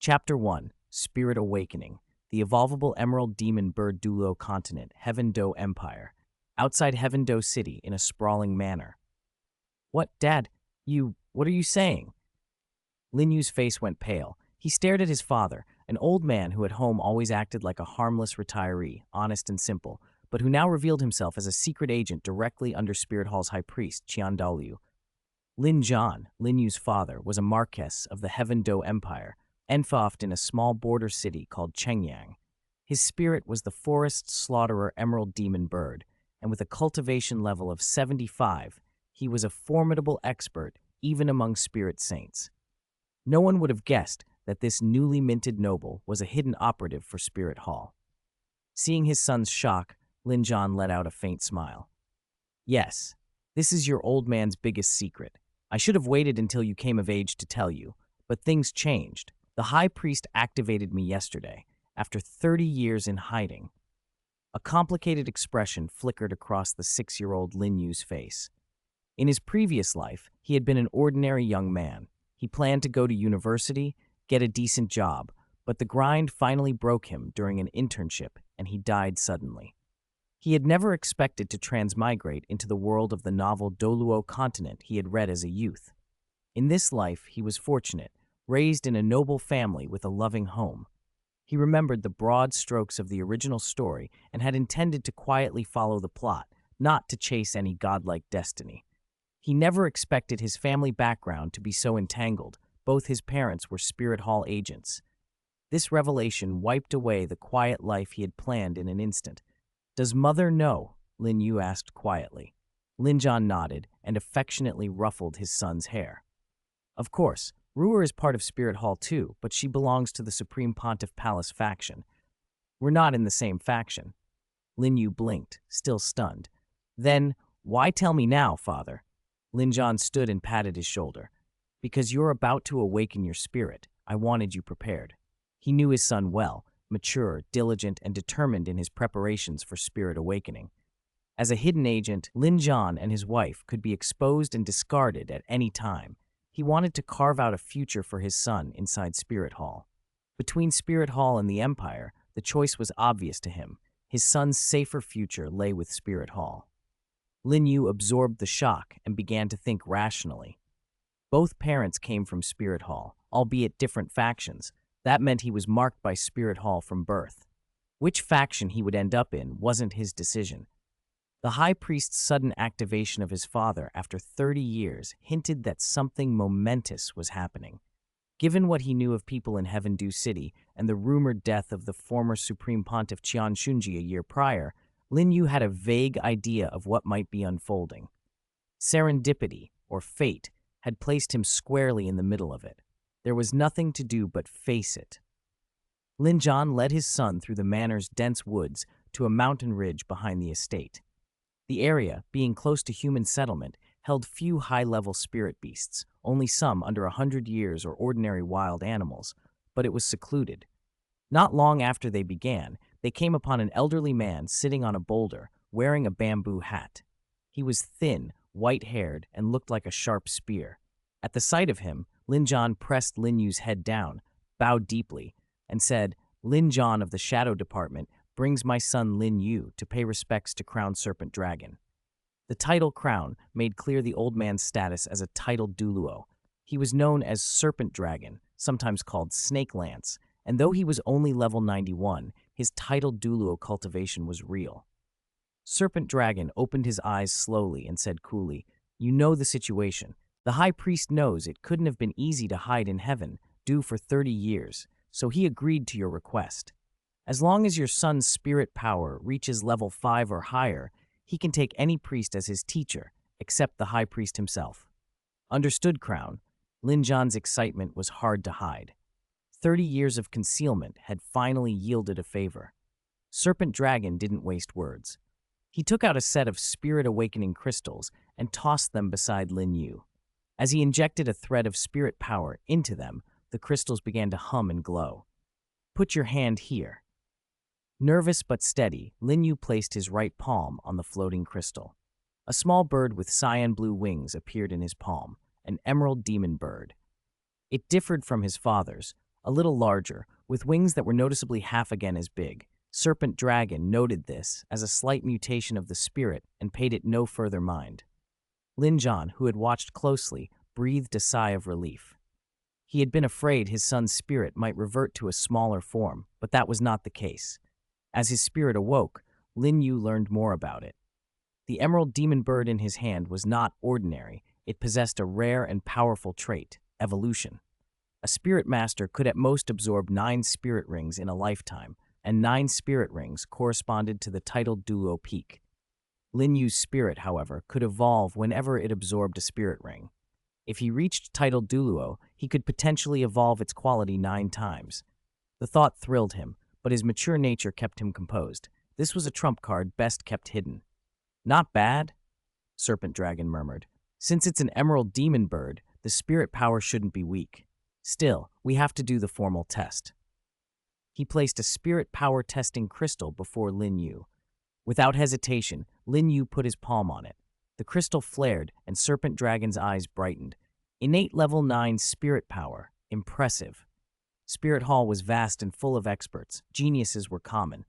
Chapter 1, Spirit Awakening. The evolvable emerald demon bird Douluo Continent, Heaven Do Empire. Outside Heaven Do City in a sprawling manor. What, Dad? What are you saying? Lin Yu's face went pale. He stared at his father, an old man who at home always acted like a harmless retiree, honest and simple, but who now revealed himself as a secret agent directly under Spirit Hall's high priest, Qian Renxue. Lin Zhan, Lin Yu's father, was a marquess of the Heaven Do Empire, enfoffed in a small border city called Chengyang. His spirit was the forest slaughterer emerald demon bird, and with a cultivation level of 75, he was a formidable expert even among spirit saints. No one would have guessed that this newly minted noble was a hidden operative for Spirit Hall. Seeing his son's shock, Lin Zhan let out a faint smile. Yes, this is your old man's biggest secret. I should have waited until you came of age to tell you, but things changed. The high priest activated me yesterday, after 30 years in hiding. A complicated expression flickered across the 6-year-old Lin Yu's face. In his previous life, he had been an ordinary young man. He planned to go to university, get a decent job, but the grind finally broke him during an internship, and he died suddenly. He had never expected to transmigrate into the world of the novel Douluo Continent he had read as a youth. In this life, he was fortunate, raised in a noble family with a loving home. He remembered the broad strokes of the original story and had intended to quietly follow the plot, not to chase any godlike destiny. He never expected his family background to be so entangled. Both his parents were Spirit Hall agents. This revelation wiped away the quiet life he had planned in an instant. "Does Mother know?" Lin Yu asked quietly. Lin Zhan nodded and affectionately ruffled his son's hair. "Of course, Ruer is part of Spirit Hall too, but she belongs to the Supreme Pontiff Palace faction. We're not in the same faction." Lin Yu blinked, still stunned. "Then, why tell me now, father?" Lin Zhan stood and patted his shoulder. "Because you're about to awaken your spirit. I wanted you prepared." He knew his son well, mature, diligent, and determined in his preparations for spirit awakening. As a hidden agent, Lin Zhan and his wife could be exposed and discarded at any time. He wanted to carve out a future for his son inside Spirit Hall. Between Spirit Hall and the Empire, the choice was obvious to him. His son's safer future lay with Spirit Hall. Lin Yu absorbed the shock and began to think rationally. Both parents came from Spirit Hall, albeit different factions. That meant he was marked by Spirit Hall from birth. Which faction he would end up in wasn't his decision. The high priest's sudden activation of his father after 30 years hinted that something momentous was happening. Given what he knew of people in Heaven Do City and the rumored death of the former Supreme Pontiff Qian Renxue a year prior, Lin Yu had a vague idea of what might be unfolding. Serendipity, or fate, had placed him squarely in the middle of it. There was nothing to do but face it. Lin Zhan led his son through the manor's dense woods to a mountain ridge behind the estate. The area, being close to human settlement, held few high-level spirit beasts, only some under 100 years or ordinary wild animals, but it was secluded. Not long after they began, they came upon an elderly man sitting on a boulder, wearing a bamboo hat. He was thin, white-haired, and looked like a sharp spear. At the sight of him, Lin Zhan pressed Lin Yu's head down, bowed deeply, and said, "Lin Zhan of the Shadow Department brings my son Lin Yu to pay respects to Crown Serpent Dragon." The title Crown made clear the old man's status as a titled Douluo. He was known as Serpent Dragon, sometimes called Snake Lance, and though he was only level 91, his titled Douluo cultivation was real. Serpent Dragon opened his eyes slowly and said coolly, "You know the situation. The High Priest knows it couldn't have been easy to hide in Heaven, due for 30 years, so he agreed to your request. As long as your son's spirit power reaches level 5 or higher, he can take any priest as his teacher, except the High Priest himself." Understood, Crown. Lin Zhan's excitement was hard to hide. 30 years of concealment had finally yielded a favor. Serpent Dragon didn't waste words. He took out a set of spirit awakening crystals and tossed them beside Lin Yu. As he injected a thread of spirit power into them, the crystals began to hum and glow. "Put your hand here." Nervous but steady, Lin Yu placed his right palm on the floating crystal. A small bird with cyan blue wings appeared in his palm, an emerald demon bird. It differed from his father's, a little larger, with wings that were noticeably half again as big. Serpent Dragon noted this as a slight mutation of the spirit and paid it no further mind. Lin Yu, who had watched closely, breathed a sigh of relief. He had been afraid his son's spirit might revert to a smaller form, but that was not the case. As his spirit awoke, Lin Yu learned more about it. The emerald demon bird in his hand was not ordinary. It possessed a rare and powerful trait, evolution. A spirit master could at most absorb 9 spirit rings in a lifetime, and 9 spirit rings corresponded to the titled Duuluo peak. Lin Yu's spirit, however, could evolve whenever it absorbed a spirit ring. If he reached titled Douluo, he could potentially evolve its quality 9 times. The thought thrilled him, but his mature nature kept him composed. This was a trump card best kept hidden. Not bad, Serpent Dragon murmured. Since it's an emerald demon bird, the spirit power shouldn't be weak. Still, we have to do the formal test. He placed a spirit power testing crystal before Lin Yu. Without hesitation, Lin Yu put his palm on it. The crystal flared, and Serpent Dragon's eyes brightened. Innate level 9 spirit power. Impressive. Spirit Hall was vast and full of experts. Geniuses were common.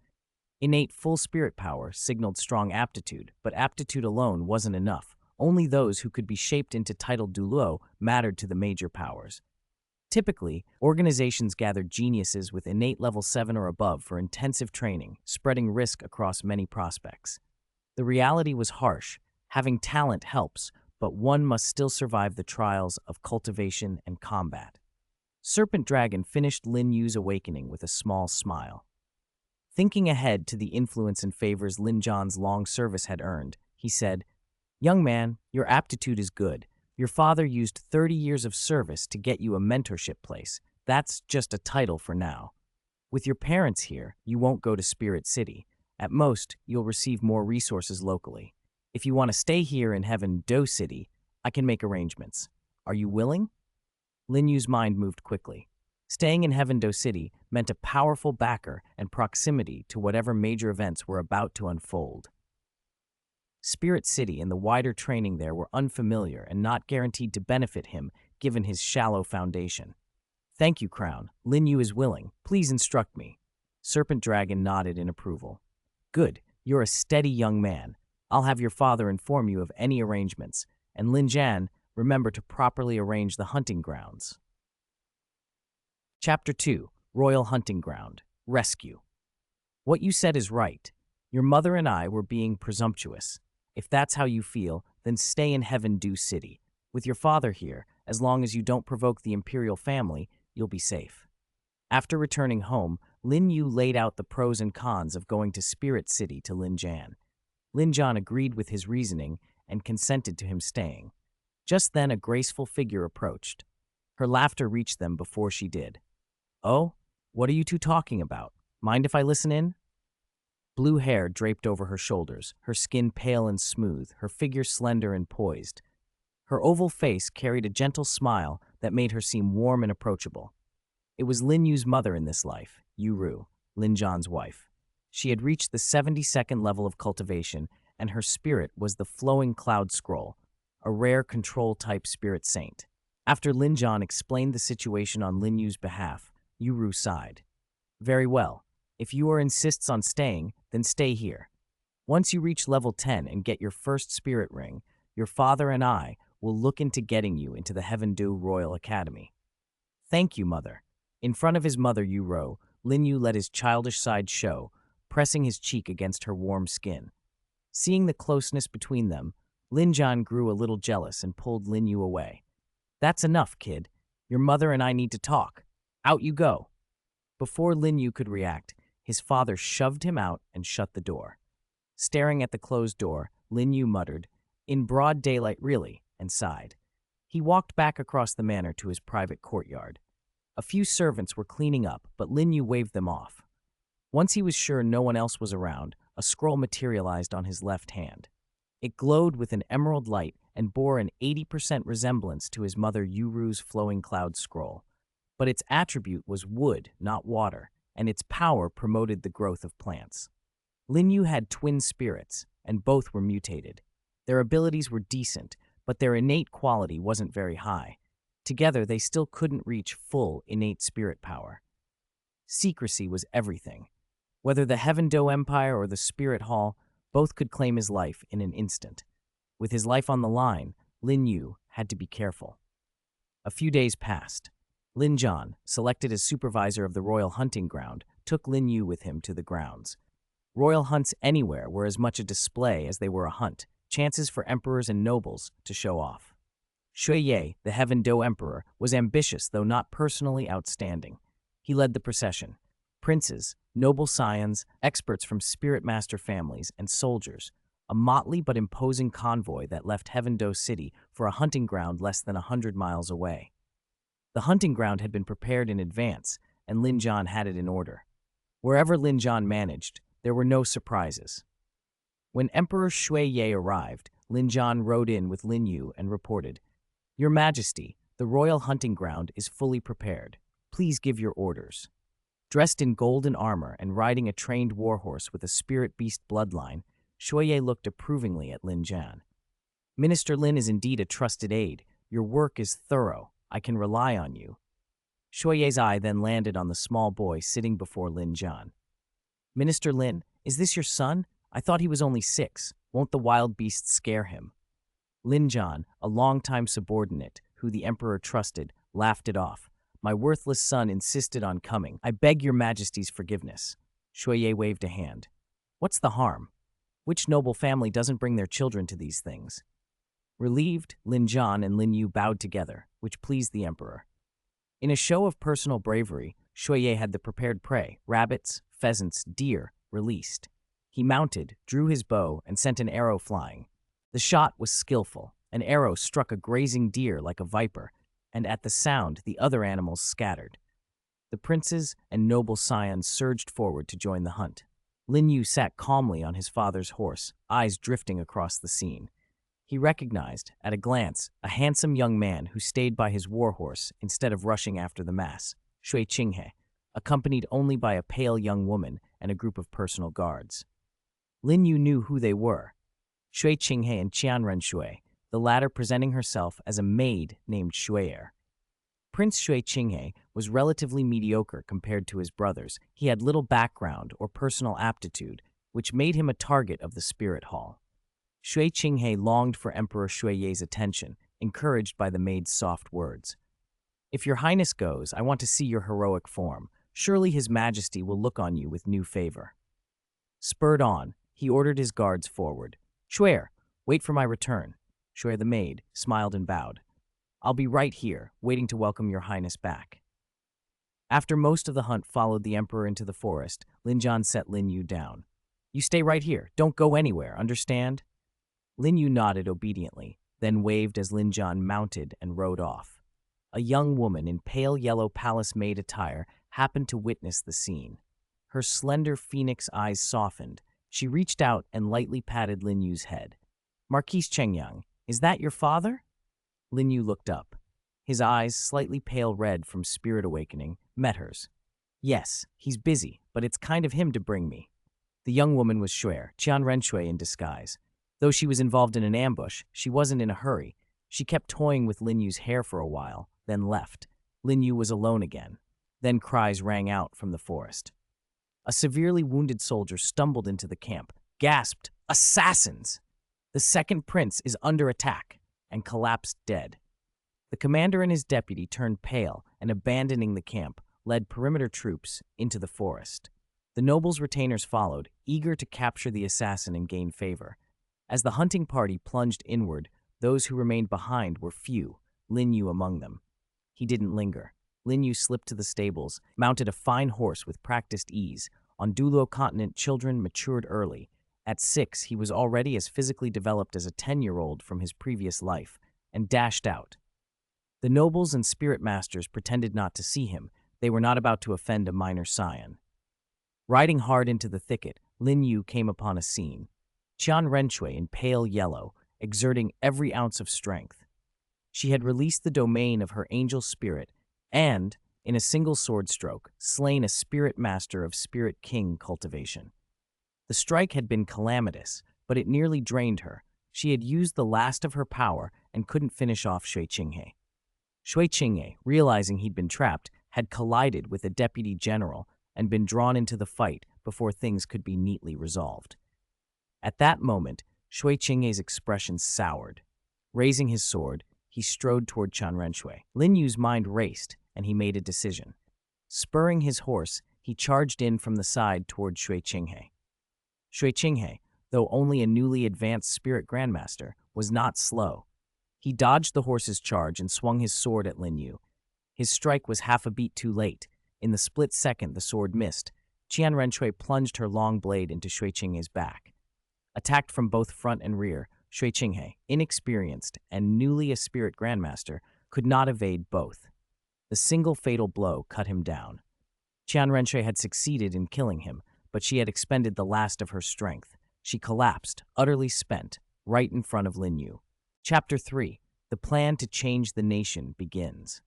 Innate full spirit power signaled strong aptitude, but aptitude alone wasn't enough. Only those who could be shaped into titled Douluo mattered to the major powers. Typically, organizations gathered geniuses with innate level 7 or above for intensive training, spreading risk across many prospects. The reality was harsh. Having talent helps, but one must still survive the trials of cultivation and combat. Serpent Dragon finished Lin Yu's awakening with a small smile. Thinking ahead to the influence and favors Lin Yu's long service had earned, he said, "Young man, your aptitude is good. Your father used 30 years of service to get you a mentorship place. That's just a title for now. With your parents here, you won't go to Spirit City. At most, you'll receive more resources locally. If you want to stay here in Heaven Do City, I can make arrangements. Are you willing?" Lin Yu's mind moved quickly. Staying in Heaven Do City meant a powerful backer and proximity to whatever major events were about to unfold. Spirit City and the wider training there were unfamiliar and not guaranteed to benefit him given his shallow foundation. "Thank you, Crown. Lin Yu is willing. Please instruct me." Serpent Dragon nodded in approval. "Good. You're a steady young man. I'll have your father inform you of any arrangements. And Lin Jan, remember to properly arrange the hunting grounds." Chapter 2. Royal Hunting Ground. Rescue. What you said is right. Your mother and I were being presumptuous. If that's how you feel, then stay in Heaven Do City. With your father here, as long as you don't provoke the imperial family, you'll be safe. After returning home, Lin Yu laid out the pros and cons of going to Spirit City to Lin Jan. Lin Jan agreed with his reasoning and consented to him staying. Just then a graceful figure approached. Her laughter reached them before she did. "Oh, what are you two talking about? Mind if I listen in?" Blue hair draped over her shoulders, her skin pale and smooth, her figure slender and poised. Her oval face carried a gentle smile that made her seem warm and approachable. It was Lin Yu's mother in this life, Yu, Lin Jan's wife. She had reached the 72nd level of cultivation, and her spirit was the Flowing Cloud Scroll, a rare control-type spirit saint. After Lin Jan explained the situation on Lin Yu's behalf, Yu sighed. "Very well. If Yu insists on staying, then stay here. Once you reach level 10 and get your first spirit ring, your father and I will look into getting you into the Heaven Do Royal Academy." "Thank you, Mother." In front of his mother, Yu, Lin Yu let his childish side show, pressing his cheek against her warm skin. Seeing the closeness between them, Lin Jan grew a little jealous and pulled Lin Yu away. "That's enough, kid. Your mother and I need to talk. Out you go." Before Lin Yu could react, his father shoved him out and shut the door. Staring at the closed door, Lin Yu muttered, "In broad daylight, really," and sighed. He walked back across the manor to his private courtyard. A few servants were cleaning up, but Lin Yu waved them off. Once he was sure no one else was around, a scroll materialized on his left hand. It glowed with an emerald light and bore an 80% resemblance to his mother Yuru's Flowing Cloud Scroll. But its attribute was wood, not water, and its power promoted the growth of plants. Lin Yu had twin spirits, and both were mutated. Their abilities were decent, but their innate quality wasn't very high. Together, they still couldn't reach full innate spirit power. Secrecy was everything. Whether the Heaven Do Empire or the Spirit Hall, both could claim his life in an instant. With his life on the line, Lin Yu had to be careful. A few days passed. Lin Zhan, selected as supervisor of the royal hunting ground, took Lin Yu with him to the grounds. Royal hunts anywhere were as much a display as they were a hunt, chances for emperors and nobles to show off. Shui Ye, the Heaven Do Emperor, was ambitious though not personally outstanding. He led the procession. Princes, noble scions, experts from spirit master families, and soldiers, a motley but imposing convoy that left Heaven Do City for a hunting ground less than 100 miles away. The hunting ground had been prepared in advance, and Lin Zhan had it in order. Wherever Lin Zhan managed, there were no surprises. When Emperor Shui Ye arrived, Lin Zhan rode in with Lin Yu and reported, "Your Majesty, the royal hunting ground is fully prepared. Please give your orders." Dressed in golden armor and riding a trained warhorse with a spirit beast bloodline, Shui Ye looked approvingly at Lin Zhan. "Minister Lin is indeed a trusted aide. Your work is thorough. I can rely on you." Shui Ye's eye then landed on the small boy sitting before Lin Zhan. "Minister Lin, is this your son? I thought he was only 6. Won't the wild beasts scare him?" Lin Zhan, a longtime subordinate who the emperor trusted, laughed it off. "My worthless son insisted on coming. I beg your majesty's forgiveness." Shui Ye waved a hand. "What's the harm? Which noble family doesn't bring their children to these things?" Relieved, Lin Zhan and Lin Yu bowed together, which pleased the emperor. In a show of personal bravery, Shui Ye had the prepared prey, rabbits, pheasants, deer, released. He mounted, drew his bow, and sent an arrow flying. The shot was skillful. An arrow struck a grazing deer like a viper, and at the sound, the other animals scattered. The princes and noble scions surged forward to join the hunt. Lin Yu sat calmly on his father's horse, eyes drifting across the scene. He recognized, at a glance, a handsome young man who stayed by his warhorse instead of rushing after the mass, Shui Qinghe, accompanied only by a pale young woman and a group of personal guards. Lin Yu knew who they were: Shui Qinghe and Qian Renxue, the latter presenting herself as a maid named Xue'er. Prince Shui Qinghe was relatively mediocre compared to his brothers. He had little background or personal aptitude, which made him a target of the Spirit Hall. Shui Qinghe longed for Emperor Shui Ye's attention, encouraged by the maid's soft words. "If your highness goes, I want to see your heroic form. Surely his majesty will look on you with new favor." Spurred on, he ordered his guards forward. "Xue'er, wait for my return." Xue'er the maid smiled and bowed. "I'll be right here, waiting to welcome your highness back." After most of the hunt followed the emperor into the forest, Lin Zhan set Lin Yu down. "You stay right here. Don't go anywhere, understand?" Lin Yu nodded obediently, then waved as Lin Zhan mounted and rode off. A young woman in pale yellow palace maid attire happened to witness the scene. Her slender phoenix eyes softened. She reached out and lightly patted Lin Yu's head. "Marquise Chengyang, is that your father?" Lin Yu looked up. His eyes, slightly pale red from spirit awakening, met hers. "Yes, he's busy, but it's kind of him to bring me." The young woman was Xue'er, Qian Renxue in disguise. Though she was involved in an ambush, she wasn't in a hurry. She kept toying with Lin Yu's hair for a while, then left. Lin Yu was alone again. Then cries rang out from the forest. A severely wounded soldier stumbled into the camp, gasped, "Assassins!" "The second prince is under attack," and collapsed dead. The commander and his deputy turned pale and, abandoning the camp, led perimeter troops into the forest. The noble's retainers followed, eager to capture the assassin and gain favor. As the hunting party plunged inward, those who remained behind were few, Lin Yu among them. He didn't linger. Lin Yu slipped to the stables, mounted a fine horse with practiced ease. On Douluo Continent, children matured early. At 6, he was already as physically developed as a 10-year-old from his previous life, and dashed out. The nobles and spirit masters pretended not to see him. They were not about to offend a minor scion. Riding hard into the thicket, Lin Yu came upon a scene. Qian Renxue in pale yellow, exerting every ounce of strength. She had released the domain of her angel spirit and, in a single sword stroke, slain a spirit master of Spirit King cultivation. The strike had been calamitous, but it nearly drained her. She had used the last of her power and couldn't finish off Shui Qinghe. Shui Qingye, realizing he'd been trapped, had collided with a deputy general and been drawn into the fight before things could be neatly resolved. At that moment, Shui Qingye's expression soured. Raising his sword, he strode toward Qian Renxue. Lin Yu's mind raced, and he made a decision. Spurring his horse, he charged in from the side toward Shui Qingye. Shui Qingye, though only a newly advanced spirit grandmaster, was not slow. He dodged the horse's charge and swung his sword at Lin Yu. His strike was half a beat too late. In the split second the sword missed, Qian Renxue plunged her long blade into Shui Qingye's back. Attacked from both front and rear, Shui Qingye, inexperienced and newly a spirit grandmaster, could not evade both. The single fatal blow cut him down. Qian Renxue had succeeded in killing him, but she had expended the last of her strength. She collapsed, utterly spent, right in front of Lin Yu. Chapter 3. The plan to change the nation begins.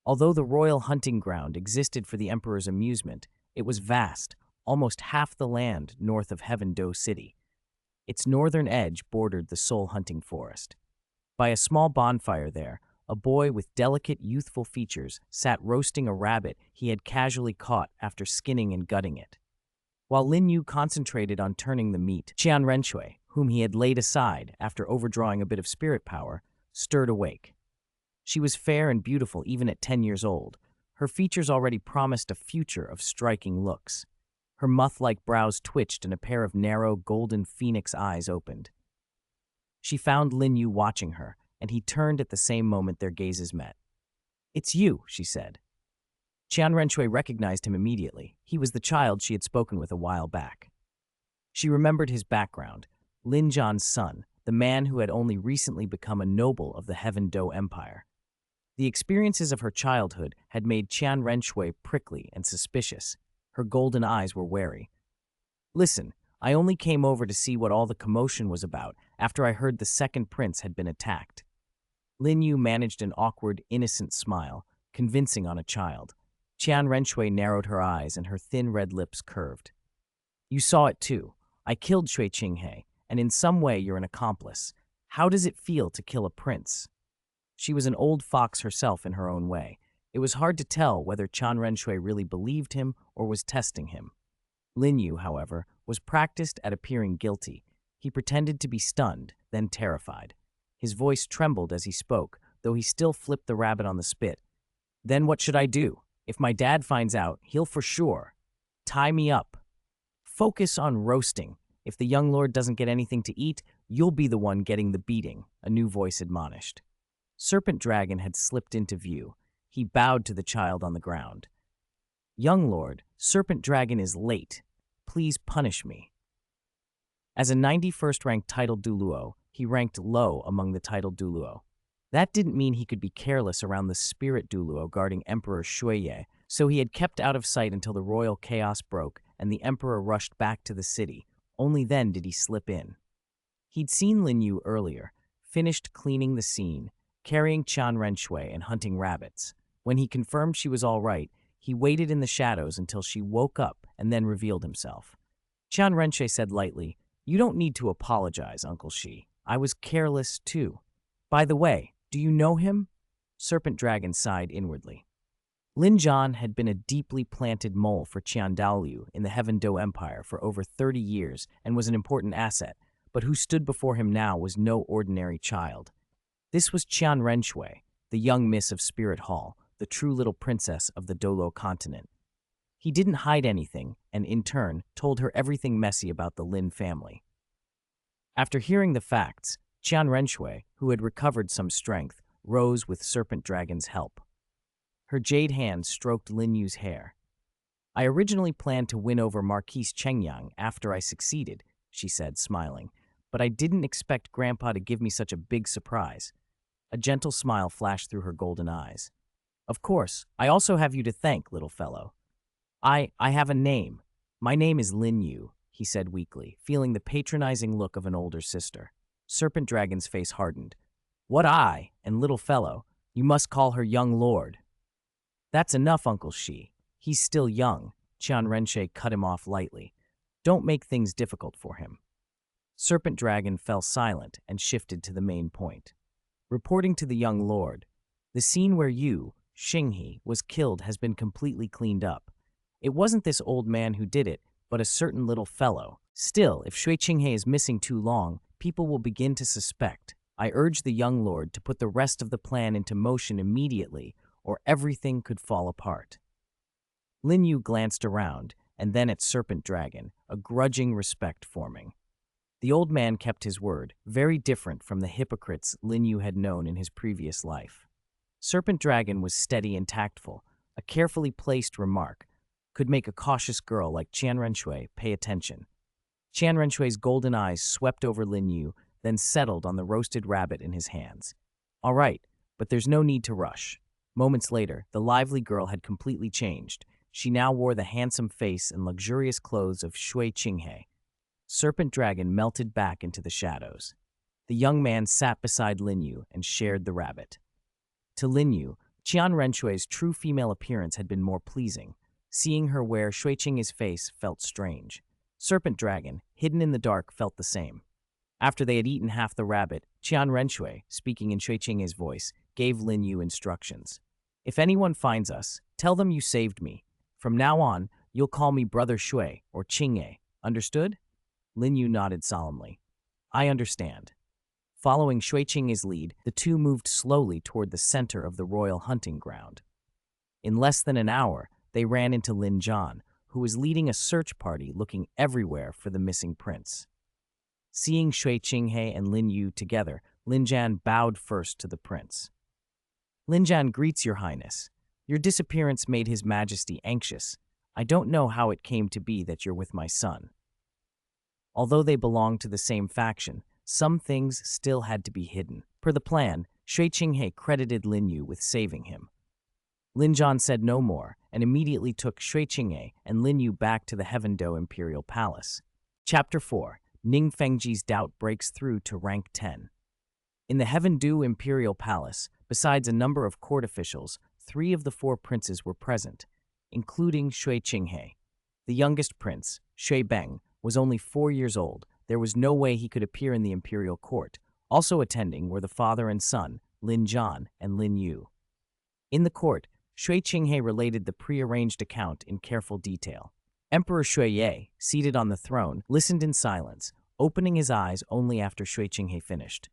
Although the royal hunting ground existed for the emperor's amusement, it was vast, almost half the land north of Heaven-Do City. Its northern edge bordered the soul hunting forest. By a small bonfire there, a boy with delicate, youthful features sat roasting a rabbit he had casually caught after skinning and gutting it. While Lin Yu concentrated on turning the meat, Qian Renxue, whom he had laid aside after overdrawing a bit of spirit power, stirred awake. She was fair and beautiful even at 10 years old. Her features already promised a future of striking looks. Her moth-like brows twitched and a pair of narrow, golden phoenix eyes opened. She found Lin Yu watching her, and he turned at the same moment their gazes met. "It's you," she said. Qian Renxue recognized him immediately. He was the child she had spoken with a while back. She remembered his background, Lin Zhan's son, the man who had only recently become a noble of the Heaven-Do Empire. The experiences of her childhood had made Qian Renxue prickly and suspicious. Her golden eyes were wary. "Listen, I only came over to see what all the commotion was about after I heard the second prince had been attacked." Lin Yu managed an awkward, innocent smile, convincing on a child. Qian Renxue narrowed her eyes and her thin red lips curved. "You saw it too. I killed Shui Qingye, and in some way you're an accomplice. How does it feel to kill a prince?" She was an old fox herself in her own way. It was hard to tell whether Qian Renxue really believed him or was testing him. Lin Yu, however, was practiced at appearing guilty. He pretended to be stunned, then terrified. His voice trembled as he spoke, though he still flipped the rabbit on the spit. "Then what should I do? If my dad finds out, he'll for sure tie me up." "Focus on roasting. If the young lord doesn't get anything to eat, you'll be the one getting the beating," a new voice admonished. Serpent Dragon had slipped into view. He bowed to the child on the ground. "Young lord, Serpent Dragon is late. Please punish me." As a 91st ranked titled Douluo, he ranked low among the titled Douluo. That didn't mean he could be careless around the spirit Douluo guarding Emperor Shuiye, so he had kept out of sight until the royal chaos broke and the emperor rushed back to the city. Only then did he slip in. He'd seen Lin Yu earlier, finished cleaning the scene, carrying Qian Renxue and hunting rabbits. When he confirmed she was all right, he waited in the shadows until she woke up and then revealed himself. Qian Renxue said lightly, "You don't need to apologize, Uncle Shi. I was careless too. By the way, do you know him?" Serpent Dragon sighed inwardly. Lin Zhan had been a deeply planted mole for Qian Daoliu in the Heaven-Do Empire for over 30 years and was an important asset, but who stood before him now was no ordinary child. This was Qian Renxue, the young miss of Spirit Hall, the true little princess of the Douluo Continent. He didn't hide anything and, in turn, told her everything messy about the Lin family. After hearing the facts, Qian Renxue, who had recovered some strength, rose with Serpent Dragon's help. Her jade hand stroked Lin Yu's hair. "I originally planned to win over Marquise Chengyang after I succeeded," she said, smiling, "but I didn't expect Grandpa to give me such a big surprise." A gentle smile flashed through her golden eyes. "Of course, I also have you to thank, little fellow. I have a name. My name is Lin Yu," he said weakly, feeling the patronizing look of an older sister. Serpent Dragon's face hardened. "What and little fellow, you must call her young lord." "That's enough, Uncle Shi. He's still young," Qian Renxue cut him off lightly. "Don't make things difficult for him." Serpent Dragon fell silent and shifted to the main point. "Reporting to the young lord, The scene where Yu, Xinghe, was killed has been completely cleaned up. It wasn't this old man who did it, but a certain little fellow. Still, if Shui Qinghe is missing too long, people will begin to suspect. I urge the young lord to put the rest of the plan into motion immediately, or everything could fall apart. Lin Yu glanced around, and then at Serpent Dragon, a grudging respect forming. The old man kept his word, very different from the hypocrites Lin Yu had known in his previous life. Serpent Dragon was steady and tactful. A carefully placed remark could make a cautious girl like Qian Renxue pay attention. Qian Renshue's golden eyes swept over Lin Yu, then settled on the roasted rabbit in his hands. All right, but there's no need to rush. Moments later, the lively girl had completely changed. She now wore the handsome face and luxurious clothes of Shui Qinghe. Serpent Dragon melted back into the shadows. The young man sat beside Lin Yu and shared the rabbit. To Lin Yu, Qian Renshue's true female appearance had been more pleasing. Seeing her wear Shui Qinghe's face felt strange. Serpent Dragon, hidden in the dark, felt the same. After they had eaten half the rabbit, Qian Renxue, speaking in Shui Qinghe's voice, gave Lin Yu instructions. If anyone finds us, tell them you saved me. From now on, you'll call me Brother Shui or Qinghe. Understood? Lin Yu nodded solemnly. I understand. Following Shui Qinghe's lead, the two moved slowly toward the center of the royal hunting ground. In less than an hour, they ran into Lin Zhan, who was leading a search party looking everywhere for the missing prince. Seeing Shui Qinghe and Lin Yu together, Lin Zhan bowed first to the prince. Lin Zhan greets your highness. Your disappearance made his majesty anxious. I don't know how it came to be that you're with my son. Although they belonged to the same faction, some things still had to be hidden. Per the plan, Shui Qinghe credited Lin Yu with saving him. Lin Zhan said no more and immediately took Shui Qinghe and Lin Yu back to the Heaven-Do Imperial Palace. Chapter 4. Ning Fengji's doubt breaks through to rank 10. In the Heaven-Do Imperial Palace, besides a number of court officials, 3 of the 4 princes were present, including Shui Qinghe. The youngest prince, Shui Beng, was only 4 years old. There was no way he could appear in the imperial court. Also attending were the father and son, Lin Zhan and Lin Yu. In the court, Shui Qinghe related the prearranged account in careful detail. Emperor Shuiye, seated on the throne, listened in silence, opening his eyes only after Shui Qinghe finished.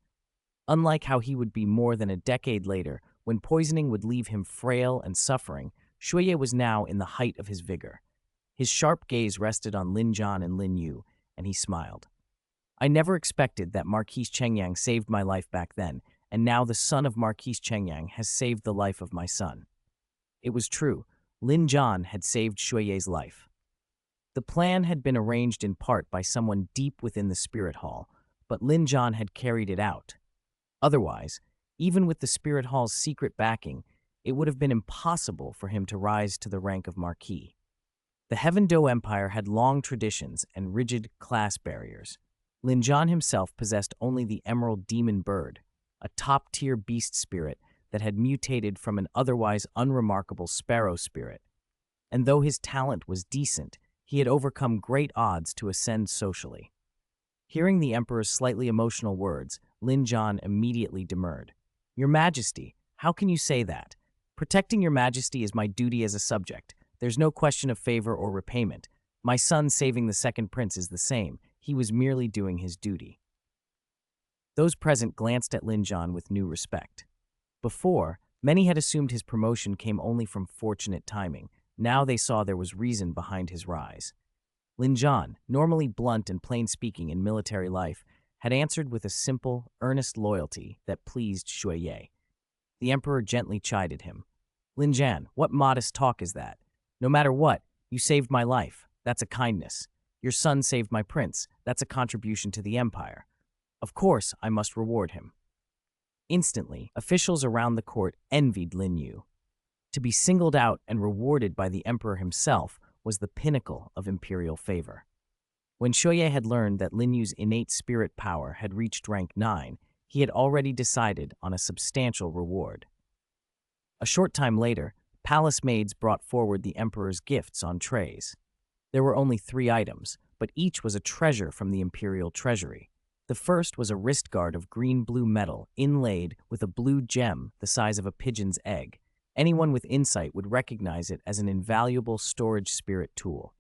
Unlike how he would be more than a decade later, when poisoning would leave him frail and suffering, Shuiye was now in the height of his vigor. His sharp gaze rested on Lin Zhan and Lin Yu, and he smiled. I never expected that Marquis Chengyang saved my life back then, and now the son of Marquis Chengyang has saved the life of my son. It was true. Lin Zhan had saved Shuiye's life. The plan had been arranged in part by someone deep within the spirit hall, but Lin Zhan had carried it out. Otherwise, even with the spirit hall's secret backing, it would have been impossible for him to rise to the rank of Marquis. The Heaven-Do Empire had long traditions and rigid class barriers. Lin Zhan himself possessed only the Emerald Demon Bird, a top-tier beast spirit that had mutated from an otherwise unremarkable sparrow spirit. And though his talent was decent, he had overcome great odds to ascend socially. Hearing the emperor's slightly emotional words, Lin Zhan immediately demurred. Your Majesty, how can you say that? Protecting your Majesty is my duty as a subject. There's no question of favor or repayment. My son saving the second prince is the same. He was merely doing his duty. Those present glanced at Lin Zhan with new respect. Before, many had assumed his promotion came only from fortunate timing. Now they saw there was reason behind his rise. Lin Zhan, normally blunt and plain-speaking in military life, had answered with a simple, earnest loyalty that pleased Shuiye. The emperor gently chided him. Lin Zhan, what modest talk is that? No matter what, you saved my life. That's a kindness. Your son saved my prince. That's a contribution to the empire. Of course, I must reward him. Instantly, officials around the court envied Lin Yu. To be singled out and rewarded by the emperor himself was the pinnacle of imperial favor. When Shuiye had learned that Lin Yu's innate spirit power had reached rank 9, he had already decided on a substantial reward. A short time later, palace maids brought forward the emperor's gifts on trays. There were only 3 items, but each was a treasure from the imperial treasury. The first was a wrist guard of green-blue metal inlaid with a blue gem the size of a pigeon's egg. Anyone with insight would recognize it as an invaluable storage spirit tool.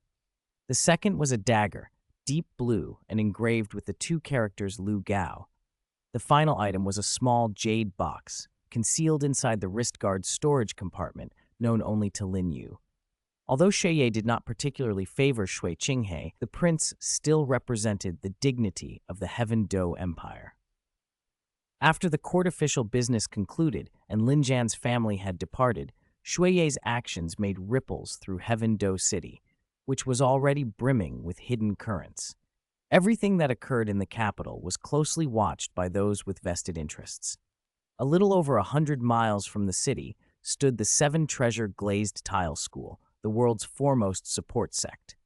The second was a dagger, deep blue and engraved with the two characters Lu Gao. The final item was a small jade box, concealed inside the wrist guard's storage compartment, known only to Lin Yu. Although Xie did not particularly favor Shui Qinghe, the prince still represented the dignity of the Heaven Do Empire. After the court official business concluded and Lin Jian's family had departed, Xueye's actions made ripples through Heaven Do City, which was already brimming with hidden currents. Everything that occurred in the capital was closely watched by those with vested interests. A little over 100 miles from the city stood the Seven Treasure Glazed Tile School, the world's foremost support sect.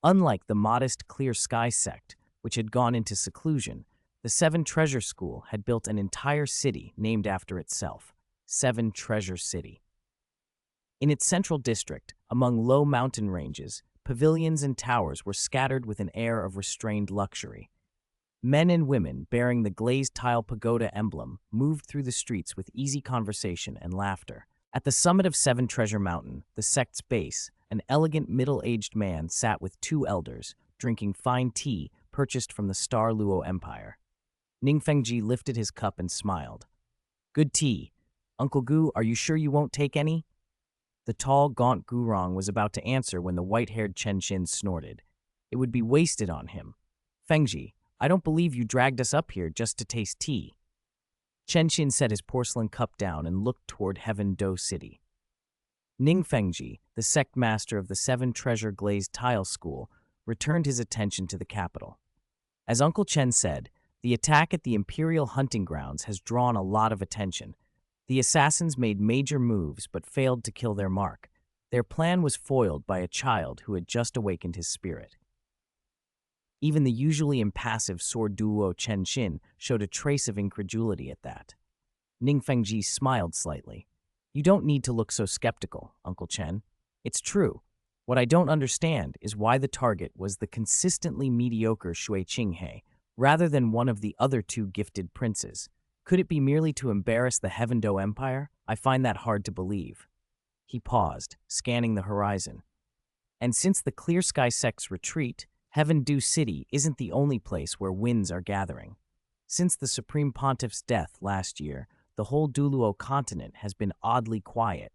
Unlike the modest Clear Sky sect, which had gone into seclusion, the Seven Treasure School had built an entire city named after itself, Seven Treasure City. In its central district, among low mountain ranges, pavilions and towers were scattered with an air of restrained luxury. Men and women bearing the glazed tile pagoda emblem moved through the streets with easy conversation and laughter. At the summit of Seven Treasure Mountain, the sect's base, an elegant middle-aged man sat with two elders, drinking fine tea purchased from the Star Luo Empire. Ning Fengji lifted his cup and smiled. "Good tea. Uncle Gu, are you sure you won't take any?" The tall, gaunt Gurong was about to answer when the white-haired Chen Xin snorted. It would be wasted on him. "Fengji, I don't believe you dragged us up here just to taste tea." Chen Xin set his porcelain cup down and looked toward Heaven Do City. Ning Fengji, the sect master of the Seven Treasure Glazed Tile School, returned his attention to the capital. As Uncle Chen said, the attack at the imperial hunting grounds has drawn a lot of attention. The assassins made major moves but failed to kill their mark. Their plan was foiled by a child who had just awakened his spirit. Even the usually impassive sword duo Chen Xin showed a trace of incredulity at that. Ning Fengji smiled slightly. "You don't need to look so skeptical, Uncle Chen. It's true. What I don't understand is why the target was the consistently mediocre Shui Qinghe, rather than one of the other two gifted princes. Could it be merely to embarrass the Heaven Do Empire? I find that hard to believe." He paused, scanning the horizon. And since the Clear Sky sect's retreat, Heaven Do City isn't the only place where winds are gathering. Since the Supreme Pontiff's death last year, the whole Douluo Continent has been oddly quiet.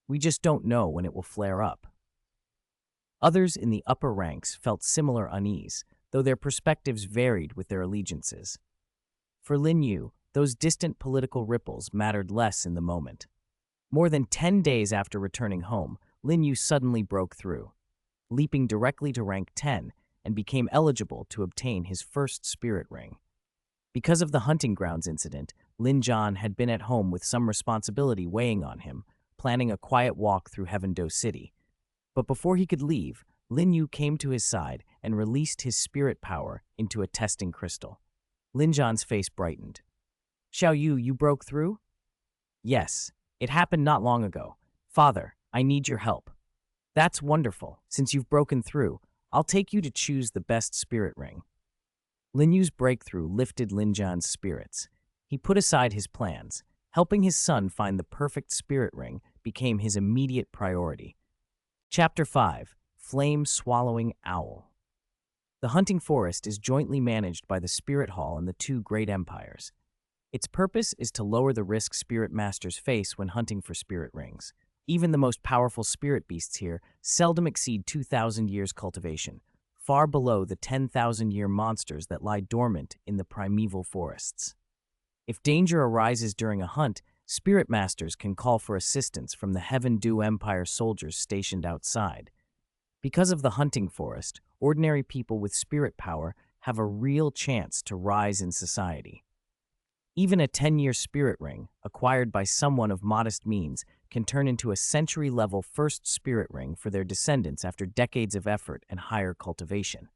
We just don't know when it will flare up. Others in the upper ranks felt similar unease, though their perspectives varied with their allegiances. For Lin Yu, those distant political ripples mattered less in the moment. More than 10 days after returning home, Lin Yu suddenly broke through, leaping directly to rank 10, and became eligible to obtain his first spirit ring. Because of the hunting grounds incident, Lin Jian had been at home with some responsibility weighing on him, planning a quiet walk through Heaven Do City. But before he could leave, Lin Yu came to his side and released his spirit power into a testing crystal. Lin Jian's face brightened. "Xiao Yu, you broke through?" "Yes, it happened not long ago. Father, I need your help." "That's wonderful. Since you've broken through, I'll take you to choose the best spirit ring." Lin Yu's breakthrough lifted Lin Jian's spirits. He put aside his plans. Helping his son find the perfect spirit ring became his immediate priority. Chapter 5: Flame-Swallowing Owl. The hunting forest is jointly managed by the Spirit Hall and the two great empires. Its purpose is to lower the risk spirit masters face when hunting for spirit rings. Even the most powerful spirit beasts here seldom exceed 2,000 years cultivation, far below the 10,000-year monsters that lie dormant in the primeval forests. If danger arises during a hunt, spirit masters can call for assistance from the Heaven Do Empire soldiers stationed outside. Because of the hunting forest, ordinary people with spirit power have a real chance to rise in society. Even a 10-year spirit ring, acquired by someone of modest means, can turn into a century-level first spirit ring for their descendants after decades of effort and higher cultivation.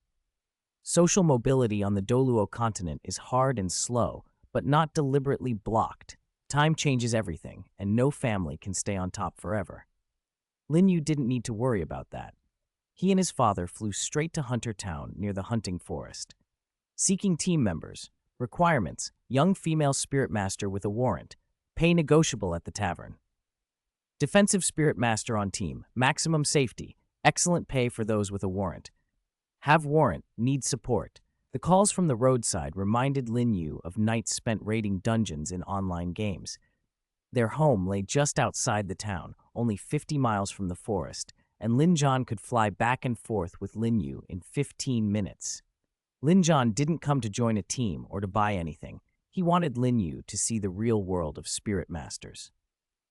Social mobility on the Douluo Continent is hard and slow, but not deliberately blocked. Time changes everything, and no family can stay on top forever. Lin Yu didn't need to worry about that. He and his father flew straight to Hunter Town near the hunting forest. Seeking team members, Requirements: young female spirit master with a warrant. Pay negotiable at the tavern. Defensive spirit master on team. Maximum safety. Excellent pay for those with a warrant. Have warrant. Need support. The calls from the roadside reminded Lin Yu of nights spent raiding dungeons in online games. Their home lay just outside the town, only 50 miles from the forest, and Lin Jian could fly back and forth with Lin Yu in 15 minutes. Lin Jian didn't come to join a team or to buy anything. He wanted Lin Yu to see the real world of spirit masters.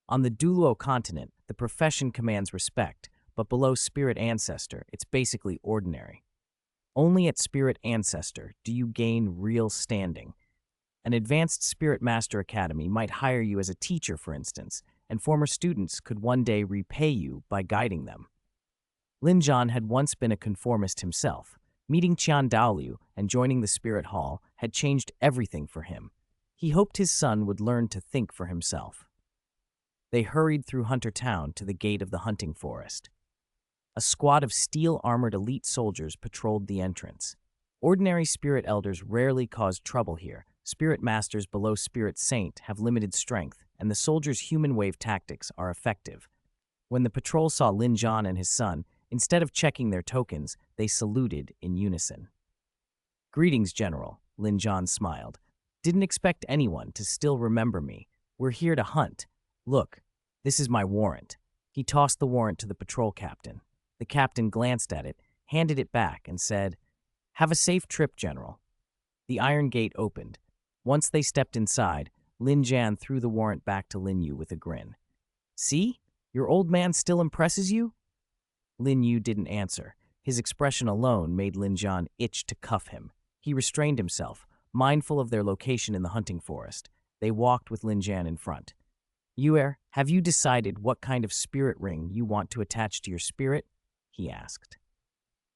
On the Douluo Continent, the profession commands respect, but below spirit ancestor, it's basically ordinary. Only at spirit ancestor do you gain real standing. An advanced spirit master academy might hire you as a teacher, for instance, and former students could one day repay you by guiding them. Lin Jian had once been a conformist himself. Meeting Qian Daoliu and joining the spirit hall had changed everything for him. He hoped his son would learn to think for himself. They hurried through Hunter Town to the gate of the hunting forest. A squad of steel-armored elite soldiers patrolled the entrance. Ordinary spirit elders rarely caused trouble here. Spirit masters below spirit saint have limited strength, and the soldiers' human wave tactics are effective. When the patrol saw Lin Jian and his son, instead of checking their tokens, they saluted in unison. "Greetings, General," Lin Jian smiled. "Didn't expect anyone to still remember me. We're here to hunt. Look, this is my warrant." He tossed the warrant to the patrol captain. The captain glanced at it, handed it back, and said, "Have a safe trip, General." The iron gate opened. Once they stepped inside, Lin Jian threw the warrant back to Lin Yu with a grin. "See? Your old man still impresses you?" Lin Yu didn't answer. His expression alone made Lin Jian itch to cuff him. He restrained himself, mindful of their location in the hunting forest. They walked with Lin Jian in front. "Yuer, have you decided what kind of spirit ring you want to attach to your spirit?" he asked.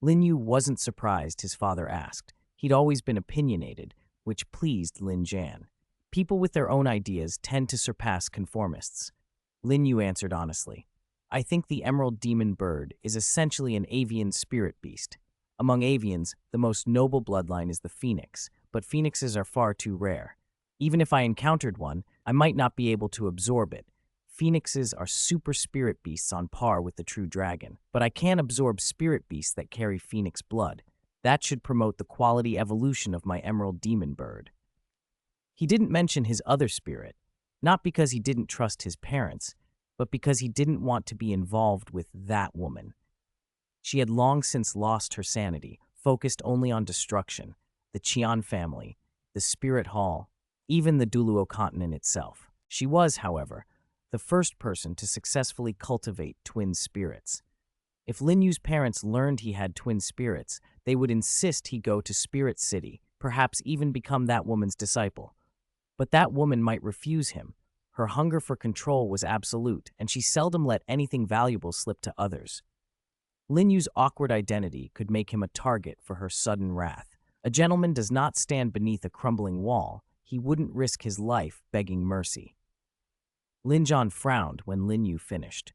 Lin Yu wasn't surprised his father asked. He'd always been opinionated, which pleased Lin Jian. People with their own ideas tend to surpass conformists. Lin Yu answered honestly, "I think the emerald demon bird is essentially an avian spirit beast. Among avians, the most noble bloodline is the phoenix, but phoenixes are far too rare. Even if I encountered one, I might not be able to absorb it. Phoenixes are super spirit beasts on par with the true dragon, but I can absorb spirit beasts that carry phoenix blood. That should promote the quality evolution of my emerald demon bird." He didn't mention his other spirit, not because he didn't trust his parents, but because he didn't want to be involved with that woman. She had long since lost her sanity, focused only on destruction, the Qian family, the spirit hall, even the Douluo Continent itself. She was, however, the first person to successfully cultivate twin spirits. If Lin Yu's parents learned he had twin spirits, they would insist he go to Spirit City, perhaps even become that woman's disciple. But that woman might refuse him. Her hunger for control was absolute, and she seldom let anything valuable slip to others. Lin Yu's awkward identity could make him a target for her sudden wrath. A gentleman does not stand beneath a crumbling wall. He wouldn't risk his life begging mercy. Lin Jian frowned when Lin Yu finished.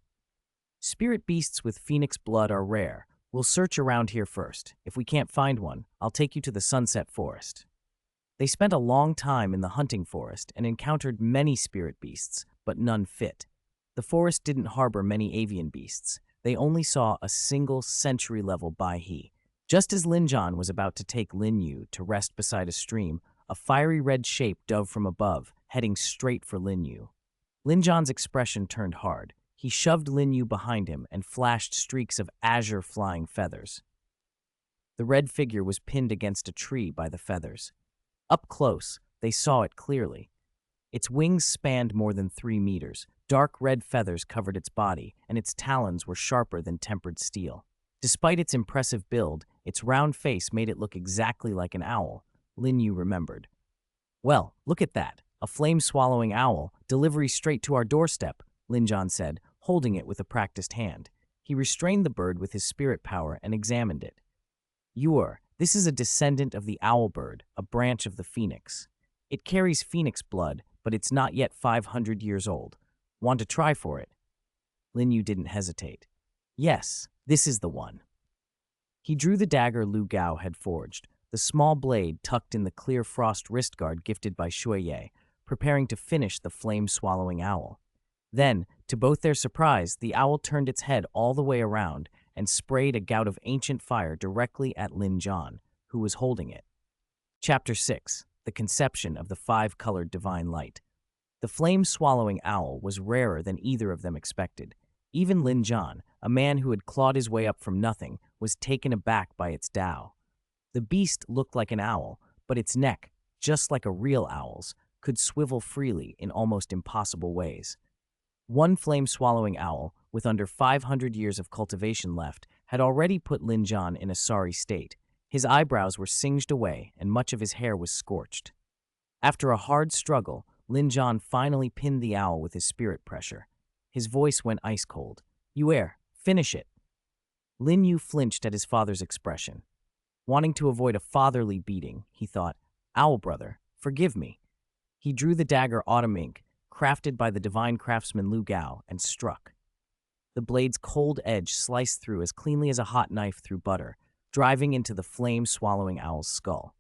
"Spirit beasts with phoenix blood are rare. We'll search around here first. If we can't find one, I'll take you to the Sunset Forest." They spent a long time in the hunting forest and encountered many spirit beasts, but none fit. The forest didn't harbor many avian beasts. They only saw a single century-level Baihe. Just as Lin Jian was about to take Lin Yu to rest beside a stream, a fiery red shape dove from above, heading straight for Lin Yu. Lin Jian's expression turned hard. He shoved Lin Yu behind him and flashed streaks of azure flying feathers. The red figure was pinned against a tree by the feathers. Up close, they saw it clearly. Its wings spanned more than 3 meters. Dark red feathers covered its body, and its talons were sharper than tempered steel. Despite its impressive build, its round face made it look exactly like an owl, Lin Yu remembered. "Well, look at that. A flame-swallowing owl, delivery straight to our doorstep," Lin Jian said, holding it with a practiced hand. He restrained the bird with his spirit power and examined it. This is a descendant of the owl bird, a branch of the phoenix. It carries phoenix blood, but it's not yet 500 years old. Want to try for it?" Lin Yu didn't hesitate. "Yes, this is the one." He drew the dagger Lu Gao had forged. the small blade tucked in the clear frost wristguard gifted by Shuiye, preparing to finish the flame-swallowing owl. Then, to both their surprise, the owl turned its head all the way around and sprayed a gout of ancient fire directly at Lin Yu, who was holding it. Chapter 6. The Conception of the Five-Colored Divine Light. The flame-swallowing owl was rarer than either of them expected. Even Lin Yu, a man who had clawed his way up from nothing, was taken aback by its Tao. The beast looked like an owl, but its neck, just like a real owl's, could swivel freely in almost impossible ways. One flame-swallowing owl, with under 500 years of cultivation left, had already put Lin Yu in a sorry state. His eyebrows were singed away, and much of his hair was scorched. After a hard struggle, Lin Yu finally pinned the owl with his spirit pressure. His voice went ice-cold. "Yuer, finish it." Lin Yu flinched at his father's expression. Wanting to avoid a fatherly beating, he thought, "Owl brother, forgive me." He drew the dagger Autumn Ink, crafted by the divine craftsman Lu Gao, and struck. The blade's cold edge sliced through as cleanly as a hot knife through butter, driving into the flame-swallowing owl's skull.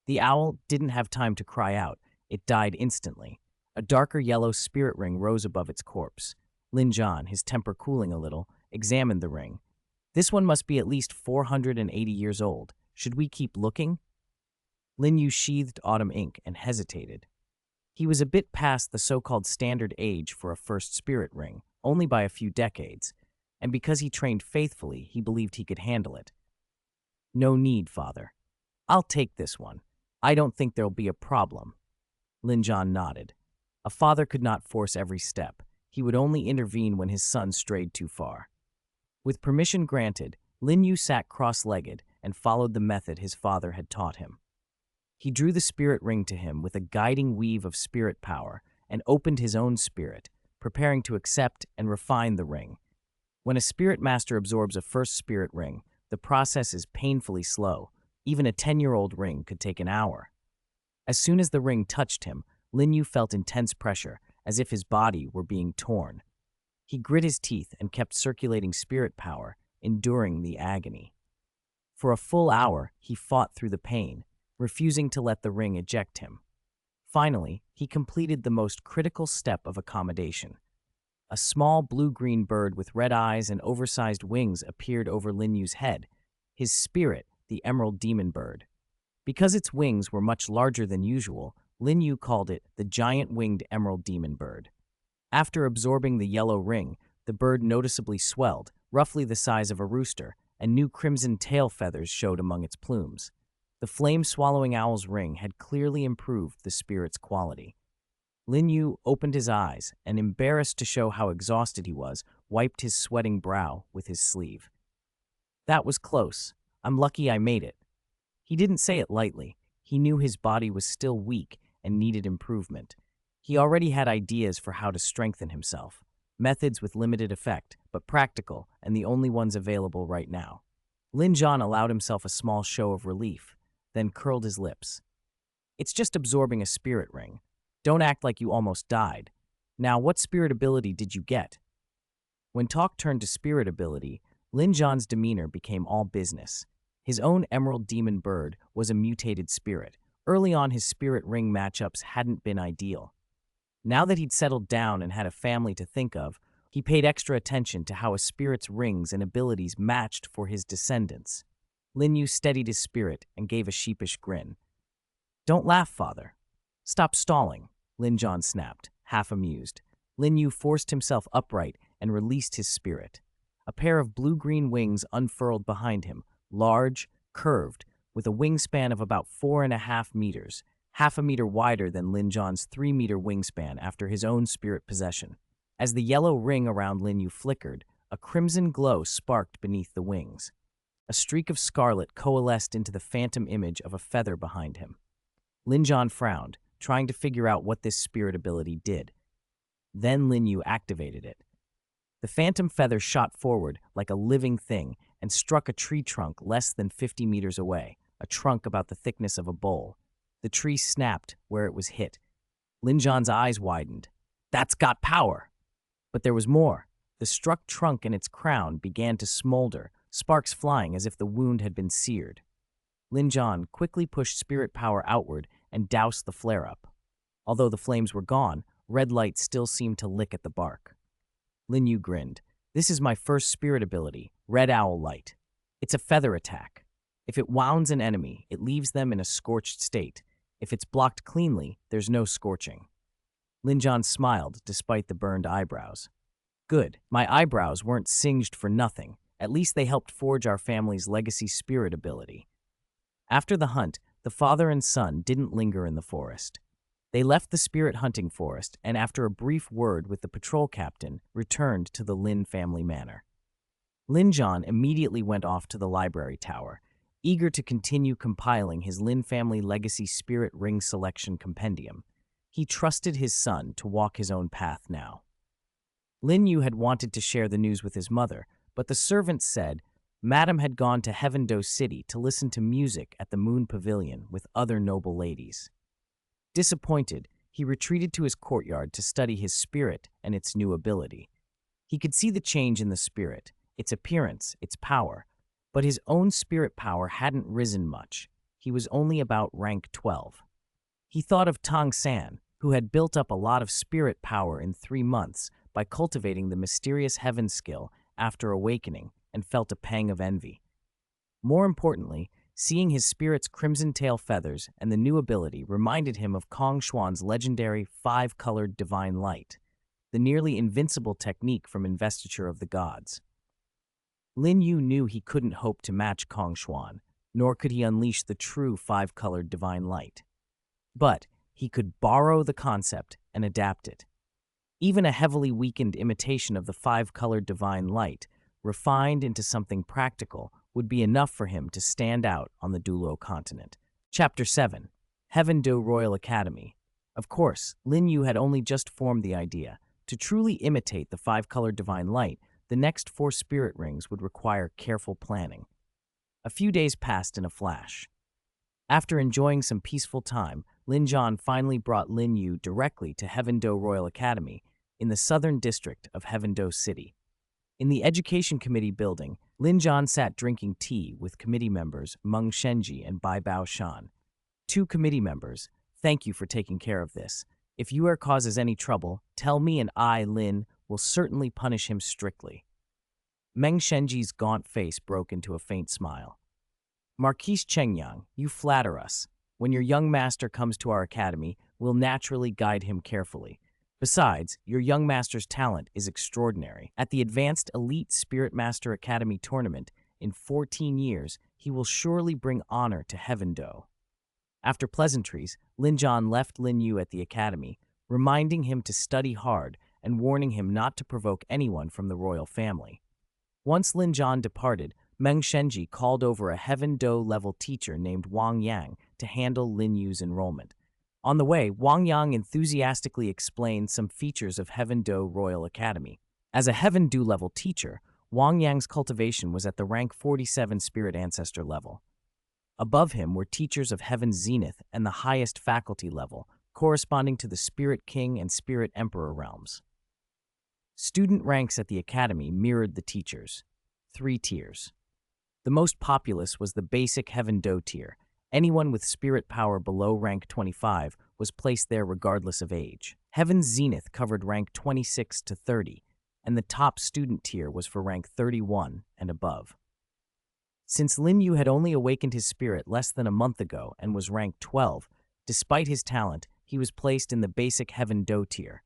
The owl didn't have time to cry out. It died instantly. A darker yellow spirit ring rose above its corpse. Lin Yu, his temper cooling a little, examined the ring. "This one must be at least 480 years old. Should we keep looking?" Lin Yu sheathed Autumn Ink and hesitated. He was a bit past the so-called standard age for a first spirit ring, only by a few decades, and because he trained faithfully, he believed he could handle it. "No need, father. I'll take this one. I don't think there'll be a problem." Lin Yu nodded. A father could not force every step. He would only intervene when his son strayed too far. With permission granted, Lin Yu sat cross-legged and followed the method his father had taught him. He drew the spirit ring to him with a guiding weave of spirit power and opened his own spirit, preparing to accept and refine the ring. When a spirit master absorbs a first spirit ring, the process is painfully slow. Even a 10-year-old ring could take an hour. As soon as the ring touched him, Lin Yu felt intense pressure, as if his body were being torn. He grit his teeth and kept circulating spirit power, enduring the agony. For a full hour, he fought through the pain, refusing to let the ring eject him. Finally, he completed the most critical step of accommodation. A small blue-green bird with red eyes and oversized wings appeared over Lin Yu's head, his spirit, the emerald demon bird. Because its wings were much larger than usual, Lin Yu called it the giant-winged emerald demon bird. After absorbing the yellow ring, the bird noticeably swelled, roughly the size of a rooster, and new crimson tail feathers showed among its plumes. The flame-swallowing owl's ring had clearly improved the spirit's quality. Lin Yu opened his eyes and, embarrassed to show how exhausted he was, wiped his sweating brow with his sleeve. "That was close. I'm lucky I made it." He didn't say it lightly. He knew his body was still weak and needed improvement. He already had ideas for how to strengthen himself, methods with limited effect, but practical and the only ones available right now. Lin Yu allowed himself a small show of relief, then curled his lips. "It's just absorbing a spirit ring. Don't act like you almost died. Now, what spirit ability did you get?" When talk turned to spirit ability, Lin Yu's demeanor became all business. His own emerald demon bird was a mutated spirit. Early on, his spirit ring matchups hadn't been ideal. Now that he'd settled down and had a family to think of, he paid extra attention to how a spirit's rings and abilities matched for his descendants. Lin Yu steadied his spirit and gave a sheepish grin. "Don't laugh, father. Stop stalling," Lin Yu snapped, half amused. Lin Yu forced himself upright and released his spirit. A pair of blue-green wings unfurled behind him, large, curved, with a wingspan of about 4.5 meters, half a meter wider than Lin Yu's 3-meter wingspan after his own spirit possession. As the yellow ring around Lin Yu flickered, a crimson glow sparked beneath the wings. A streak of scarlet coalesced into the phantom image of a feather behind him. Lin Yu frowned, trying to figure out what this spirit ability did. Then Lin Yu activated it. The phantom feather shot forward like a living thing and struck a tree trunk less than 50 meters away, a trunk about the thickness of a bowl. The tree snapped where it was hit. Lin Yu's eyes widened. "That's got power!" But there was more. The struck trunk and its crown began to smolder, sparks flying as if the wound had been seared. Lin Jan quickly pushed spirit power outward and doused the flare-up. Although the flames were gone, red light still seemed to lick at the bark. Lin Yu grinned. This is my first spirit ability, Red Owl Light. It's a feather attack. If it wounds an enemy, it leaves them in a scorched state. If it's blocked cleanly, there's no scorching. Lin Jan smiled despite the burned eyebrows. Good, my eyebrows weren't singed for nothing. At least they helped forge our family's legacy spirit ability. After the hunt, the father and son didn't linger in the forest. They left the spirit hunting forest and, after a brief word with the patrol captain, returned to the Lin family manor. Lin Jan immediately went off to the library tower, eager to continue compiling his Lin family legacy spirit ring selection compendium. He trusted his son to walk his own path now. Lin Yu had wanted to share the news with his mother, but the servants said Madam had gone to Heaven-Do City to listen to music at the Moon Pavilion with other noble ladies. Disappointed, he retreated to his courtyard to study his spirit and its new ability. He could see the change in the spirit, its appearance, its power, but his own spirit power hadn't risen much. He was only about rank 12. He thought of Tang Chen, who had built up a lot of spirit power in 3 months by cultivating the mysterious heaven skill after awakening, and felt a pang of envy. More importantly, seeing his spirit's crimson tail feathers and the new ability reminded him of Kong Xuan's legendary 5-colored divine light, the nearly invincible technique from Investiture of the Gods. Lin Yu knew he couldn't hope to match Kong Xuan, nor could he unleash the true 5-colored divine light. But he could borrow the concept and adapt it. Even a heavily weakened imitation of the 5-colored divine light, refined into something practical, would be enough for him to stand out on the Douluo Continent. Chapter 7. Heaven-Do Royal Academy. Of course, Lin Yu had only just formed the idea. To truly imitate the 5-colored divine light, the next 4 spirit rings would require careful planning. A few days passed in a flash. After enjoying some peaceful time, Lin Jan finally brought Lin Yu directly to Heaven-Do Royal Academy in the southern district of Heaven-Do City. In the Education Committee building, Lin Jan sat drinking tea with committee members Meng Shenji and Bai Bao Shan. 2 committee members, thank you for taking care of this. If Yuer causes any trouble, tell me and I, Lin, will certainly punish him strictly. Meng Shenji's gaunt face broke into a faint smile. Marquise Chengyang, you flatter us. When your young master comes to our academy, we'll naturally guide him carefully. Besides, your young master's talent is extraordinary. At the Advanced Elite Spirit Master Academy tournament, in 14 years, he will surely bring honor to Heaven-Do. After pleasantries, Lin Jan left Lin Yu at the academy, reminding him to study hard and warning him not to provoke anyone from the royal family. Once Lin Jan departed, Meng Shenji called over a Heaven-Do level teacher named Wang Yang to handle Lin Yu's enrollment. On the way, Wang Yang enthusiastically explained some features of Heaven-Do Royal Academy. As a Heaven-Do level teacher, Wang Yang's cultivation was at the rank 47 Spirit Ancestor level. Above him were teachers of Heaven's Zenith and the highest faculty level, corresponding to the Spirit King and Spirit Emperor realms. Student ranks at the academy mirrored the teachers. 3 tiers. The most populous was the basic Heaven-Do tier. Anyone with spirit power below rank 25 was placed there regardless of age. Heaven's Zenith covered rank 26 to 30, and the top student tier was for rank 31 and above. Since Lin Yu had only awakened his spirit less than a month ago and was rank 12, despite his talent, he was placed in the basic Heaven-Do tier.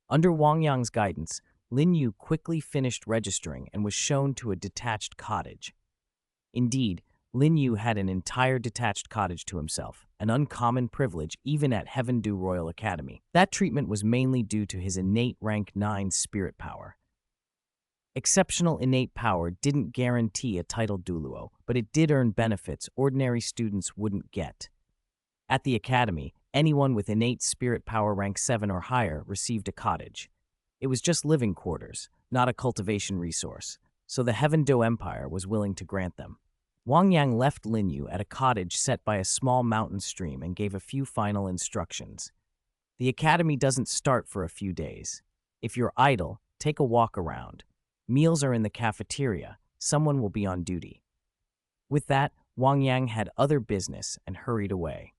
Under Wang Yang's guidance, Lin Yu quickly finished registering and was shown to a detached cottage. Indeed, Lin Yu had an entire detached cottage to himself, an uncommon privilege even at Heaven-Do Royal Academy. That treatment was mainly due to his innate rank 9 spirit power. Exceptional innate power didn't guarantee a title Douluo, but it did earn benefits ordinary students wouldn't get. At the academy, anyone with innate spirit power rank 7 or higher received a cottage. It was just living quarters, not a cultivation resource, so the Heaven-Do Empire was willing to grant them. Wang Yang left Lin Yu at a cottage set by a small mountain stream and gave a few final instructions. The academy doesn't start for a few days. If you're idle, take a walk around. Meals are in the cafeteria. Someone will be on duty. With that, Wang Yang had other business and hurried away.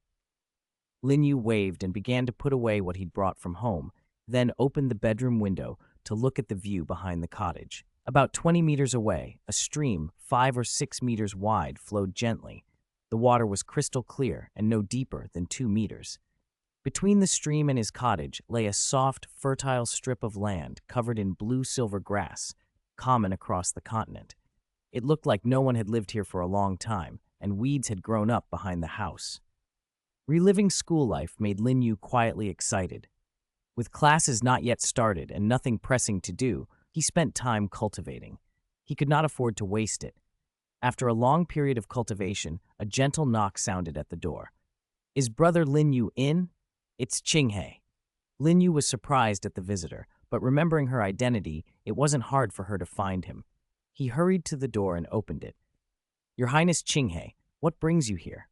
Lin Yu waved and began to put away what he'd brought from home, then opened the bedroom window to look at the view behind the cottage. About 20 meters away, a stream, 5 or 6 meters wide, flowed gently. The water was crystal clear and no deeper than 2 meters. Between the stream and his cottage lay a soft, fertile strip of land covered in blue-silver grass, common across the continent. It looked like no one had lived here for a long time, and weeds had grown up behind the house. Reliving school life made Lin Yu quietly excited. With classes not yet started and nothing pressing to do, he spent time cultivating. He could not afford to waste it. After a long period of cultivation, a gentle knock sounded at the door. "Is brother Lin Yu in?" "It's Qinghe." Lin Yu was surprised at the visitor, but remembering her identity, it wasn't hard for her to find him. He hurried to the door and opened it. "Your Highness Qinghe, what brings you here?"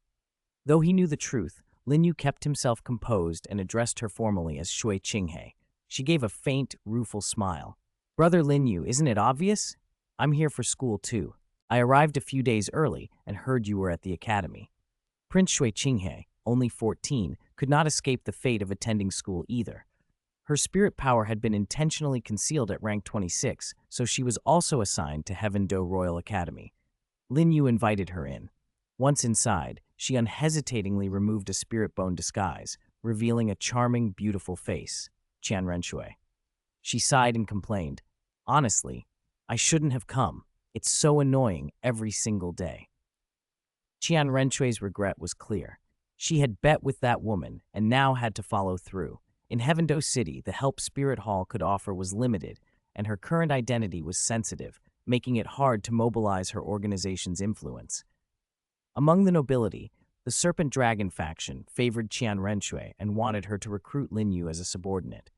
Though he knew the truth, Lin Yu kept himself composed and addressed her formally as Shui Qinghe. She gave a faint, rueful smile. "Brother Lin Yu, isn't it obvious? I'm here for school too. I arrived a few days early and heard you were at the academy." Prince Shui Qinghe, only 14, could not escape the fate of attending school either. Her spirit power had been intentionally concealed at rank 26, so she was also assigned to Heaven Do Royal Academy. Lin Yu invited her in. Once inside, she unhesitatingly removed a spirit bone disguise, revealing a charming, beautiful face, Qian Renxue. She sighed and complained, "Honestly, I shouldn't have come. It's so annoying every single day." Qian Renshue's regret was clear. She had bet with that woman and now had to follow through. In Heavendo City, the help Spirit Hall could offer was limited, and her current identity was sensitive, making it hard to mobilize her organization's influence. Among the nobility, the Serpent Dragon faction favored Qian Renxue and wanted her to recruit Lin Yu as a subordinate.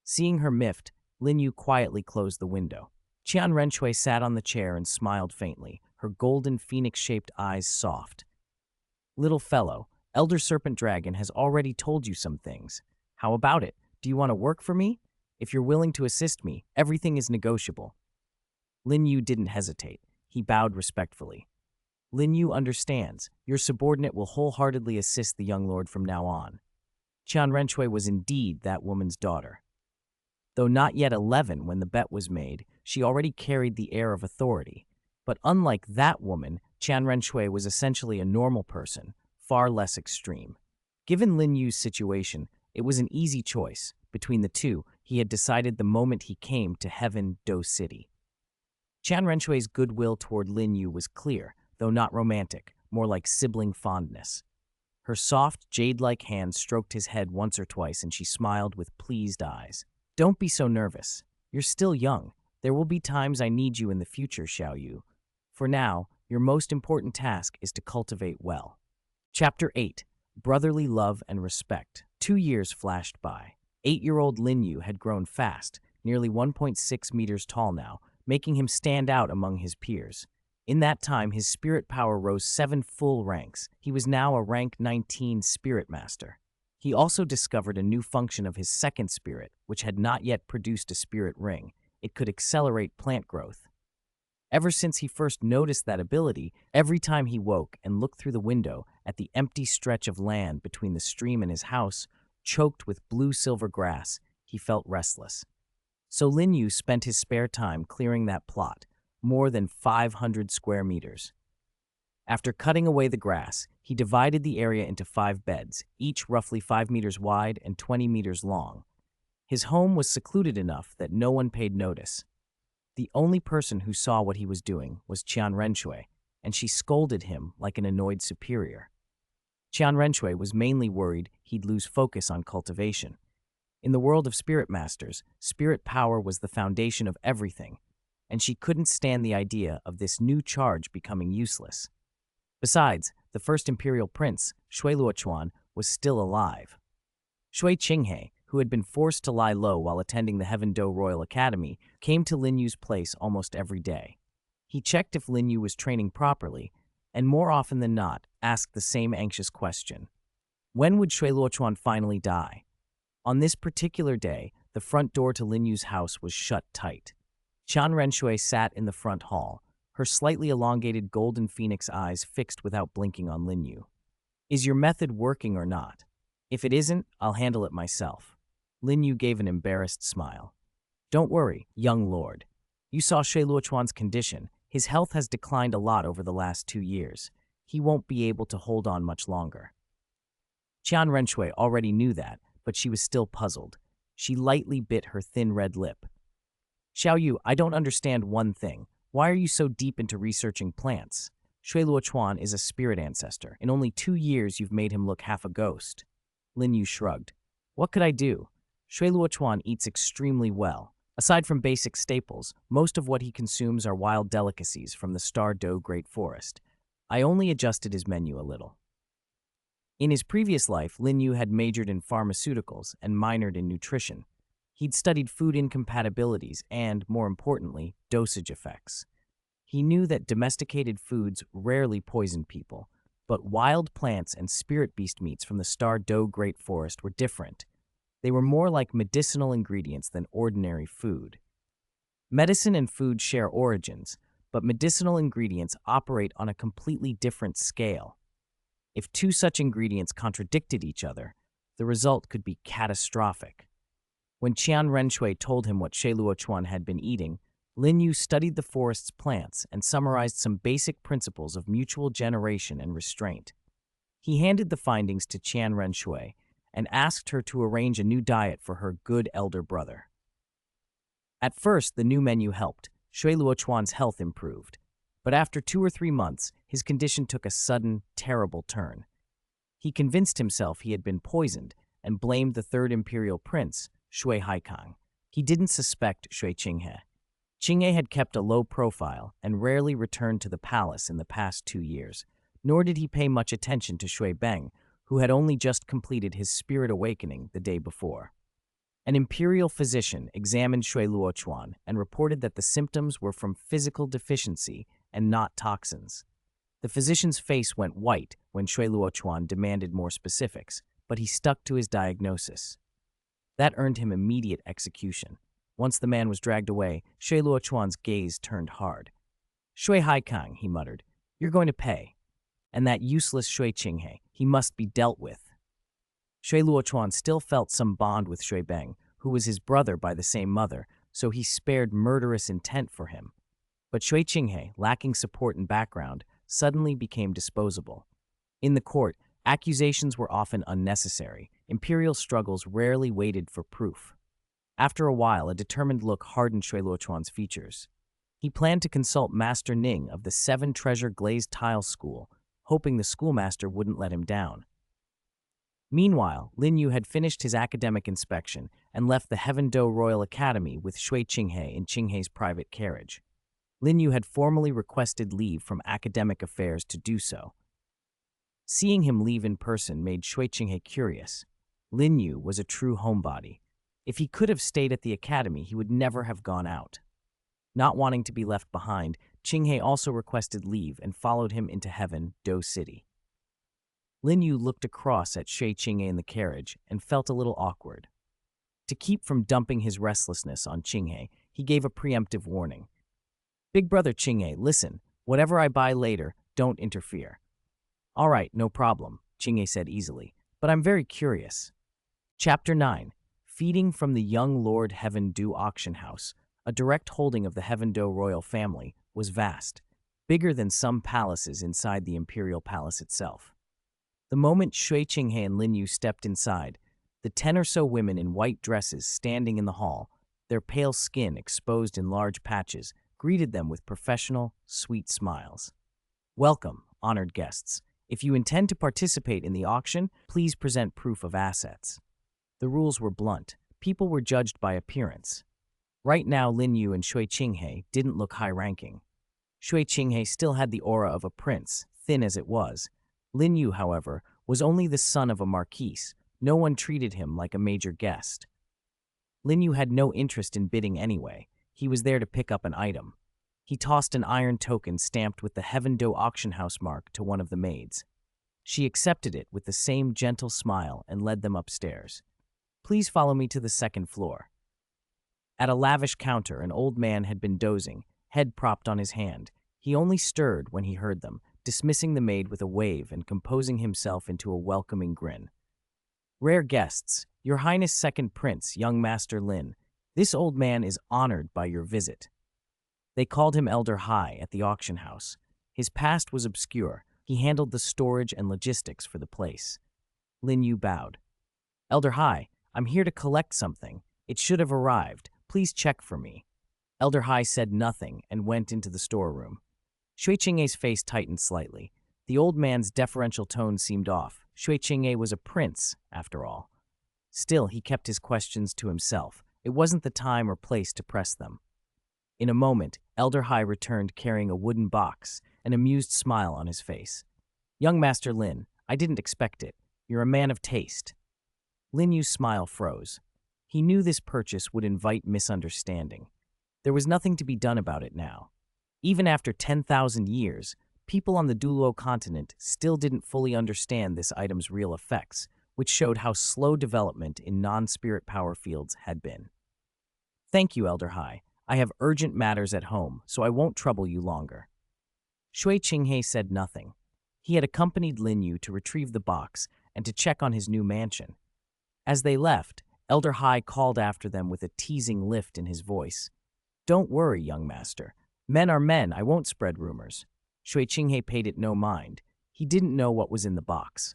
Seeing her miffed, Lin Yu quietly closed the window. Qian Renxue sat on the chair and smiled faintly, her golden phoenix-shaped eyes soft. "Little fellow, Elder Serpent Dragon has already told you some things. How about it? Do you want to work for me? If you're willing to assist me, everything is negotiable." Lin Yu didn't hesitate. He bowed respectfully. "Lin Yu understands. Your subordinate will wholeheartedly assist the young lord from now on." Qian Renxue was indeed that woman's daughter. Though not yet 11 when the bet was made, she already carried the air of authority. But unlike that woman, Qian Renxue was essentially a normal person, far less extreme. Given Lin Yu's situation, it was an easy choice. Between the two, he had decided the moment he came to Heaven Do City. Qian Renshue's goodwill toward Lin Yu was clear, though not romantic, more like sibling fondness. Her soft, jade-like hand stroked his head once or twice, and she smiled with pleased eyes. "Don't be so nervous. You're still young. There will be times I need you in the future, Xiao Wu. For now, your most important task is to cultivate well." Chapter 8. Brotherly Love and Respect. 2 years flashed by. 8-year-old Lin Yu had grown fast, nearly 1.6 meters tall now, making him stand out among his peers. In that time, his spirit power rose 7 full ranks. He was now a rank 19 spirit master. He also discovered a new function of his second spirit, which had not yet produced a spirit ring. It could accelerate plant growth. Ever since he first noticed that ability, every time he woke and looked through the window at the empty stretch of land between the stream and his house, choked with blue-silver grass, he felt restless. So Lin Yu spent his spare time clearing that plot, more than 500 square meters. After cutting away the grass, he divided the area into 5 beds, each roughly 5 meters wide and 20 meters long. His home was secluded enough that no one paid notice. The only person who saw what he was doing was Qian Renxue, and she scolded him like an annoyed superior. Qian Renxue was mainly worried he'd lose focus on cultivation. In the world of spirit masters, spirit power was the foundation of everything, and she couldn't stand the idea of this new charge becoming useless. Besides, the first imperial prince, Shui Luochuan, was still alive. Shui Qinghe, who had been forced to lie low while attending the Heaven Do Royal Academy, came to Lin Yu's place almost every day. He checked if Lin Yu was training properly, and more often than not, asked the same anxious question. When would Shui Luochuan finally die? On this particular day, the front door to Lin Yu's house was shut tight. Qian Renxue sat in the front hall. her slightly elongated golden phoenix eyes fixed without blinking on Lin Yu. Is your method working or not? If it isn't, I'll handle it myself. Lin Yu gave an embarrassed smile. Don't worry, young lord. You saw Shui Luochuan's condition. His health has declined a lot over the last 2 years. He won't be able to hold on much longer. Qian Renxue already knew that, but she was still puzzled. She lightly bit her thin red lip. Xiao Yu, I don't understand one thing. Why are you so deep into researching plants? Shui Luochuan is a spirit ancestor. In only 2 years, you've made him look half a ghost. Lin Yu shrugged. What could I do? Shui Luochuan eats extremely well. Aside from basic staples, most of what he consumes are wild delicacies from the Star Do Great Forest. I only adjusted his menu a little. In his previous life, Lin Yu had majored in pharmaceuticals and minored in nutrition. He'd studied food incompatibilities and, more importantly, dosage effects. He knew that domesticated foods rarely poison people, but wild plants and spirit beast meats from the Star Do Great Forest were different. They were more like medicinal ingredients than ordinary food. Medicine and food share origins, but medicinal ingredients operate on a completely different scale. If 2 such ingredients contradicted each other, the result could be catastrophic. When Qian Renxue told him what Shui Luochuan had been eating, Lin Yu studied the forest's plants and summarized some basic principles of mutual generation and restraint. He handed the findings to Qian Renxue and asked her to arrange a new diet for her good elder brother. At first, the new menu helped. Shui Luochuan's health improved. But after 2 or 3 months, his condition took a sudden, terrible turn. He convinced himself he had been poisoned and blamed the 3rd imperial prince, Shui Haikang. He didn't suspect Shui Qinghe. Qinghe had kept a low profile and rarely returned to the palace in the past 2 years, nor did he pay much attention to Shui Beng, who had only just completed his spirit awakening the day before. An imperial physician examined Shui Luochuan and reported that the symptoms were from physical deficiency and not toxins. The physician's face went white when Shui Luochuan demanded more specifics, but he stuck to his diagnosis. That earned him immediate execution. Once the man was dragged away, Shui Luochuan's gaze turned hard. Shui Haikang, he muttered, you're going to pay. And that useless Shui Qinghe, he must be dealt with. Shui Luochuan still felt some bond with Shui Beng, who was his brother by the same mother, so he spared murderous intent for him. But Shui Qinghe, lacking support and background, suddenly became disposable. In the court, accusations were often unnecessary. Imperial struggles rarely waited for proof. After a while, a determined look hardened Shui Luochuan's features. He planned to consult Master Ning of the 7 Treasure Glazed Tile School, hoping the schoolmaster wouldn't let him down. Meanwhile, Lin Yu had finished his academic inspection and left the Heaven Do Royal Academy with Shui Qinghe in Qinghe's private carriage. Lin Yu had formally requested leave from academic affairs to do so. Seeing him leave in person made Shui Qinghe curious. Lin Yu was a true homebody. If he could have stayed at the academy, he would never have gone out. Not wanting to be left behind, Qinghe also requested leave and followed him into Heaven Do City. Lin Yu looked across at Shui Qinghe in the carriage and felt a little awkward. To keep from dumping his restlessness on Qinghe, he gave a preemptive warning. Big brother Qinghe, listen, whatever I buy later, don't interfere. All right, no problem, Qinghe said easily, but I'm very curious. Chapter 9. Feeding from the Young Lord Heaven Do Auction House, a direct holding of the Heaven Do royal family, was vast, bigger than some palaces inside the imperial palace itself. The moment Shui Qinghe and Lin Yu stepped inside, the 10 or so women in white dresses standing in the hall, their pale skin exposed in large patches, greeted them with professional, sweet smiles. Welcome, honored guests. If you intend to participate in the auction, please present proof of assets. The rules were blunt. People were judged by appearance. Right now, Lin Yu and Shui Qinghe didn't look high-ranking. Shui Qinghe still had the aura of a prince, thin as it was. Lin Yu, however, was only the son of a marquise. No one treated him like a major guest. Lin Yu had no interest in bidding anyway. He was there to pick up an item. He tossed an iron token stamped with the Heaven Do auction house mark to one of the maids. She accepted it with the same gentle smile and led them upstairs. Please follow me to the 2nd floor. At a lavish counter, an old man had been dozing, head propped on his hand. He only stirred when he heard them, dismissing the maid with a wave and composing himself into a welcoming grin. Rare guests, Your Highness Second Prince, young Master Lin. This old man is honored by your visit. They called him Elder Hai at the auction house. His past was obscure. He handled the storage and logistics for the place. Lin Yu bowed. Elder Hai, I'm here to collect something. It should have arrived. Please check for me. Elder Hai said nothing and went into the storeroom. Shui Qinghe's face tightened slightly. The old man's deferential tone seemed off. Shui Qinghe was a prince, after all. Still, he kept his questions to himself. It wasn't the time or place to press them. In a moment, Elder Hai returned carrying a wooden box, an amused smile on his face. Young Master Lin, I didn't expect it. You're a man of taste. Lin Yu's smile froze. He knew this purchase would invite misunderstanding. There was nothing to be done about it now. Even after 10,000 years, people on the Douluo Continent still didn't fully understand this item's real effects, which showed how slow development in non-spirit power fields had been. Thank you, Elder Hai. I have urgent matters at home, so I won't trouble you longer. Shui Qinghe said nothing. He had accompanied Lin Yu to retrieve the box and to check on his new mansion. As they left, Elder Hai called after them with a teasing lift in his voice. Don't worry, young master. Men are men, I won't spread rumors. Shui Qinghe paid it no mind. He didn't know what was in the box.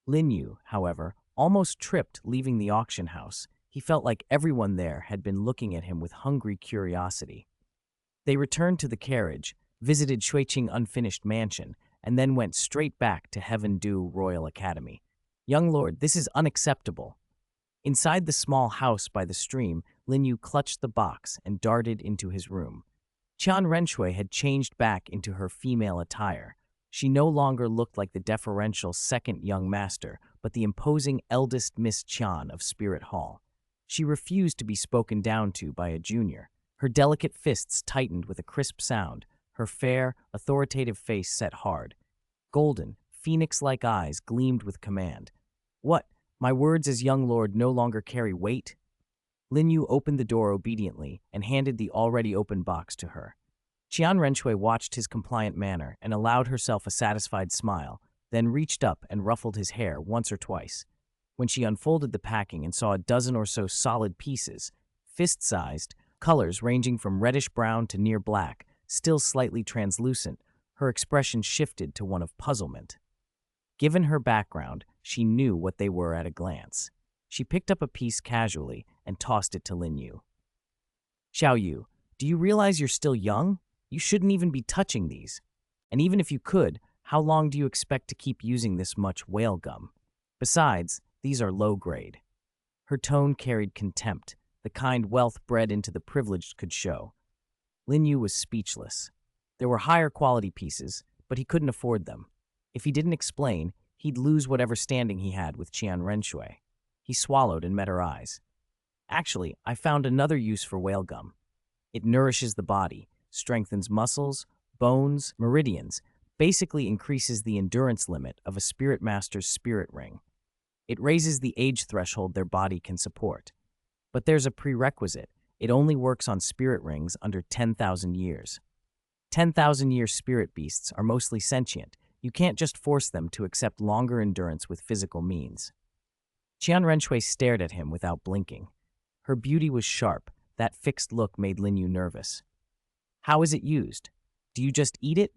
Lin Yu, however, almost tripped leaving the auction house. He felt like everyone there had been looking at him with hungry curiosity. They returned to the carriage, visited Shuiqing unfinished mansion, and then went straight back to Heaven Dew Royal Academy. Young lord, this is unacceptable. Inside the small house by the stream, Lin Yu clutched the box and darted into his room. Qian Renxue had changed back into her female attire. She no longer looked like the deferential second young master, but the imposing eldest Miss Qian of Spirit Hall. She refused to be spoken down to by a junior. Her delicate fists tightened with a crisp sound, her fair, authoritative face set hard. Golden, phoenix-like eyes gleamed with command. What? My words as young lord no longer carry weight? Lin Yu opened the door obediently and handed the already open box to her. Qian Renxue watched his compliant manner and allowed herself a satisfied smile, then reached up and ruffled his hair once or twice. When she unfolded the packing and saw a dozen or so solid pieces, fist-sized, colors ranging from reddish-brown to near black, still slightly translucent, her expression shifted to one of puzzlement. Given her background, she knew what they were at a glance. She picked up a piece casually and tossed it to Lin Yu. Xiao Yu, do you realize you're still young? You shouldn't even be touching these. And even if you could, how long do you expect to keep using this much whale gum? Besides, these are low grade. Her tone carried contempt, the kind wealth bred into the privileged could show. Lin Yu was speechless. There were higher quality pieces, but he couldn't afford them. If he didn't explain, he'd lose whatever standing he had with Qian Renxue. He swallowed and met her eyes. Actually, I found another use for whale gum. It nourishes the body, strengthens muscles, bones, meridians, basically increases the endurance limit of a spirit master's spirit ring. It raises the age threshold their body can support. But there's a prerequisite. It only works on spirit rings under 10,000 years. 10,000-year spirit beasts are mostly sentient. You can't just force them to accept longer endurance with physical means. Qian Renxue stared at him without blinking. Her beauty was sharp. That fixed look made Lin Yu nervous. How is it used? Do you just eat it?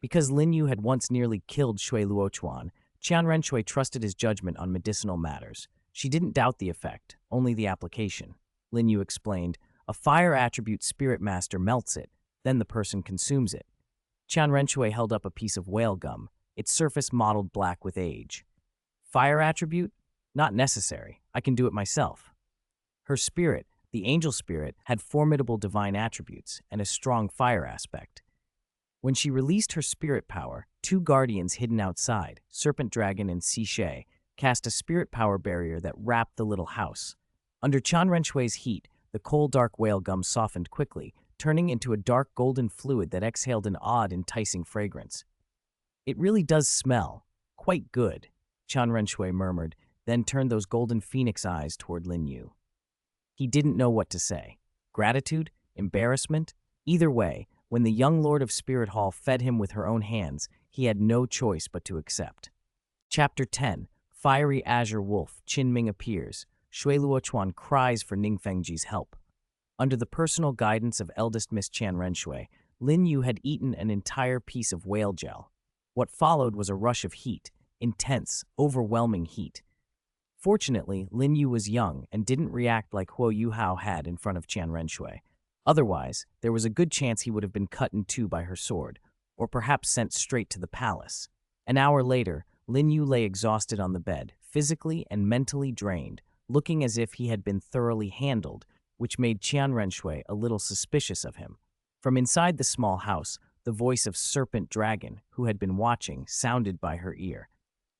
Because Lin Yu had once nearly killed Shui Luochuan, Qian Renxue trusted his judgment on medicinal matters. She didn't doubt the effect, only the application. Lin Yu explained, a fire attribute spirit master melts it, then the person consumes it. Qian Renxue held up a piece of whale gum, its surface mottled black with age. Fire attribute? Not necessary. I can do it myself. Her spirit, the angel spirit, had formidable divine attributes and a strong fire aspect. When she released her spirit power, two guardians hidden outside, Serpent Dragon and Xishe, cast a spirit power barrier that wrapped the little house. Under Qian Renshue's heat, the coal dark whale gum softened quickly, turning into a dark golden fluid that exhaled an odd, enticing fragrance. It really does smell. Quite good, Qian Renxue murmured, then turned those golden phoenix eyes toward Lin Yu. He didn't know what to say. Gratitude? Embarrassment? Either way, When the young lord of Spirit Hall fed him with her own hands, he had no choice but to accept. Chapter 10. Fiery Azure Wolf. Qinming appears. Shui Luochuan cries for Ningfengji's help. Under the personal guidance of eldest Miss Qian Renxue, Lin Yu had eaten an entire piece of whale gel. What followed was a rush of heat, intense, overwhelming heat. Fortunately, Lin Yu was young and didn't react like Huo Yuhao had in front of Qian Renxue. Otherwise, there was a good chance he would have been cut in two by her sword, or perhaps sent straight to the palace. An hour later, Lin Yu lay exhausted on the bed, physically and mentally drained, looking as if he had been thoroughly handled, which made Qian Renxue a little suspicious of him. From inside the small house, the voice of Serpent Dragon, who had been watching, sounded by her ear.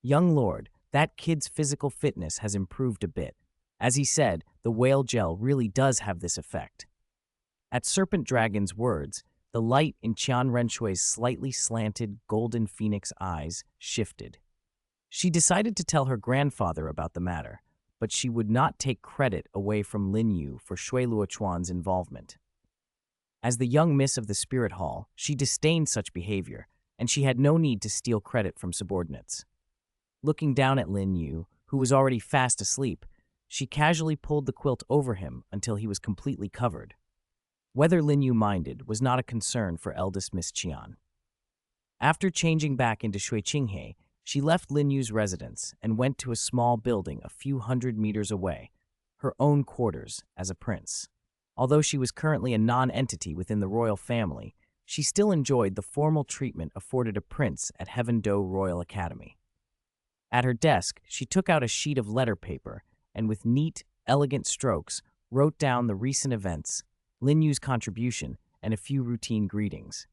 "Young lord, that kid's physical fitness has improved a bit. As he said, the whale gel really does have this effect." At Serpent Dragon's words, the light in Qian Renshue's slightly slanted golden phoenix eyes shifted. She decided to tell her grandfather about the matter, but she would not take credit away from Lin Yu for Shui Luochuan's involvement. As the young miss of the Spirit Hall, she disdained such behavior, and she had no need to steal credit from subordinates. Looking down at Lin Yu, who was already fast asleep, she casually pulled the quilt over him until he was completely covered. Whether Lin Yu minded was not a concern for eldest Miss Qian. After changing back into Shui Qinghe, she left Lin Yu's residence and went to a small building a few hundred meters away, her own quarters as a prince. Although she was currently a non-entity within the royal family, she still enjoyed the formal treatment afforded a prince at Heaven Do Royal Academy. At her desk, she took out a sheet of letter paper and with neat, elegant strokes wrote down the recent events, Lin Yu's contribution, and a few routine greetings.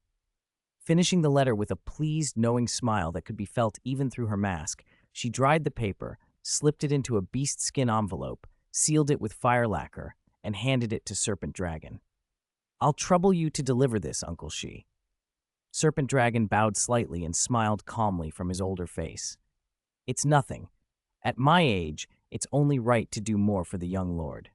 Finishing the letter with a pleased, knowing smile that could be felt even through her mask, she dried the paper, slipped it into a beast-skin envelope, sealed it with fire lacquer, and handed it to Serpent Dragon. "I'll trouble you to deliver this, Uncle Shi." Serpent Dragon bowed slightly and smiled calmly from his older face. "It's nothing. At my age, it's only right to do more for the young lord."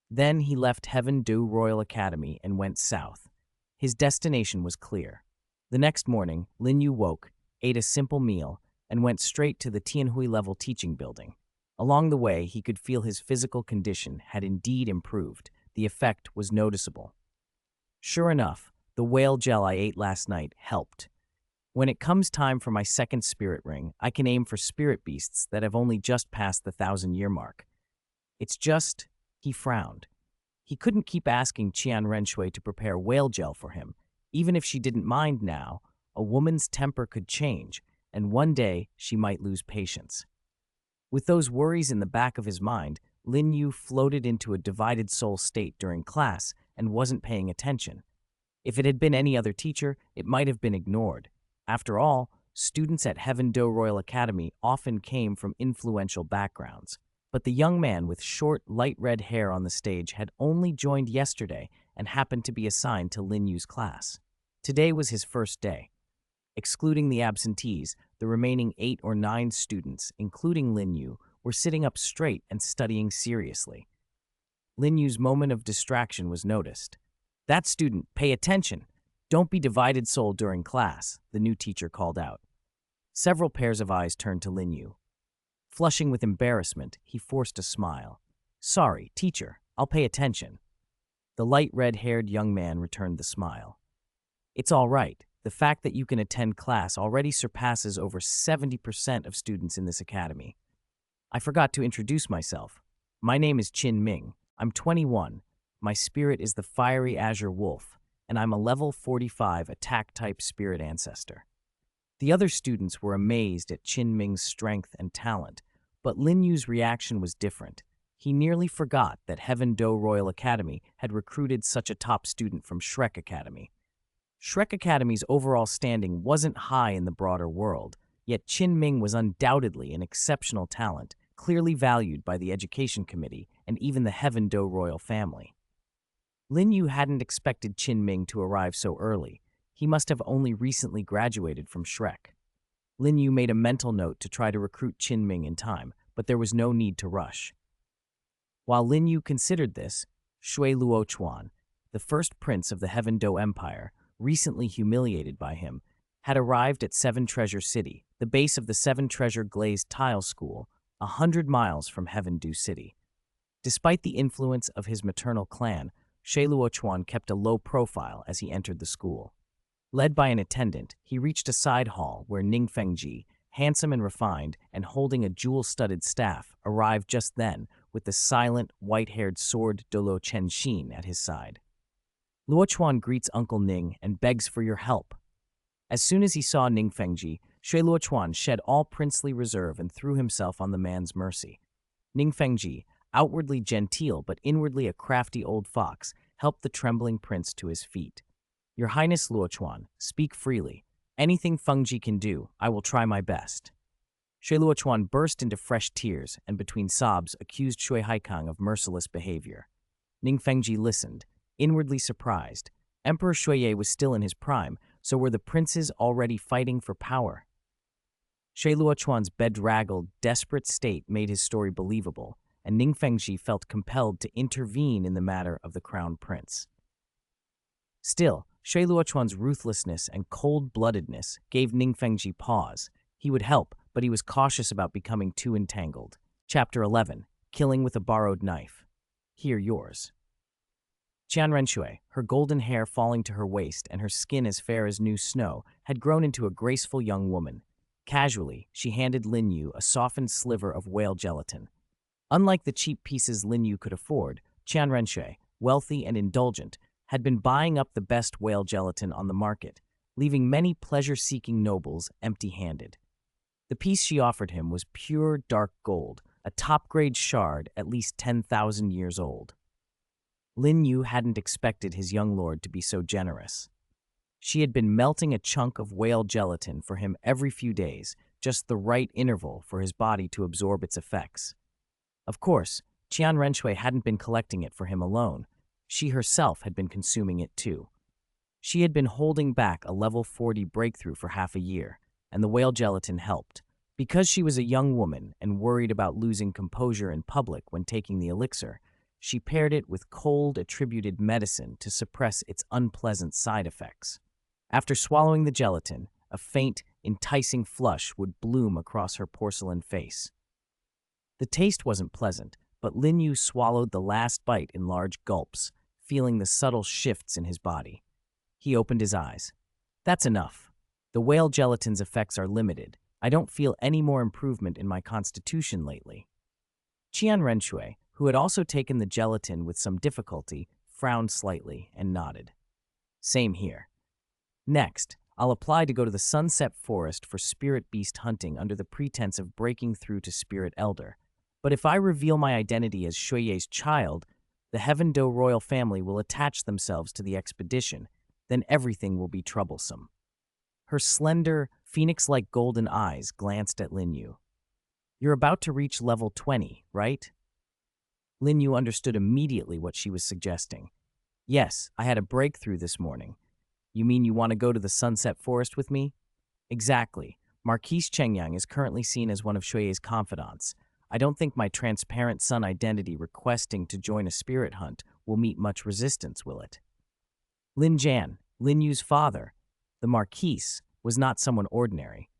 Then he left Heaven Do Royal Academy and went south. His destination was clear. The next morning, Lin Yu woke, ate a simple meal, and went straight to the Tianhui level teaching building. Along the way, he could feel his physical condition had indeed improved. The effect was noticeable. Sure enough, the whale gel I ate last night helped. When it comes time for my second spirit ring, I can aim for spirit beasts that have only just passed the 1,000-year mark. It's just, he frowned. He couldn't keep asking Qian Renxue to prepare whale gel for him. Even if she didn't mind now, a woman's temper could change, and one day she might lose patience. With those worries in the back of his mind, Lin Yu floated into a divided soul state during class and wasn't paying attention. If it had been any other teacher, it might have been ignored. After all, students at Heaven Do Royal Academy often came from influential backgrounds. But the young man with short, light red hair on the stage had only joined yesterday and happened to be assigned to Lin Yu's class. Today was his first day. Excluding the absentees, the remaining 8 or 9 students, including Lin Yu, were sitting up straight and studying seriously. Lin Yu's moment of distraction was noticed. "That student, pay attention! Don't be divided-souled during class," the new teacher called out. Several pairs of eyes turned to Lin Yu. Flushing with embarrassment, he forced a smile. "Sorry, teacher, I'll pay attention." The light red-haired young man returned the smile. "It's all right. The fact that you can attend class already surpasses over 70% of students in this academy. I forgot to introduce myself. My name is Qin Ming. I'm 21. My spirit is the fiery azure wolf, and I'm a level 45 attack-type spirit ancestor." The other students were amazed at Qin Ming's strength and talent, but Lin Yu's reaction was different. He nearly forgot that Heaven Do Royal Academy had recruited such a top student from Shrek Academy. Shrek Academy's overall standing wasn't high in the broader world, yet Qin Ming was undoubtedly an exceptional talent, clearly valued by the Education Committee and even the Heaven Do Royal family. Lin Yu hadn't expected Qin Ming to arrive so early. He must have only recently graduated from Shrek. Lin Yu made a mental note to try to recruit Qin Ming in time, but there was no need to rush. While Lin Yu considered this, Shui Luochuan, the first prince of the Heaven Do Empire, recently humiliated by him, had arrived at Seven Treasure City, the base of the Seven Treasure Glazed Tile School, 100 miles from Heavendew City. Despite the influence of his maternal clan, Shui Luochuan kept a low profile as he entered the school. Led by an attendant, he reached a side hall where Ning Fengji, handsome and refined and holding a jewel-studded staff, arrived just then with the silent, white-haired sword Douluo Continent at his side. Luochuan greets Uncle Ning and begs for your help. As soon as he saw Ning Fengji, Shui Luochuan shed all princely reserve and threw himself on the man's mercy. Ning Fengji, outwardly genteel but inwardly a crafty old fox, helped the trembling prince to his feet. Your Highness Luochuan, speak freely. Anything Fengji can do, I will try my best. Shui Luochuan burst into fresh tears and between sobs accused Shui Haikang of merciless behavior. Ning Fengji listened, inwardly surprised. Emperor Shuiye was still in his prime, so were the princes already fighting for power? Shui Luochuan's bedraggled, desperate state made his story believable, and Ning Fengji felt compelled to intervene in the matter of the crown prince. Still, Shui Luochuan's ruthlessness and cold-bloodedness gave Ning Fengji pause. He would help, but he was cautious about becoming too entangled. Chapter 11. Killing with a Borrowed Knife. Here yours. Qian Renxue, her golden hair falling to her waist and her skin as fair as new snow, had grown into a graceful young woman. Casually, she handed Lin Yu a softened sliver of whale gelatin. Unlike the cheap pieces Lin Yu could afford, Qian Renxue, wealthy and indulgent, had been buying up the best whale gelatin on the market, leaving many pleasure-seeking nobles empty-handed. The piece she offered him was pure dark gold, a top-grade shard at least 10,000 years old. Lin Yu hadn't expected his young lord to be so generous. She had been melting a chunk of whale gelatin for him every few days, just the right interval for his body to absorb its effects. Of course, Qian Renxue hadn't been collecting it for him alone. She herself had been consuming it too. She had been holding back a level 40 breakthrough for half a year, and the whale gelatin helped. Because she was a young woman and worried about losing composure in public when taking the elixir, she paired it with cold attributed medicine to suppress its unpleasant side effects. After swallowing the gelatin, a faint, enticing flush would bloom across her porcelain face. The taste wasn't pleasant, but Lin Yu swallowed the last bite in large gulps, feeling the subtle shifts in his body. He opened his eyes. That's enough. The whale gelatin's effects are limited. I don't feel any more improvement in my constitution lately. Qian Renxue, who had also taken the gelatin with some difficulty, frowned slightly and nodded. Same here. Next, I'll apply to go to the Sunset Forest for spirit beast hunting under the pretense of breaking through to Spirit Elder. But if I reveal my identity as Shuiye's child, the Heavendeau royal family will attach themselves to the expedition. Then everything will be troublesome. Her slender, phoenix-like golden eyes glanced at Lin Yu. You're about to reach level 20, right? Lin Yu understood immediately what she was suggesting. Yes, I had a breakthrough this morning. You mean you want to go to the Sunset Forest with me? Exactly. Marquise Chengyang is currently seen as one of Shuiye's confidants. I don't think my transparent son identity requesting to join a spirit hunt will meet much resistance, will it? Lin Jan, Lin Yu's father, the Marquise, was not someone ordinary.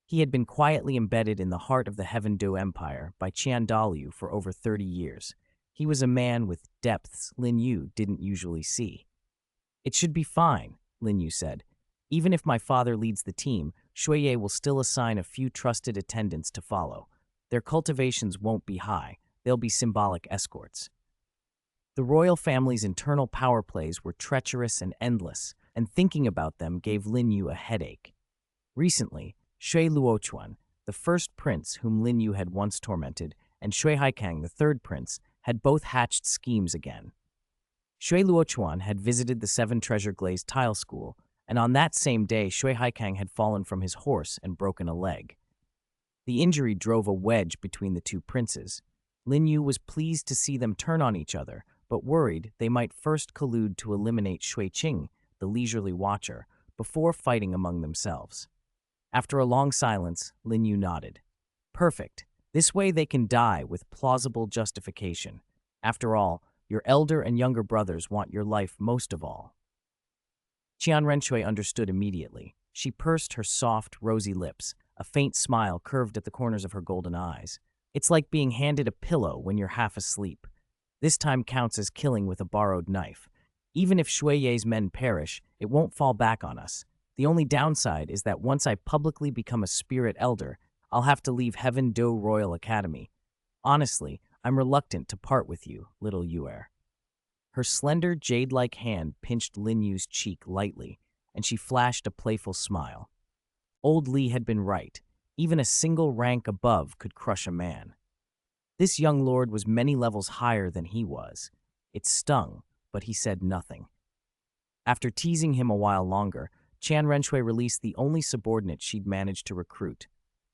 He had been quietly embedded in the heart of the Heavendeau Empire by Qian Douluo for over 30 years. He was a man with depths Lin Yu didn't usually see. It should be fine, Lin Yu said. Even if my father leads the team, Shuiye will still assign a few trusted attendants to follow. Their cultivations won't be high. They'll be symbolic escorts. The royal family's internal power plays were treacherous and endless, and thinking about them gave Lin Yu a headache. Recently, Shui Luochuan, the first prince whom Lin Yu had once tormented, and Shui Haikang, the third prince, had both hatched schemes again. Shui Luochuan had visited the Seven Treasure Glazed Tile School, and on that same day Shui Haikang had fallen from his horse and broken a leg. The injury drove a wedge between the two princes. Lin Yu was pleased to see them turn on each other, but worried they might first collude to eliminate Shui Qing, the leisurely watcher, before fighting among themselves. After a long silence, Lin Yu nodded. Perfect. This way they can die with plausible justification. After all, your elder and younger brothers want your life most of all. Qian Renxue understood immediately. She pursed her soft, rosy lips. A faint smile curved at the corners of her golden eyes. It's like being handed a pillow when you're half asleep. This time counts as killing with a borrowed knife. Even if Shui Ye's men perish, it won't fall back on us. The only downside is that once I publicly become a spirit elder, I'll have to leave Heaven Do Royal Academy. Honestly, I'm reluctant to part with you, little Yuer. Her slender, jade-like hand pinched Lin Yu's cheek lightly, and she flashed a playful smile. Old Li had been right. Even a single rank above could crush a man. This young lord was many levels higher than he was. It stung, but he said nothing. After teasing him a while longer, Qian Renxue released the only subordinate she'd managed to recruit.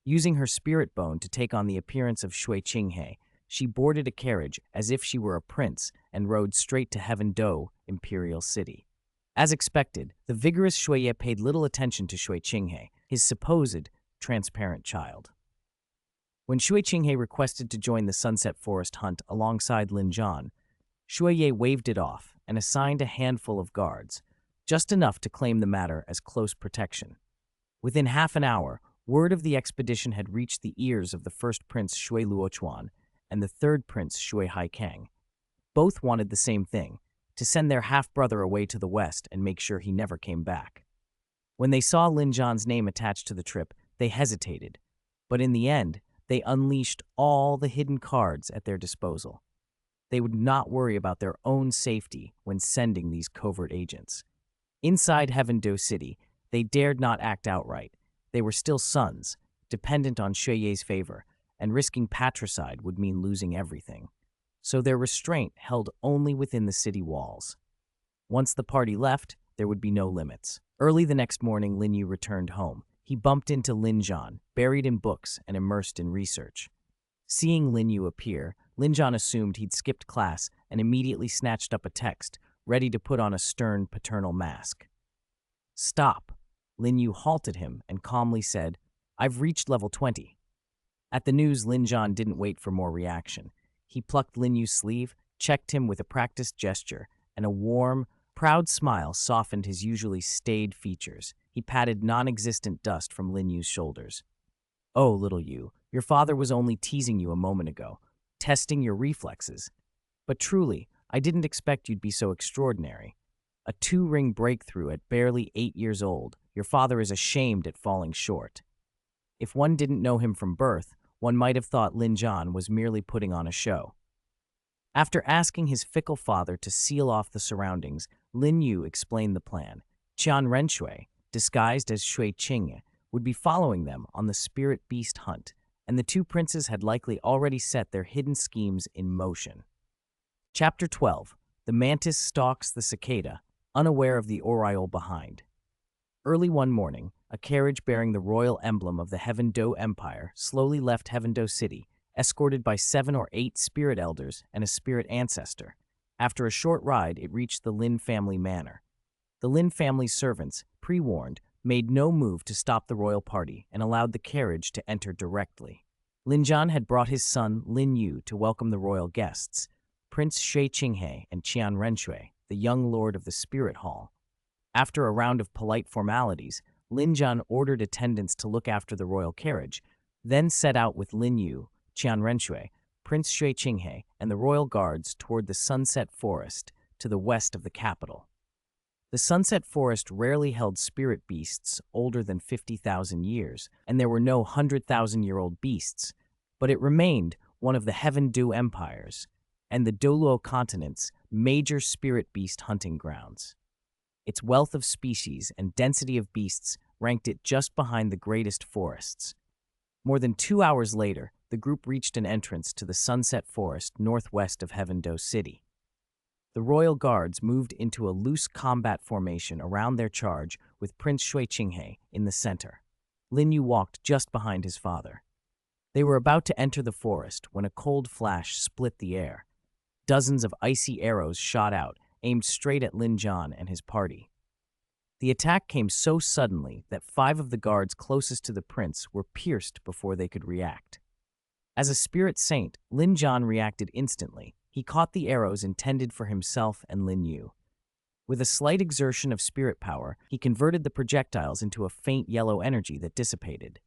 Using her spirit bone to take on the appearance of Shui Qinghe, she boarded a carriage as if she were a prince and rode straight to Heaven Do, imperial city. As expected, the vigorous Shui Ye paid little attention to Shui Qinghe, his supposed transparent child. When Shui Qinghe requested to join the Sunset Forest hunt alongside Lin Zhan, Shui Ye waved it off and assigned a handful of guards, just enough to claim the matter as close protection. Within half an hour, word of the expedition had reached the ears of the first prince Shui Luochuan and the third prince Shui Haikang. Both wanted the same thing, to send their half-brother away to the west and make sure he never came back. When they saw Lin Zhan's name attached to the trip, they hesitated, but in the end, they unleashed all the hidden cards at their disposal. They would not worry about their own safety when sending these covert agents. Inside Heaven Do City, they dared not act outright. They were still sons, dependent on Shui Ye's favor, and risking patricide would mean losing everything. So their restraint held only within the city walls. Once the party left, there would be no limits. Early the next morning, Lin Yu returned home. He bumped into Lin Zhan, buried in books and immersed in research. Seeing Lin Yu appear, Lin Zhan assumed he'd skipped class and immediately snatched up a text, ready to put on a stern paternal mask. "Stop." Lin Yu halted him and calmly said, "I've reached level 20. At the news, Lin Zhan didn't wait for more reaction. He plucked Lin Yu's sleeve, checked him with a practiced gesture, and a warm, proud smile softened his usually staid features. He patted non-existent dust from Lin Yu's shoulders. "Oh, little Yu, your father was only teasing you a moment ago, testing your reflexes. But truly, I didn't expect you'd be so extraordinary. A 2-ring breakthrough at barely 8 years old, your father is ashamed at falling short. If one didn't know him from birth, one might have thought Lin Zhan was merely putting on a show." After asking his fickle father to seal off the surroundings, Lin Yu explained the plan. Qian Renxue, disguised as Shui Qinghe, would be following them on the spirit beast hunt, and the two princes had likely already set their hidden schemes in motion. Chapter 12. The mantis stalks the cicada, unaware of the aureole behind. Early one morning, a carriage bearing the royal emblem of the Heaven Do Empire slowly left Heaven Do City, escorted by 7 or 8 spirit elders and a spirit ancestor. After a short ride, it reached the Lin family manor. The Lin family's servants, pre-warned, made no move to stop the royal party and allowed the carriage to enter directly. Lin Zhan had brought his son, Lin Yu, to welcome the royal guests, Prince Shui Qinghe and Qian Renxue, the young lord of the Spirit Hall. After a round of polite formalities, Lin Zhan ordered attendants to look after the royal carriage, then set out with Lin Yu, Qian Renxue, Prince Shui Qinghe, and the royal guards toward the Sunset Forest to the west of the capital. The Sunset Forest rarely held spirit beasts older than 50,000 years, and there were no 100,000-year-old beasts, but it remained one of the Heaven Do empires and the Douluo Continent's major spirit beast hunting grounds. Its wealth of species and density of beasts ranked it just behind the greatest forests. More than 2 hours later, the group reached an entrance to the Sunset Forest northwest of Heaven Do City. The royal guards moved into a loose combat formation around their charge with Prince Shui Qinghe in the center. Lin Yu walked just behind his father. They were about to enter the forest when a cold flash split the air. Dozens of icy arrows shot out, aimed straight at Lin Zhan and his party. The attack came so suddenly that 5 of the guards closest to the prince were pierced before they could react. As a spirit saint, Lin Zhan reacted instantly. He caught the arrows intended for himself and Lin Yu. With a slight exertion of spirit power, he converted the projectiles into a faint yellow energy that dissipated.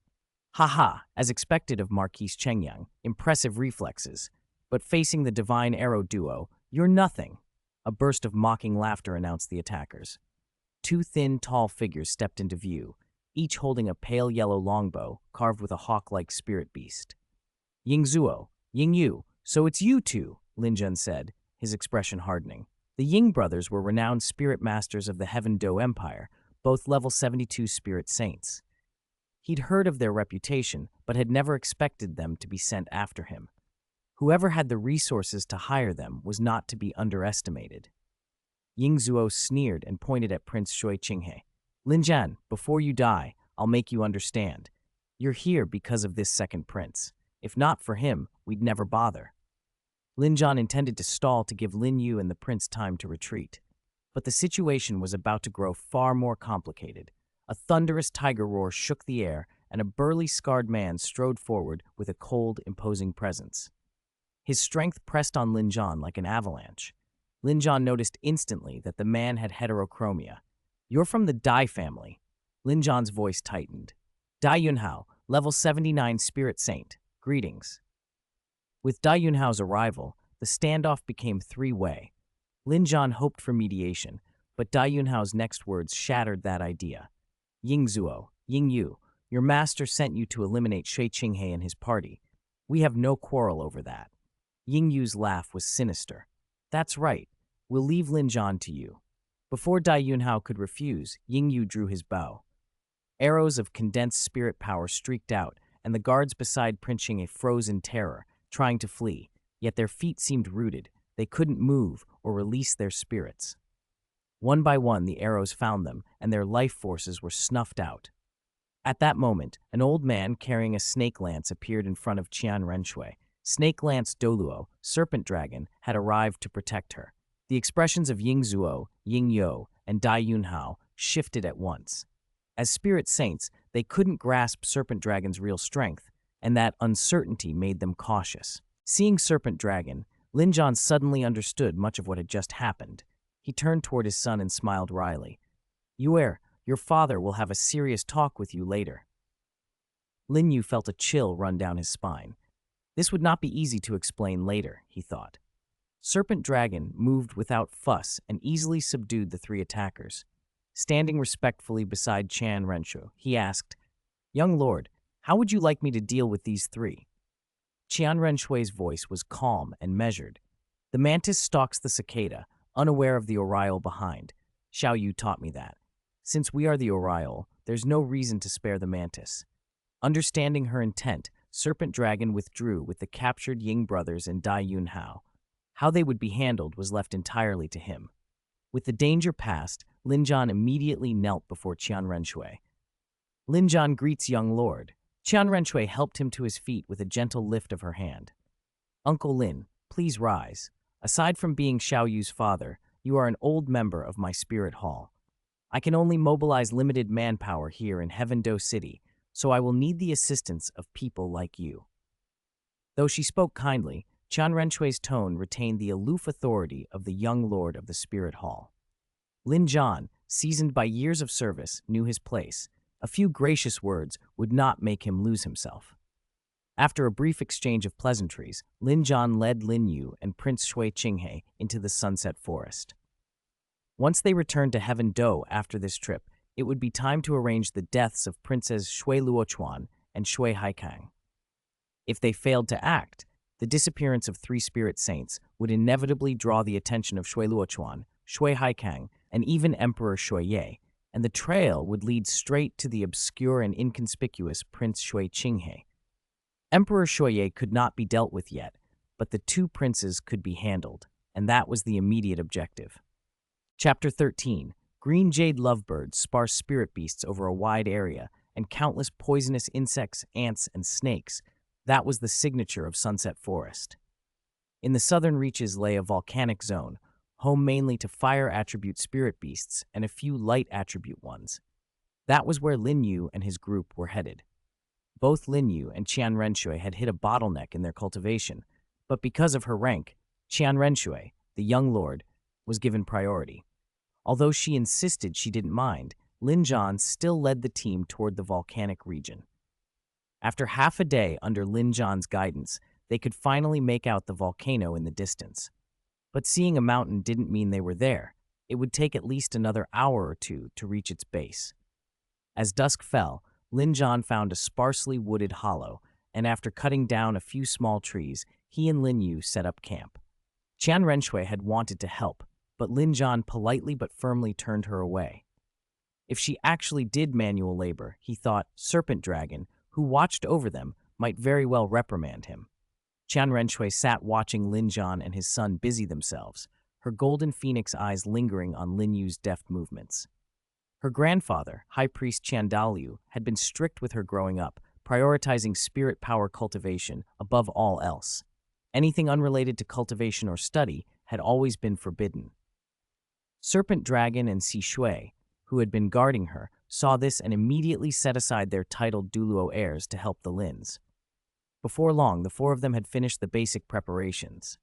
Haha, as expected of Marquise Chengyang, impressive reflexes. But facing the divine arrow duo, you're nothing. A burst of mocking laughter announced the attackers. Two thin, tall figures stepped into view, each holding a pale yellow longbow carved with a hawk-like spirit beast. Ying Yu, so it's you two, Lin Yu said, his expression hardening. The Ying brothers were renowned spirit masters of the Heaven Do Empire, both level 72 spirit saints. He'd heard of their reputation, but had never expected them to be sent after him. Whoever had the resources to hire them was not to be underestimated. Ying Zuo sneered and pointed at Prince Shui Qinghe. Lin Yu, before you die, I'll make you understand. You're here because of this second prince. If not for him, we'd never bother. Lin Yu intended to stall to give Lin Yu and the prince time to retreat. But the situation was about to grow far more complicated. A thunderous tiger roar shook the air, and a burly, scarred man strode forward with a cold, imposing presence. His strength pressed on Lin Yu like an avalanche. Lin Yu noticed instantly that the man had heterochromia. You're from the Dai family. Lin Yu's voice tightened. Dai Yunhao, level 79 spirit saint. Greetings. With Dai Yunhao's arrival, the standoff became three-way. Lin Yu hoped for mediation, but Dai Yunhao's next words shattered that idea. Ying Yu, your master sent you to eliminate Shui Qinghe and his party. We have no quarrel over that. Ying Yu's laugh was sinister. That's right. We'll leave Lin Yu to you. Before Dai Yunhao could refuse, Ying Yu drew his bow. Arrows of condensed spirit power streaked out, and the guards beside Prince Qinghe froze in terror, trying to flee, yet their feet seemed rooted. They couldn't move or release their spirits. One by one, the arrows found them, and their life forces were snuffed out. At that moment, an old man carrying a snake lance appeared in front of Qian Renxue. Snake Lance Douluo, Serpent Dragon, had arrived to protect her. The expressions of Ying Zuo, Ying Yu, and Dai Yunhao shifted at once. As spirit saints, they couldn't grasp Serpent Dragon's real strength, and that uncertainty made them cautious. Seeing Serpent Dragon, Lin Yu suddenly understood much of what had just happened. He turned toward his son and smiled wryly. Your father will have a serious talk with you later. Lin Yu felt a chill run down his spine. This would not be easy to explain later, he thought. Serpent Dragon moved without fuss and easily subdued the three attackers. Standing respectfully beside Qian Renxue, he asked, Young Lord, how would you like me to deal with these three? Qian Renshue's voice was calm and measured. The mantis stalks the cicada, unaware of the aureole behind. Xiao Wu taught me that. Since we are the aureole, there's no reason to spare the mantis. Understanding her intent, Serpent Dragon withdrew with the captured Ying brothers and Dai Yunhao. How they would be handled was left entirely to him. With the danger past, Lin Yu immediately knelt before Qian Renxue. Lin Yu greets young lord. Qian Renxue helped him to his feet with a gentle lift of her hand. Uncle Lin, please rise. Aside from being Xiao Yu's father, you are an old member of my spirit hall. I can only mobilize limited manpower here in Heaven Do City, so I will need the assistance of people like you. Though she spoke kindly, Qian Renshue's tone retained the aloof authority of the young lord of the spirit hall. Lin Yu, seasoned by years of service, knew his place. A few gracious words would not make him lose himself. After a brief exchange of pleasantries, Lin Yu led Lin Yu and Prince Shui Qinghe into the Sunset Forest. Once they returned to Heaven Do after this trip, it would be time to arrange the deaths of Princes Shui Luochuan and Shui Haikang. If they failed to act, the disappearance of three spirit saints would inevitably draw the attention of Shui Luochuan, Shui Haikang, and even Emperor Shui Ye, and the trail would lead straight to the obscure and inconspicuous Prince Shui Qinghe. Emperor Shui Ye could not be dealt with yet, but the two princes could be handled, and that was the immediate objective. Chapter 13. Green jade lovebirds sparse spirit beasts over a wide area, and countless poisonous insects, ants, and snakes. That was the signature of Sunset Forest. In the southern reaches lay a volcanic zone, home mainly to fire attribute spirit beasts and a few light attribute ones. That was where Lin Yu and his group were headed. Both Lin Yu and Qian Renxue had hit a bottleneck in their cultivation, but because of her rank, Qian Renxue, the young lord, was given priority. Although she insisted she didn't mind, Lin Zhan still led the team toward the volcanic region. After half a day under Lin Zhan's guidance, they could finally make out the volcano in the distance. But seeing a mountain didn't mean they were there. It would take at least another hour or two to reach its base. As dusk fell, Lin Zhan found a sparsely wooded hollow, and after cutting down a few small trees, he and Lin Yu set up camp. Qian Renxue had wanted to help, but Lin Zhan politely but firmly turned her away. If she actually did manual labor, he thought, Serpent Dragon, who watched over them, might very well reprimand him. Qian Renxue sat watching Lin Zhan and his son busy themselves, her golden phoenix eyes lingering on Lin Yu's deft movements. Her grandfather, High Priest Douluo, had been strict with her growing up, prioritizing spirit power cultivation above all else. Anything unrelated to cultivation or study had always been forbidden. Serpent Dragon and Shui, who had been guarding her, saw this and immediately set aside their titled Douluo heirs to help the Lins. Before long, the four of them had finished the basic preparations.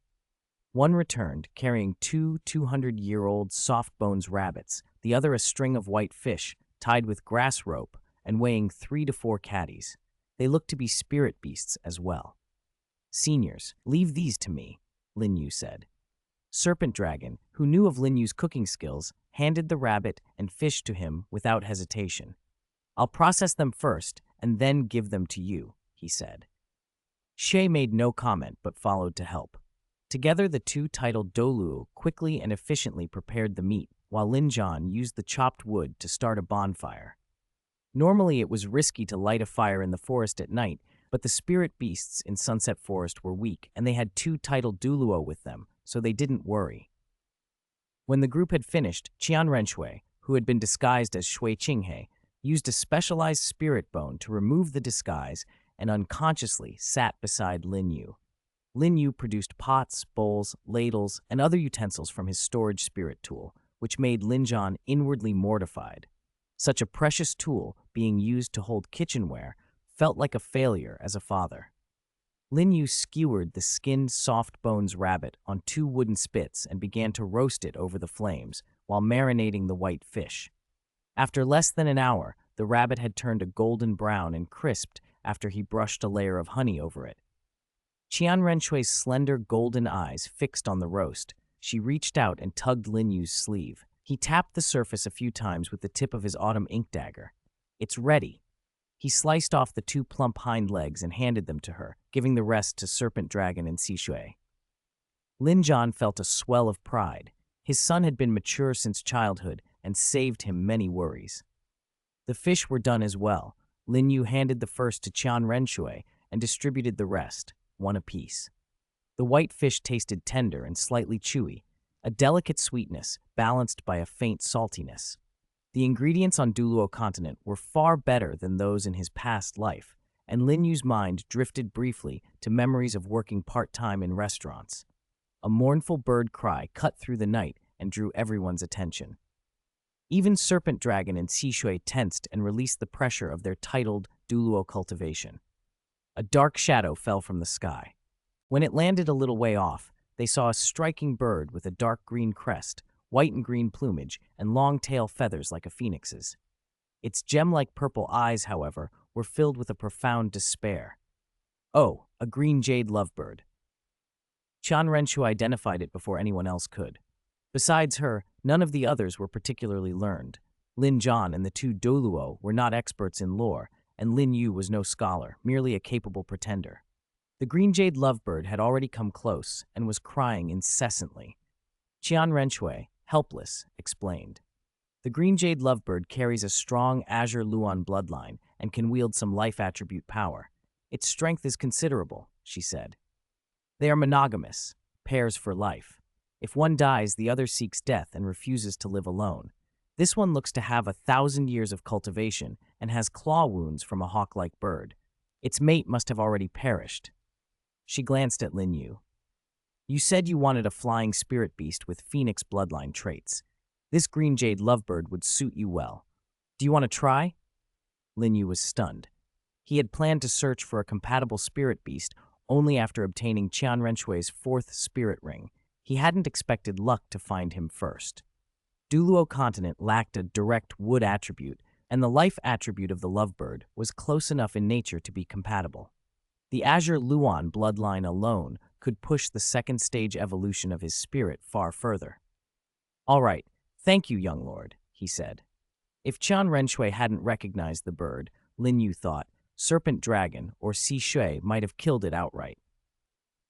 One returned, carrying two 200-year-old soft-bones rabbits, the other a string of white fish, tied with grass rope and weighing 3 to 4 caddies. They looked to be spirit beasts as well. "Seniors, leave these to me," Lin Yu said. Serpent Dragon, who knew of Lin Yu's cooking skills, handed the rabbit and fish to him without hesitation. "I'll process them first and then give them to you," he said. Shay made no comment but followed to help. Together, the two titled Douluo quickly and efficiently prepared the meat, while Lin Zhan used the chopped wood to start a bonfire. Normally, it was risky to light a fire in the forest at night, but the spirit beasts in Sunset Forest were weak, and they had two titled Douluo with them, so they didn't worry. When the group had finished, Qian Renxue, who had been disguised as Shui Qinghe, used a specialized spirit bone to remove the disguise and unconsciously sat beside Lin Yu. Lin Yu produced pots, bowls, ladles, and other utensils from his storage spirit tool, which made Lin Zhan inwardly mortified. Such a precious tool, being used to hold kitchenware, felt like a failure as a father. Lin Yu skewered the skinned soft bones rabbit on 2 wooden spits and began to roast it over the flames while marinating the white fish. After less than an hour, the rabbit had turned a golden brown and crisped after he brushed a layer of honey over it. Qian Renxue's slender golden eyes fixed on the roast. She reached out and tugged Lin Yu's sleeve. He tapped the surface a few times with the tip of his autumn ink dagger. "It's ready." He sliced off the 2 plump hind legs and handed them to her, giving the rest to Serpent Dragon and Shui. Lin Zhan felt a swell of pride. His son had been mature since childhood and saved him many worries. The fish were done as well. Lin Yu handed the first to Qian Renxue and distributed the rest, 1 apiece. The white fish tasted tender and slightly chewy, a delicate sweetness balanced by a faint saltiness. The ingredients on Douluo Continent were far better than those in his past life, and Lin Yu's mind drifted briefly to memories of working part-time in restaurants. A mournful bird cry cut through the night and drew everyone's attention. Even Serpent Dragon and Shui tensed and released the pressure of their titled Douluo cultivation. A dark shadow fell from the sky. When it landed a little way off, they saw a striking bird with a dark green crest, white and green plumage, and long tail feathers like a phoenix's. Its gem-like purple eyes, however, were filled with a profound despair. "Oh, a green jade lovebird." Qian Renxue identified it before anyone else could. Besides her, none of the others were particularly learned. Lin Zhan and the 2 Douluo were not experts in lore, and Lin Yu was no scholar, merely a capable pretender. The green jade lovebird had already come close and was crying incessantly. Qian Renxue, helpless, explained. "The green jade lovebird carries a strong Azure Luan bloodline and can wield some life attribute power. Its strength is considerable," she said. "They are monogamous, pairs for life. If one dies, the other seeks death and refuses to live alone. This one looks to have 1,000 years of cultivation and has claw wounds from a hawk-like bird. Its mate must have already perished." She glanced at Lin Yu. "You said you wanted a flying spirit beast with phoenix bloodline traits. This green jade lovebird would suit you well. Do you want to try?" Lin Yu was stunned. He had planned to search for a compatible spirit beast only after obtaining Qian Renxue's 4th spirit ring. He hadn't expected luck to find him first. Douluo Continent lacked a direct wood attribute, and the life attribute of the lovebird was close enough in nature to be compatible. The Azure Luan bloodline alone could push the second stage evolution of his spirit far further. "All right, thank you, young lord," he said. If Qian Renxue hadn't recognized the bird, Lin Yu thought, serpent dragon or shui might have killed it outright.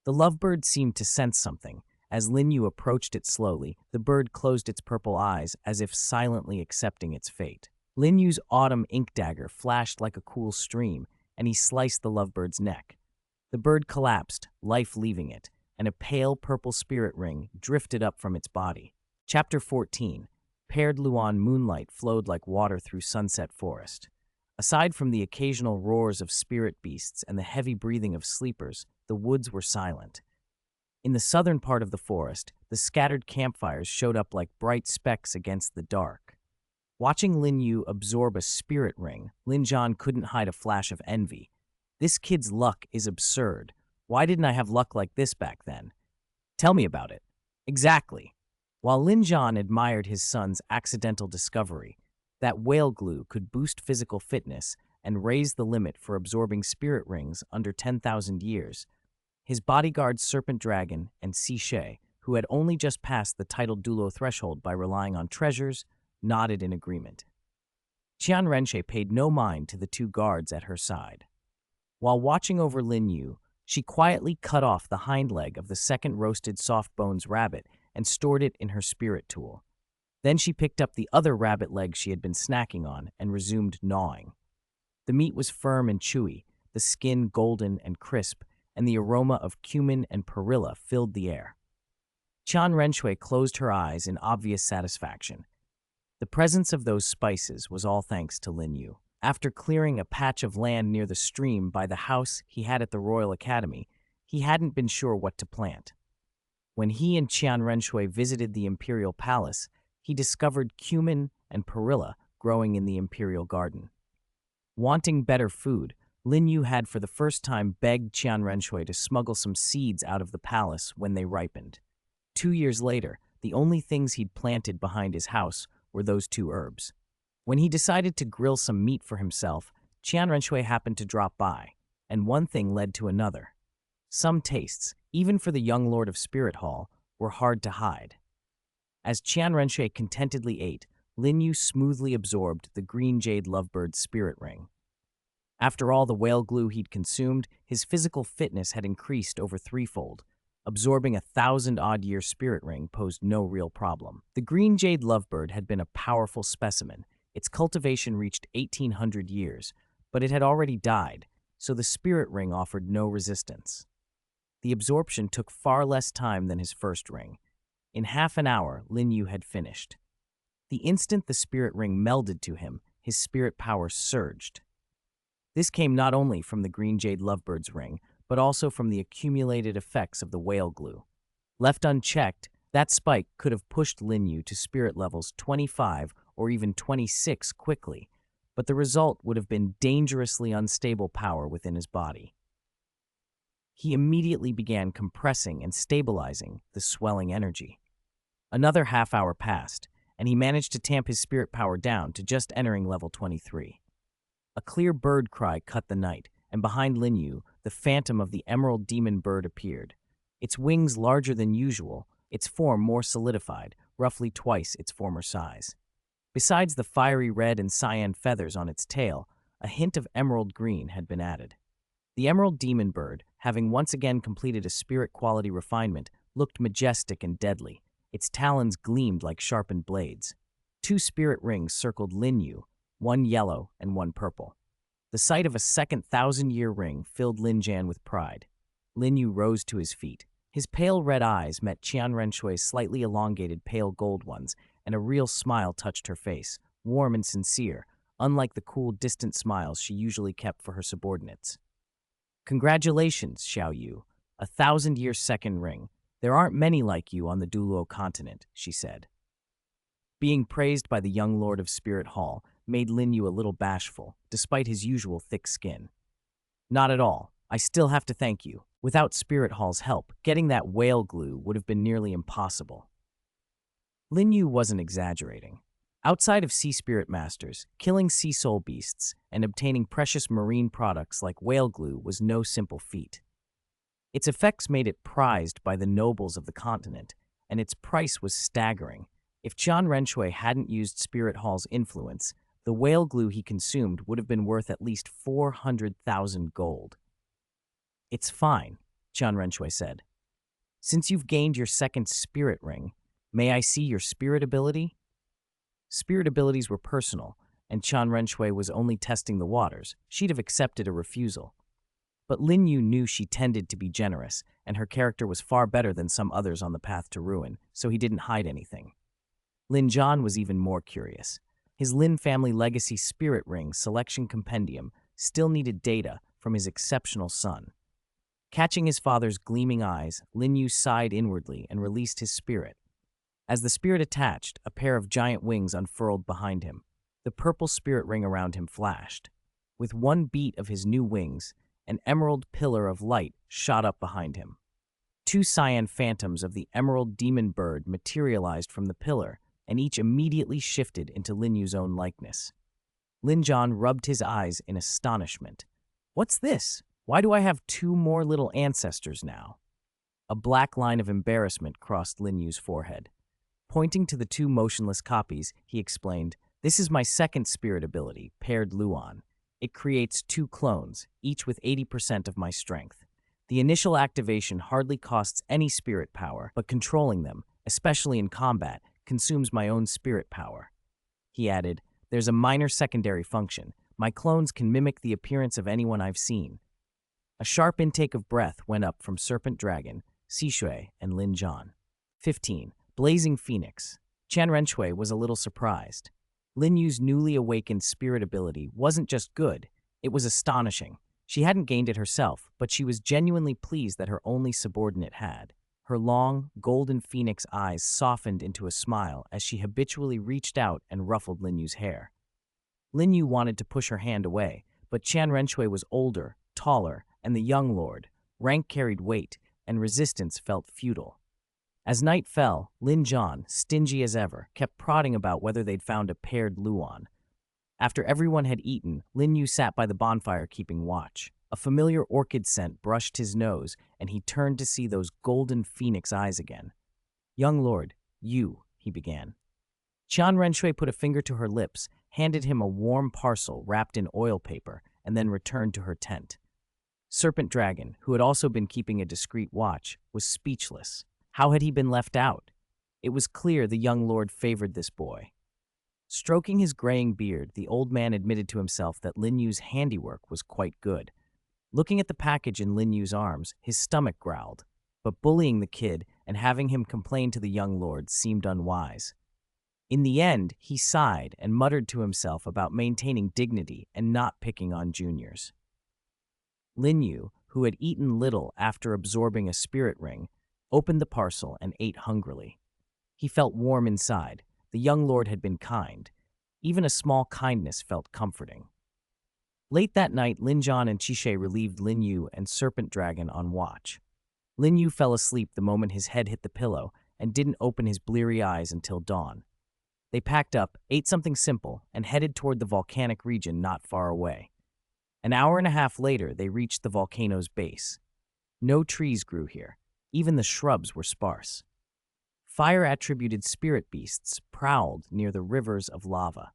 The lovebird seemed to sense something. As Lin Yu approached it slowly, the bird closed its purple eyes as if silently accepting its fate. Lin Yu's autumn ink dagger flashed like a cool stream, and he sliced the lovebird's neck. The bird collapsed, life leaving it, and a pale purple spirit ring drifted up from its body. Chapter 14. Paired Luan moonlight flowed like water through sunset forest. Aside from the occasional roars of spirit beasts and the heavy breathing of sleepers, the woods were silent. In the southern part of the forest, the scattered campfires showed up like bright specks against the dark. Watching Lin Yu absorb a spirit ring, Lin Zhan couldn't hide a flash of envy. "This kid's luck is absurd. Why didn't I have luck like this back then? Tell me about it." "Exactly." While Lin Zhan admired his son's accidental discovery, that whale glue could boost physical fitness and raise the limit for absorbing spirit rings under 10,000 years, his bodyguard Serpent Dragon and Sishe, who had only just passed the titled Dulo threshold by relying on treasures, nodded in agreement. Qian Renxue paid no mind to the two guards at her side. While watching over Lin Yu, she quietly cut off the hind leg of the second roasted soft bones rabbit and stored it in her spirit tool. Then she picked up the other rabbit leg she had been snacking on and resumed gnawing. The meat was firm and chewy, the skin golden and crisp, and the aroma of cumin and perilla filled the air. Qian Renxue closed her eyes in obvious satisfaction. The presence of those spices was all thanks to Lin Yu. After clearing a patch of land near the stream by the house he had at the Royal Academy, he hadn't been sure what to plant. When he and Qian Renxue visited the Imperial Palace, he discovered cumin and perilla growing in the Imperial Garden. Wanting better food, Lin Yu had for the first time begged Qian Renxue to smuggle some seeds out of the palace when they ripened. 2 years later, the only things he'd planted behind his house were those two herbs. When he decided to grill some meat for himself, Qian Renxue happened to drop by, and one thing led to another. Some tastes, even for the young lord of Spirit Hall, were hard to hide. As Qian Renxue contentedly ate, Lin Yu smoothly absorbed the green jade lovebird's spirit ring. After all the whale glue he'd consumed, his physical fitness had increased over threefold. Absorbing a 1,000-odd-year spirit ring posed no real problem. The green jade lovebird had been a powerful specimen. Its cultivation reached 1,800 years, but it had already died, so the spirit ring offered no resistance. The absorption took far less time than his first ring. In half an hour, Lin Yu had finished. The instant the spirit ring melded to him, his spirit power surged. This came not only from the green jade lovebird's ring, but also from the accumulated effects of the whale glue. Left unchecked, that spike could have pushed Lin Yu to spirit levels 25 or even 26 quickly, but the result would have been dangerously unstable power within his body. He immediately began compressing and stabilizing the swelling energy. Another half hour passed, and he managed to tamp his spirit power down to just entering level 23. A clear bird cry cut the night, and behind Lin Yu, the phantom of the emerald demon bird appeared. Its wings larger than usual, its form more solidified, roughly twice its former size. Besides the fiery red and cyan feathers on its tail, a hint of emerald green had been added. The emerald demon bird, having once again completed a spirit quality refinement, looked majestic and deadly. Its talons gleamed like sharpened blades. 2 spirit rings circled Lin Yu, one yellow and one purple. The sight of a second 1,000-year ring filled Lin Zhan with pride. Lin Yu rose to his feet. His pale red eyes met Qian Renshue's slightly elongated pale gold ones, and a real smile touched her face, warm and sincere, unlike the cool, distant smiles she usually kept for her subordinates. "Congratulations, Xiao Wu, a 1,000-year second ring. There aren't many like you on the Douluo Continent," she said. Being praised by the young lord of Spirit Hall made Lin Yu a little bashful, despite his usual thick skin. "Not at all. I still have to thank you. Without Spirit Hall's help, getting that whale glue would have been nearly impossible." Lin Yu wasn't exaggerating. Outside of sea spirit masters, killing sea soul beasts and obtaining precious marine products like whale glue was no simple feat. Its effects made it prized by the nobles of the continent, and its price was staggering. If Qian Renxue hadn't used Spirit Hall's influence, the whale glue he consumed would have been worth at least 400,000 gold. "It's fine," Qian Renxue said. "Since you've gained your second spirit ring, may I see your spirit ability?" Spirit abilities were personal, and Qian Renxue was only testing the waters. She'd have accepted a refusal. But Lin Yu knew she tended to be generous, and her character was far better than some others on the path to ruin, so he didn't hide anything. Lin Zhan was even more curious. His Lin family legacy spirit ring selection compendium still needed data from his exceptional son. Catching his father's gleaming eyes, Lin Yu sighed inwardly and released his spirit. As the spirit attached, a pair of giant wings unfurled behind him. The purple spirit ring around him flashed. With one beat of his new wings, an emerald pillar of light shot up behind him. Two cyan phantoms of the emerald demon bird materialized from the pillar, and each immediately shifted into Lin Yu's own likeness. Lin Zhan rubbed his eyes in astonishment. "What's this? Why do I have two more little ancestors now?" A black line of embarrassment crossed Lin Yu's forehead. Pointing to the two motionless copies, he explained, "This is my second spirit ability, Paired Luan. It creates two clones, each with 80% of my strength. The initial activation hardly costs any spirit power, but controlling them, especially in combat, consumes my own spirit power." He added, "There's a minor secondary function. My clones can mimic the appearance of anyone I've seen." A sharp intake of breath went up from Serpent Dragon, Xishui, and Lin Zhan. 15. Blazing Phoenix. Qian Renxue was a little surprised. Lin Yu's newly awakened spirit ability wasn't just good, it was astonishing. She hadn't gained it herself, but she was genuinely pleased that her only subordinate had. Her long, golden phoenix eyes softened into a smile as she habitually reached out and ruffled Lin Yu's hair. Lin Yu wanted to push her hand away, but Qian Renxue was older, taller, and the young lord. Rank carried weight, and resistance felt futile. As night fell, Lin Zhan, stingy as ever, kept prodding about whether they'd found a paired Luan. After everyone had eaten, Lin Yu sat by the bonfire keeping watch. A familiar orchid scent brushed his nose, and he turned to see those golden phoenix eyes again. "Young lord, you," he began. Qian Renxue put a finger to her lips, handed him a warm parcel wrapped in oil paper, and then returned to her tent. Serpent Dragon, who had also been keeping a discreet watch, was speechless. How had he been left out? It was clear the young lord favored this boy. Stroking his graying beard, the old man admitted to himself that Lin Yu's handiwork was quite good. Looking at the package in Lin Yu's arms, his stomach growled. But bullying the kid and having him complain to the young lord seemed unwise. In the end, he sighed and muttered to himself about maintaining dignity and not picking on juniors. Lin Yu, who had eaten little after absorbing a spirit ring, opened the parcel and ate hungrily. He felt warm inside. The young lord had been kind. Even a small kindness felt comforting. Late that night, Lin Zhan and Qishe relieved Lin Yu and Serpent Dragon on watch. Lin Yu fell asleep the moment his head hit the pillow and didn't open his bleary eyes until dawn. They packed up, ate something simple, and headed toward the volcanic region not far away. An hour and a half later, they reached the volcano's base. No trees grew here. Even the shrubs were sparse. Fire-attributed spirit beasts prowled near the rivers of lava.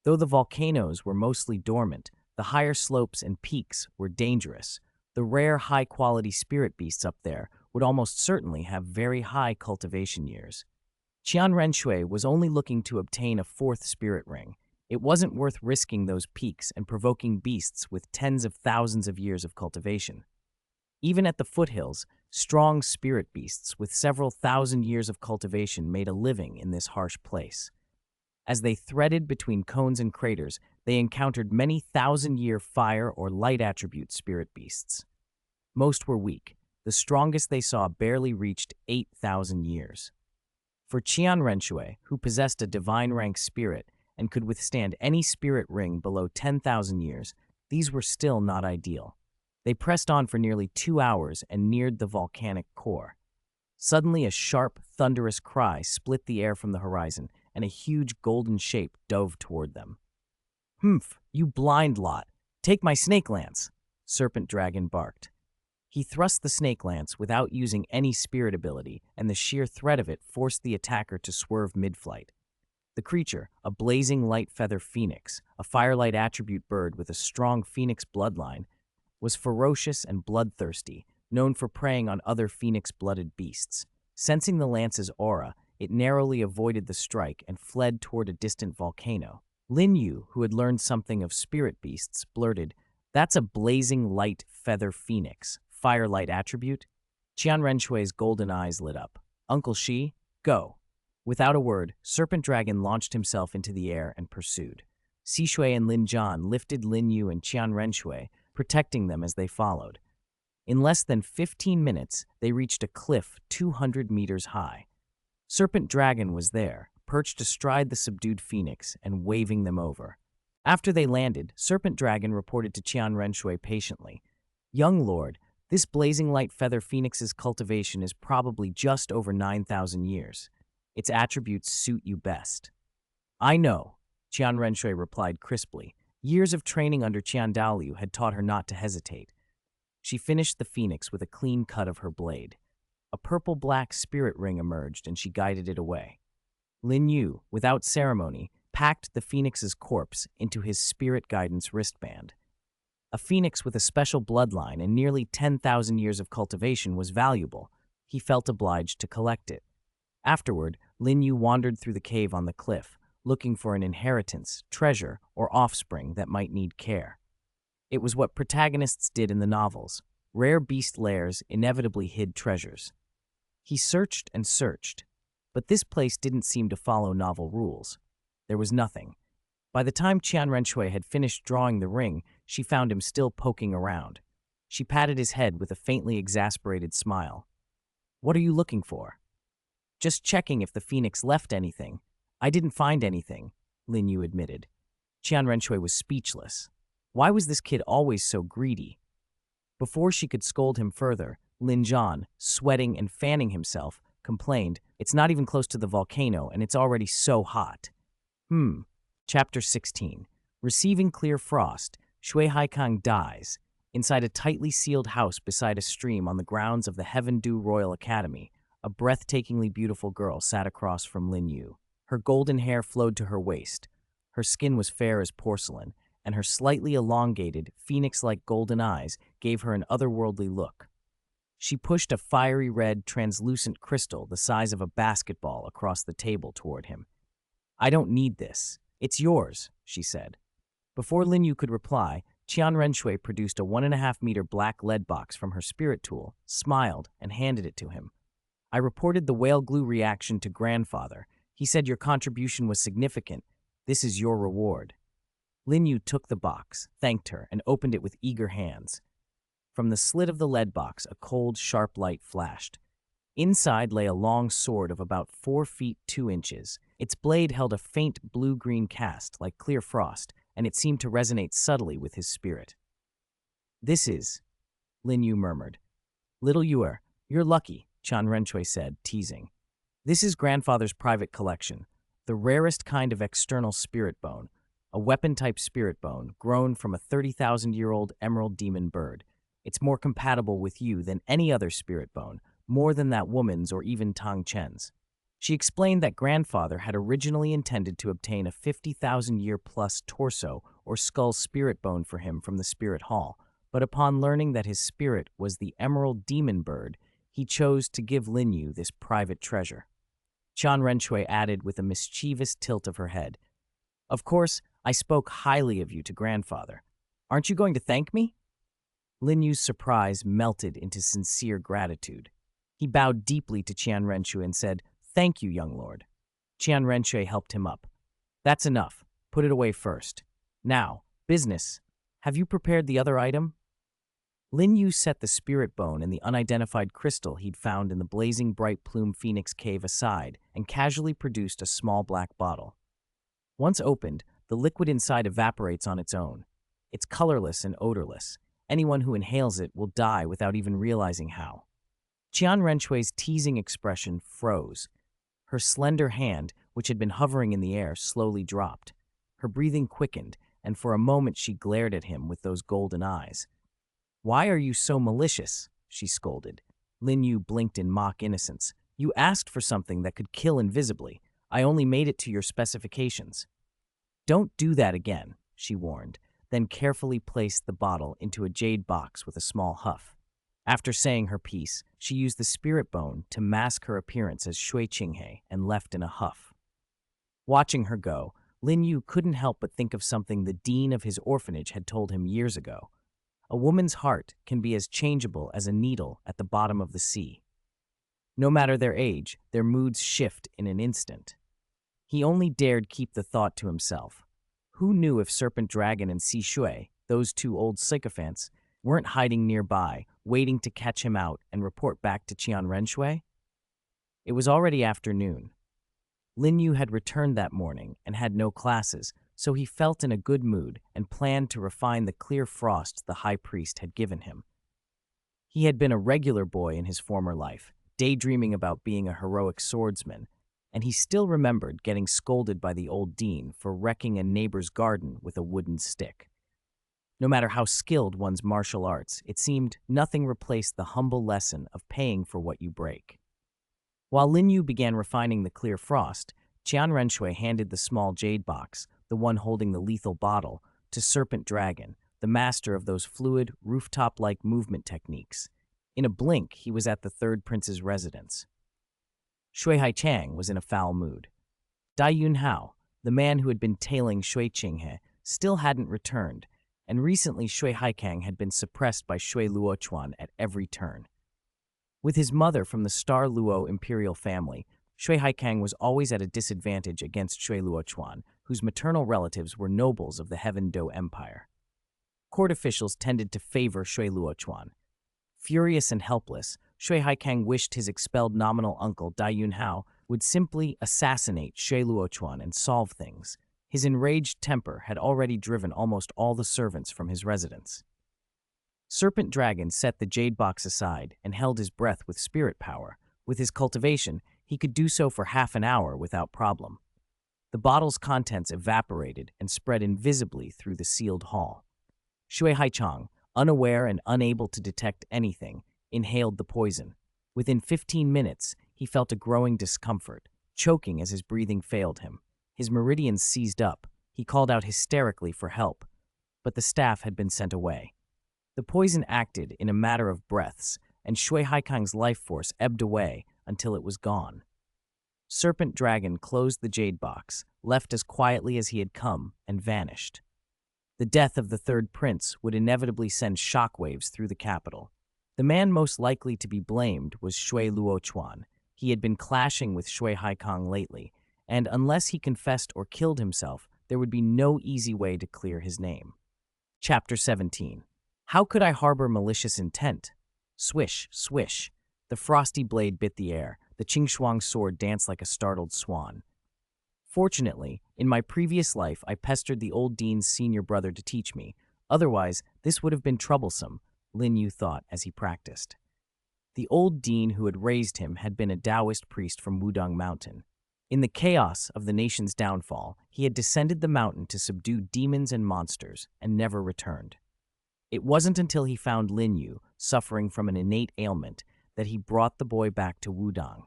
Though the volcanoes were mostly dormant, the higher slopes and peaks were dangerous. The rare high-quality spirit beasts up there would almost certainly have very high cultivation years. Qian Renxue was only looking to obtain a fourth spirit ring. It wasn't worth risking those peaks and provoking beasts with tens of thousands of years of cultivation. Even at the foothills, strong spirit beasts with several thousand years of cultivation made a living in this harsh place. As they threaded between cones and craters, they encountered many thousand-year fire or light attribute spirit beasts. Most were weak. The strongest they saw barely reached 8,000 years. For Qian Renxue, who possessed a divine rank spirit and could withstand any spirit ring below 10,000 years, these were still not ideal. They pressed on for nearly 2 hours and neared the volcanic core. Suddenly, a sharp, thunderous cry split the air from the horizon, and a huge golden shape dove toward them. "Humph, you blind lot! Take my snake lance!" Serpent Dragon barked. He thrust the snake lance without using any spirit ability, and the sheer threat of it forced the attacker to swerve mid-flight. The creature, a blazing light feather phoenix, a firelight attribute bird with a strong phoenix bloodline, was ferocious and bloodthirsty, known for preying on other phoenix-blooded beasts. Sensing the lance's aura, it narrowly avoided the strike and fled toward a distant volcano. Lin Yu, who had learned something of spirit beasts, blurted, "That's a blazing light feather phoenix. Firelight attribute?" Qian Renxue's golden eyes lit up. "Uncle Shi, go." Without a word, Serpent Dragon launched himself into the air and pursued. Sishui and Lin Zhan lifted Lin Yu and Qian Renxue, protecting them as they followed. In less than 15 minutes, they reached a cliff 200 meters high. Serpent Dragon was there, perched astride the subdued phoenix and waving them over. After they landed, Serpent Dragon reported to Qian Renxue patiently, "Young lord, this blazing light feather phoenix's cultivation is probably just over 9,000 years. Its attributes suit you best." "I know," Qian Renxue replied crisply. Years of training under Qian Daoliu had taught her not to hesitate. She finished the phoenix with a clean cut of her blade. A purple-black spirit ring emerged and she guided it away. Lin Yu, without ceremony, packed the phoenix's corpse into his spirit guidance wristband. A phoenix with a special bloodline and nearly 10,000 years of cultivation was valuable. He felt obliged to collect it. Afterward, Lin Yu wandered through the cave on the cliff, looking for an inheritance, treasure, or offspring that might need care. It was what protagonists did in the novels. Rare beast lairs inevitably hid treasures. He searched and searched, but this place didn't seem to follow novel rules. There was nothing. By the time Qian Renxue had finished drawing the ring, she found him still poking around. She patted his head with a faintly exasperated smile. "What are you looking for?" "Just checking if the phoenix left anything." "I didn't find anything," Lin Yu admitted. Qian Renxue was speechless. Why was this kid always so greedy? Before she could scold him further, Lin Zhan, sweating and fanning himself, complained, "It's not even close to the volcano and it's already so hot." Chapter 16. Receiving clear frost, Shui Haikang dies. Inside a tightly sealed house beside a stream on the grounds of the Heaven Dew Royal Academy, a breathtakingly beautiful girl sat across from Lin Yu. Her golden hair flowed to her waist. Her skin was fair as porcelain, and her slightly elongated, phoenix-like golden eyes gave her an otherworldly look. She pushed a fiery red, translucent crystal the size of a basketball across the table toward him. "I don't need this. It's yours," she said. Before Lin Yu could reply, Qian Renxue produced a 1.5-meter black lead box from her spirit tool, smiled, and handed it to him. "I reported the whale glue reaction to grandfather. He said your contribution was significant. This is your reward." Lin Yu took the box, thanked her, and opened it with eager hands. From the slit of the lead box, a cold, sharp light flashed. Inside lay a long sword of about 4 feet 2 inches. Its blade held a faint blue-green cast, like clear frost, and it seemed to resonate subtly with his spirit. "This is," Lin Yu murmured. "Little Yuer, you're lucky," Qian Renxue said, teasing. "This is grandfather's private collection, the rarest kind of external spirit bone, a weapon-type spirit bone grown from a 30,000-year-old emerald demon bird. It's more compatible with you than any other spirit bone, more than that woman's or even Tang Chen's." She explained that grandfather had originally intended to obtain a 50,000-year-plus torso or skull spirit bone for him from the spirit hall, but upon learning that his spirit was the emerald demon bird, he chose to give Lin Yu this private treasure. Qian Renxue added with a mischievous tilt of her head, "Of course, I spoke highly of you to grandfather. Aren't you going to thank me?" Lin Yu's surprise melted into sincere gratitude. He bowed deeply to Qian Renxue and said, "Thank you, young lord." Qian Renxue helped him up. "That's enough. Put it away first. Now, business. Have you prepared the other item?" Lin Yu set the spirit bone and the unidentified crystal he'd found in the blazing bright plume phoenix cave aside and casually produced a small black bottle. Once opened, the liquid inside evaporates on its own. It's colorless and odorless. Anyone who inhales it will die without even realizing how. Qian Renxue's teasing expression froze. Her slender hand, which had been hovering in the air, slowly dropped. Her breathing quickened, and for a moment she glared at him with those golden eyes. "Why are you so malicious?" she scolded. Lin Yu blinked in mock innocence. "You asked for something that could kill invisibly. I only made it to your specifications." "Don't do that again," she warned, then carefully placed the bottle into a jade box with a small huff. After saying her piece, she used the spirit bone to mask her appearance as Shui Qinghe and left in a huff. Watching her go, Lin Yu couldn't help but think of something the dean of his orphanage had told him years ago. A woman's heart can be as changeable as a needle at the bottom of the sea. No matter their age, their moods shift in an instant. He only dared keep the thought to himself. Who knew if Serpent Dragon and Si Shui, those two old sycophants, weren't hiding nearby, waiting to catch him out and report back to Qian Renxue? It was already afternoon. Lin Yu had returned that morning and had no classes, so he felt in a good mood and planned to refine the clear frost the high priest had given him. He had been a regular boy in his former life, daydreaming about being a heroic swordsman, and he still remembered getting scolded by the old dean for wrecking a neighbor's garden with a wooden stick. No matter how skilled one's martial arts, it seemed nothing replaced the humble lesson of paying for what you break. While Lin Yu began refining the clear frost, Qian Renxue handed the small jade box, the one holding the lethal bottle, to Serpent Dragon, the master of those fluid, rooftop-like movement techniques. In a blink, he was at the third prince's residence. Shui Haichang was in a foul mood. Dai Yunhao, the man who had been tailing Shui Qinghe, still hadn't returned, and recently Shui Haikang had been suppressed by Shui Luochuan at every turn. With his mother from the Star Luo imperial family, Shui Haikang was always at a disadvantage against Shui Luochuan, whose maternal relatives were nobles of the Heaven Do Empire. Court officials tended to favor Shui Luochuan. Furious and helpless, Shui Haikang wished his expelled nominal uncle Dai Yunhao would simply assassinate Shui Luochuan and solve things. His enraged temper had already driven almost all the servants from his residence. Serpent Dragon set the jade box aside and held his breath with spirit power. With his cultivation, he could do so for half an hour without problem. The bottle's contents evaporated and spread invisibly through the sealed hall. Shui Haichang, unaware and unable to detect anything, inhaled the poison. Within 15 minutes, he felt a growing discomfort, choking as his breathing failed him. His meridians seized up. He called out hysterically for help, but the staff had been sent away. The poison acted in a matter of breaths, and Shui Haikang's life force ebbed away until it was gone. Serpent Dragon closed the jade box, left as quietly as he had come, and vanished. The death of the third prince would inevitably send shockwaves through the capital. The man most likely to be blamed was Shui Luochuan. He had been clashing with Shui Haikang lately, and unless he confessed or killed himself, there would be no easy way to clear his name. Chapter 17. How could I harbor malicious intent? Swish, swish. The frosty blade bit the air. The Qingxuang sword danced like a startled swan. Fortunately, in my previous life, I pestered the old dean's senior brother to teach me. Otherwise, this would have been troublesome, Lin Yu thought as he practiced. The old dean who had raised him had been a Taoist priest from Wudong Mountain. In the chaos of the nation's downfall, he had descended the mountain to subdue demons and monsters and never returned. It wasn't until he found Lin Yu, suffering from an innate ailment, that he brought the boy back to Wudong.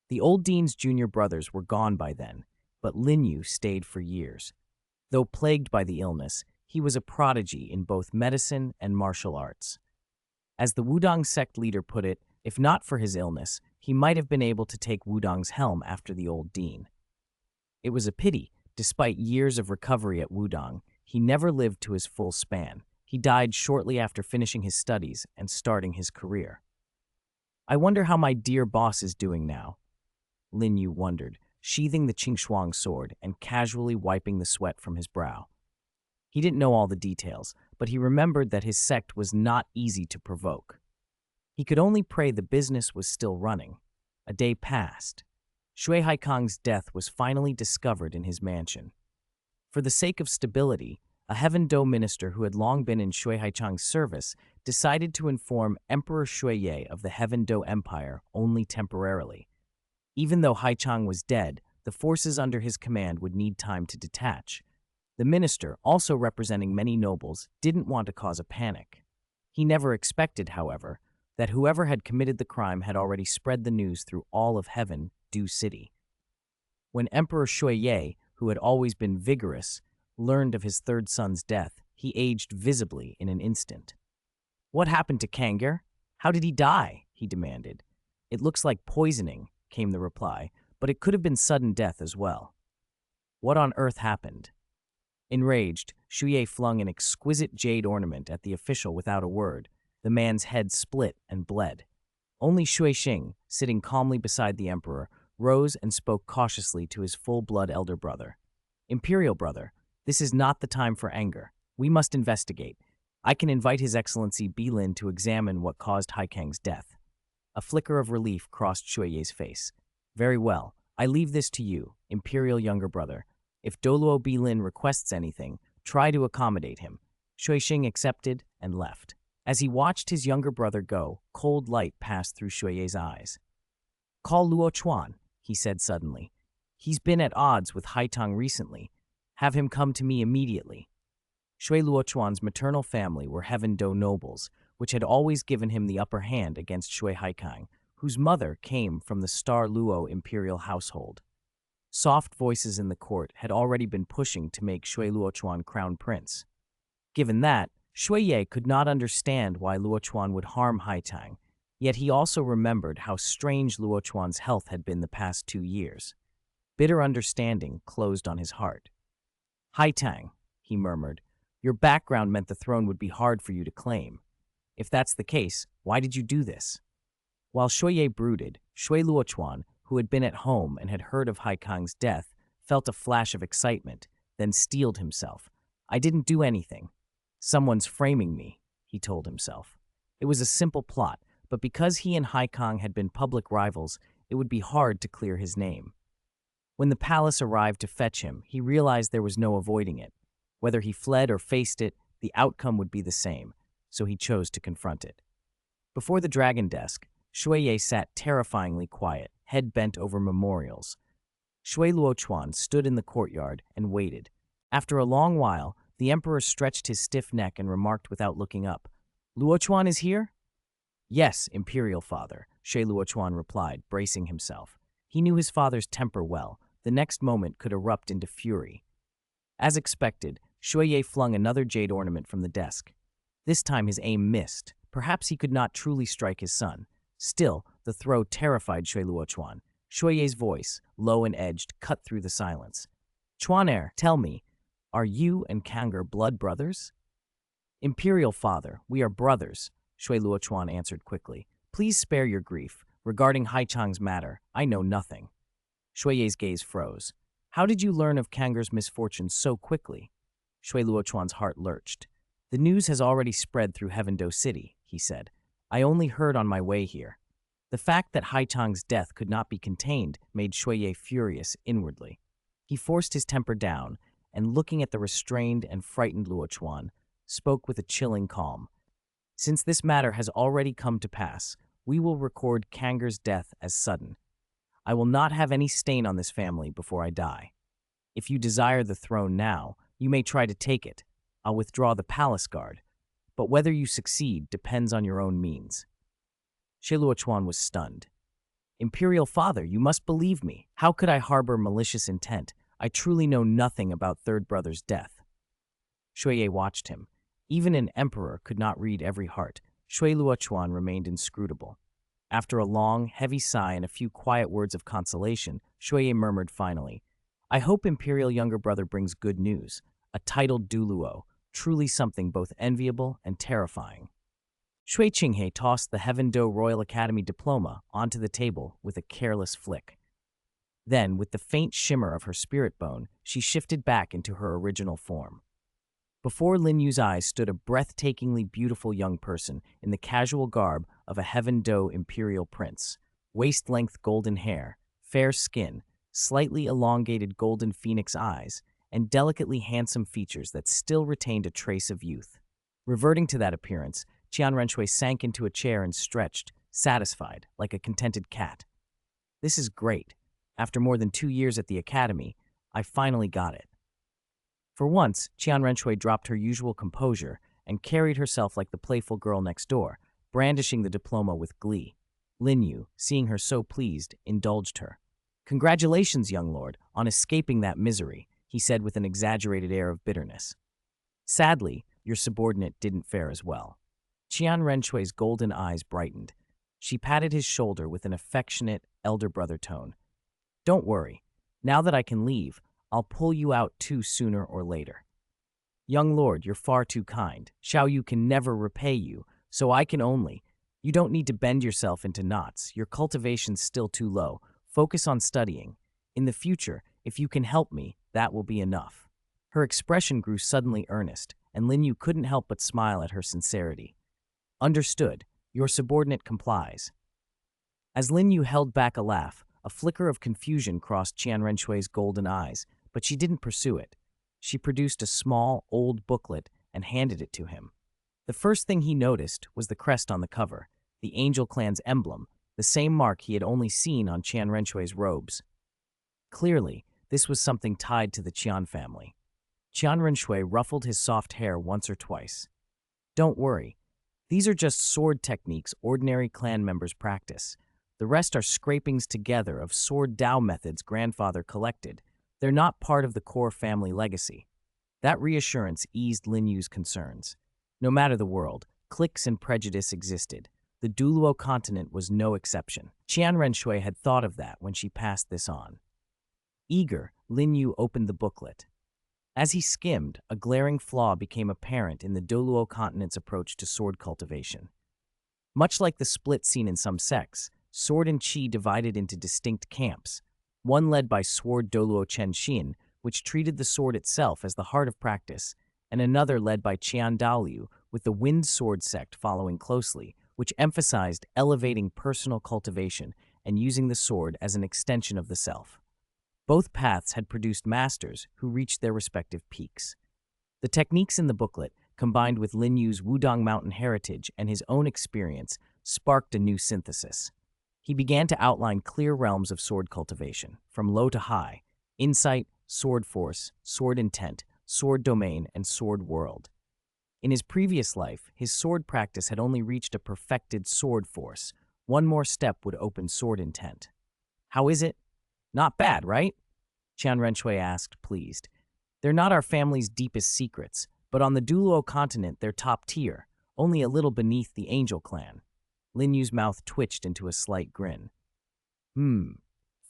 The old dean's junior brothers were gone by then, but Lin Yu stayed for years. Though plagued by the illness, he was a prodigy in both medicine and martial arts. As the Wudong sect leader put it, if not for his illness, he might have been able to take Wudong's helm after the old dean. It was a pity, despite years of recovery at Wudong, he never lived to his full span. He died shortly after finishing his studies and starting his career. I wonder how my dear boss is doing now, Lin Yu wondered, sheathing the Qingxuang sword and casually wiping the sweat from his brow. He didn't know all the details, but he remembered that his sect was not easy to provoke. He could only pray the business was still running. A day passed. Shui Haikang's death was finally discovered in his mansion. For the sake of stability, a Heaven Do minister who had long been in Shui Haichang's service, decided to inform Emperor Shuiye of the Heaven Do Empire only temporarily. Even though Haichang was dead, the forces under his command would need time to detach. The minister, also representing many nobles, didn't want to cause a panic. He never expected, however, that whoever had committed the crime had already spread the news through all of Heaven Do City. When Emperor Shuiye, who had always been vigorous, learned of his third son's death, he aged visibly in an instant. "What happened to Kang'er? How did he die?" he demanded. "It looks like poisoning," came the reply, "but it could have been sudden death as well." "What on earth happened?" Enraged, Shuiye flung an exquisite jade ornament at the official without a word. The man's head split and bled. Only Shui Xing, sitting calmly beside the emperor, rose and spoke cautiously to his full-blood elder brother. "Imperial brother, this is not the time for anger. We must investigate. I can invite His Excellency Lin to examine what caused Haikang's death." A flicker of relief crossed Shuiye's face. "Very well. I leave this to you, Imperial younger brother. If Douluo Lin requests anything, try to accommodate him." Shui Xing accepted and left. As he watched his younger brother go, cold light passed through Shuiye's eyes. "Call Luo Chuan," he said suddenly. "He's been at odds with Haitang recently. Have him come to me immediately." Shui Luochuan's maternal family were Heaven Do nobles, which had always given him the upper hand against Shui Haikang, whose mother came from the Star Luo imperial household. Soft voices in the court had already been pushing to make Shui Luochuan crown prince. Given that, Shuiye could not understand why Luochuan would harm Haitang, yet he also remembered how strange Luochuan's health had been the past 2 years. Bitter understanding closed on his heart. "Haitang," he murmured, "your background meant the throne would be hard for you to claim. If that's the case, why did you do this?" While Shuiye brooded, Shui Luochuan, who had been at home and had heard of Haikang's death, felt a flash of excitement, then steeled himself. "I didn't do anything. Someone's framing me," he told himself. It was a simple plot, but because he and Haikang had been public rivals, it would be hard to clear his name. When the palace arrived to fetch him, he realized there was no avoiding it. Whether he fled or faced it, the outcome would be the same, so he chose to confront it. Before the dragon desk, Shuiye sat terrifyingly quiet, head bent over memorials. Shui Luochuan stood in the courtyard and waited. After a long while, the emperor stretched his stiff neck and remarked without looking up, "Luochuan is here?" "Yes, Imperial Father," Shui Luochuan replied, bracing himself. He knew his father's temper well. The next moment could erupt into fury. As expected, Shuiye flung another jade ornament from the desk. This time his aim missed. Perhaps he could not truly strike his son. Still, the throw terrified Shui Luochuan. Shuiye's voice, low and edged, cut through the silence. "Chuaner, tell me, are you and Kang'er blood brothers?" "Imperial Father, we are brothers," Shui Luochuan answered quickly. "Please spare your grief. Regarding Haichang's matter, I know nothing." Shuiye's gaze froze. "How did you learn of Kang'er's misfortune so quickly?" Shui Luochuan's heart lurched. "The news has already spread through Heaven Do City," he said. "I only heard on my way here." The fact that Haitang's death could not be contained made Shuiye furious inwardly. He forced his temper down, and looking at the restrained and frightened Luochuan, spoke with a chilling calm. "Since this matter has already come to pass, we will record Kang'er's death as sudden. I will not have any stain on this family before I die. If you desire the throne now, you may try to take it. I'll withdraw the palace guard. But whether you succeed depends on your own means." Shui Luochuan was stunned. "Imperial Father, you must believe me. How could I harbor malicious intent? I truly know nothing about third brother's death." Shuiye watched him. Even an emperor could not read every heart. Shui Luochuan remained inscrutable. After a long, heavy sigh and a few quiet words of consolation, Shuiye murmured finally, "I hope Imperial younger brother brings good news. A titled Douluo, truly something both enviable and terrifying." Shui Qinghe tossed the Heaven Do Royal Academy diploma onto the table with a careless flick. Then, with the faint shimmer of her spirit bone, she shifted back into her original form. Before Lin Yu's eyes stood a breathtakingly beautiful young person in the casual garb of a Heaven Do imperial prince. Waist-length golden hair, fair skin, slightly elongated golden phoenix eyes, and delicately handsome features that still retained a trace of youth. Reverting to that appearance, Qian Renxue sank into a chair and stretched, satisfied, like a contented cat. This is great. After more than 2 years at the academy, I finally got it. For once, Qian Renxue dropped her usual composure and carried herself like the playful girl next door, brandishing the diploma with glee. Lin Yu, seeing her so pleased, indulged her. "Congratulations, young lord, on escaping that misery," he said with an exaggerated air of bitterness. "Sadly, your subordinate didn't fare as well." Qian Renshue's golden eyes brightened. She patted his shoulder with an affectionate, elder brother tone. "Don't worry. Now that I can leave, I'll pull you out too sooner or later." "Young lord, you're far too kind. Xiao Yu can never repay you, so I can only. You don't need to bend yourself into knots. Your cultivation's still too low. Focus on studying. In the future, if you can help me, that will be enough." Her expression grew suddenly earnest, and Lin Yu couldn't help but smile at her sincerity. "Understood. Your subordinate complies." As Lin Yu held back a laugh, a flicker of confusion crossed Qian Renshue's golden eyes, but she didn't pursue it. She produced a small, old booklet and handed it to him. The first thing he noticed was the crest on the cover, the Angel Clan's emblem, the same mark he had only seen on Qian Renshue's robes. Clearly, this was something tied to the Qian family. Qian Renxue ruffled his soft hair once or twice. "Don't worry. These are just sword techniques ordinary clan members practice. The rest are scrapings together of sword Dao methods grandfather collected. They're not part of the core family legacy." That reassurance eased Lin Yu's concerns. No matter the world, cliques and prejudice existed. The Douluo Continent was no exception. Qian Renxue had thought of that when she passed this on. Eager, Lin Yu opened the booklet. As he skimmed, a glaring flaw became apparent in the Douluo Continent's approach to sword cultivation. Much like the split seen in some sects, sword and qi divided into distinct camps, one led by sword Douluo Xin, which treated the sword itself as the heart of practice, and another led by Qian Daoliu, with the wind sword sect following closely, which emphasized elevating personal cultivation and using the sword as an extension of the self. Both paths had produced masters who reached their respective peaks. The techniques in the booklet, combined with Lin Yu's Wudong Mountain heritage and his own experience, sparked a new synthesis. He began to outline clear realms of sword cultivation, from low to high: insight, sword force, sword intent, sword domain, and sword world. In his previous life, his sword practice had only reached a perfected sword force. One more step would open sword intent. "How is it?" "Not bad, right?" Qian Renxue asked, pleased. "They're not our family's deepest secrets, but on the Douluo Continent they're top tier, only a little beneath the Angel Clan." Lin Yu's mouth twitched into a slight grin.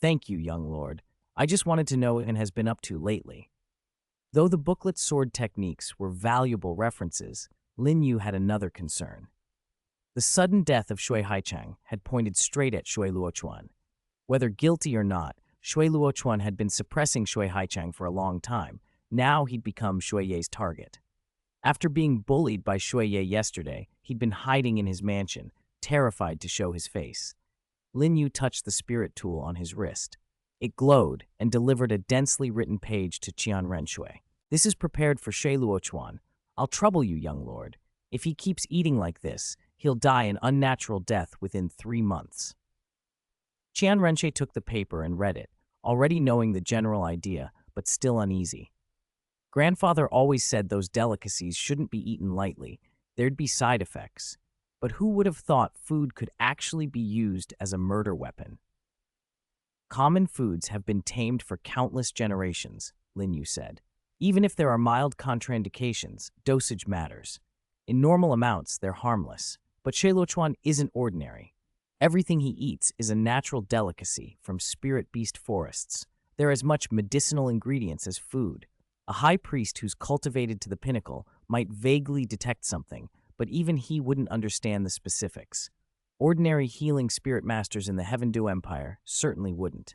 Thank you, young lord. I just wanted to know what it has been up to lately." Though the booklet's sword techniques were valuable references, Lin Yu had another concern. The sudden death of Shui Haichang had pointed straight at Shui Luochuan. Whether guilty or not, Shui Luochuan had been suppressing Shui Haichang for a long time. Now he'd become Shui Ye's target. After being bullied by Shui Ye yesterday, he'd been hiding in his mansion, terrified to show his face. Lin Yu touched the spirit tool on his wrist. It glowed and delivered a densely written page to Qian Renxue. "This is prepared for Shui Luochuan. I'll trouble you, young lord. If he keeps eating like this, he'll die an unnatural death within 3 months." Qian Renxue took the paper and read it, already knowing the general idea, but still uneasy. Grandfather always said those delicacies shouldn't be eaten lightly. There'd be side effects. But who would have thought food could actually be used as a murder weapon? "Common foods have been tamed for countless generations," Lin Yu said. "Even if there are mild contraindications, dosage matters. In normal amounts, they're harmless. But Shui Luochuan isn't ordinary. Everything he eats is a natural delicacy from spirit beast forests. There are as much medicinal ingredients as food. A high priest who's cultivated to the pinnacle might vaguely detect something, but even he wouldn't understand the specifics. Ordinary healing spirit masters in the Heavendu Empire certainly wouldn't."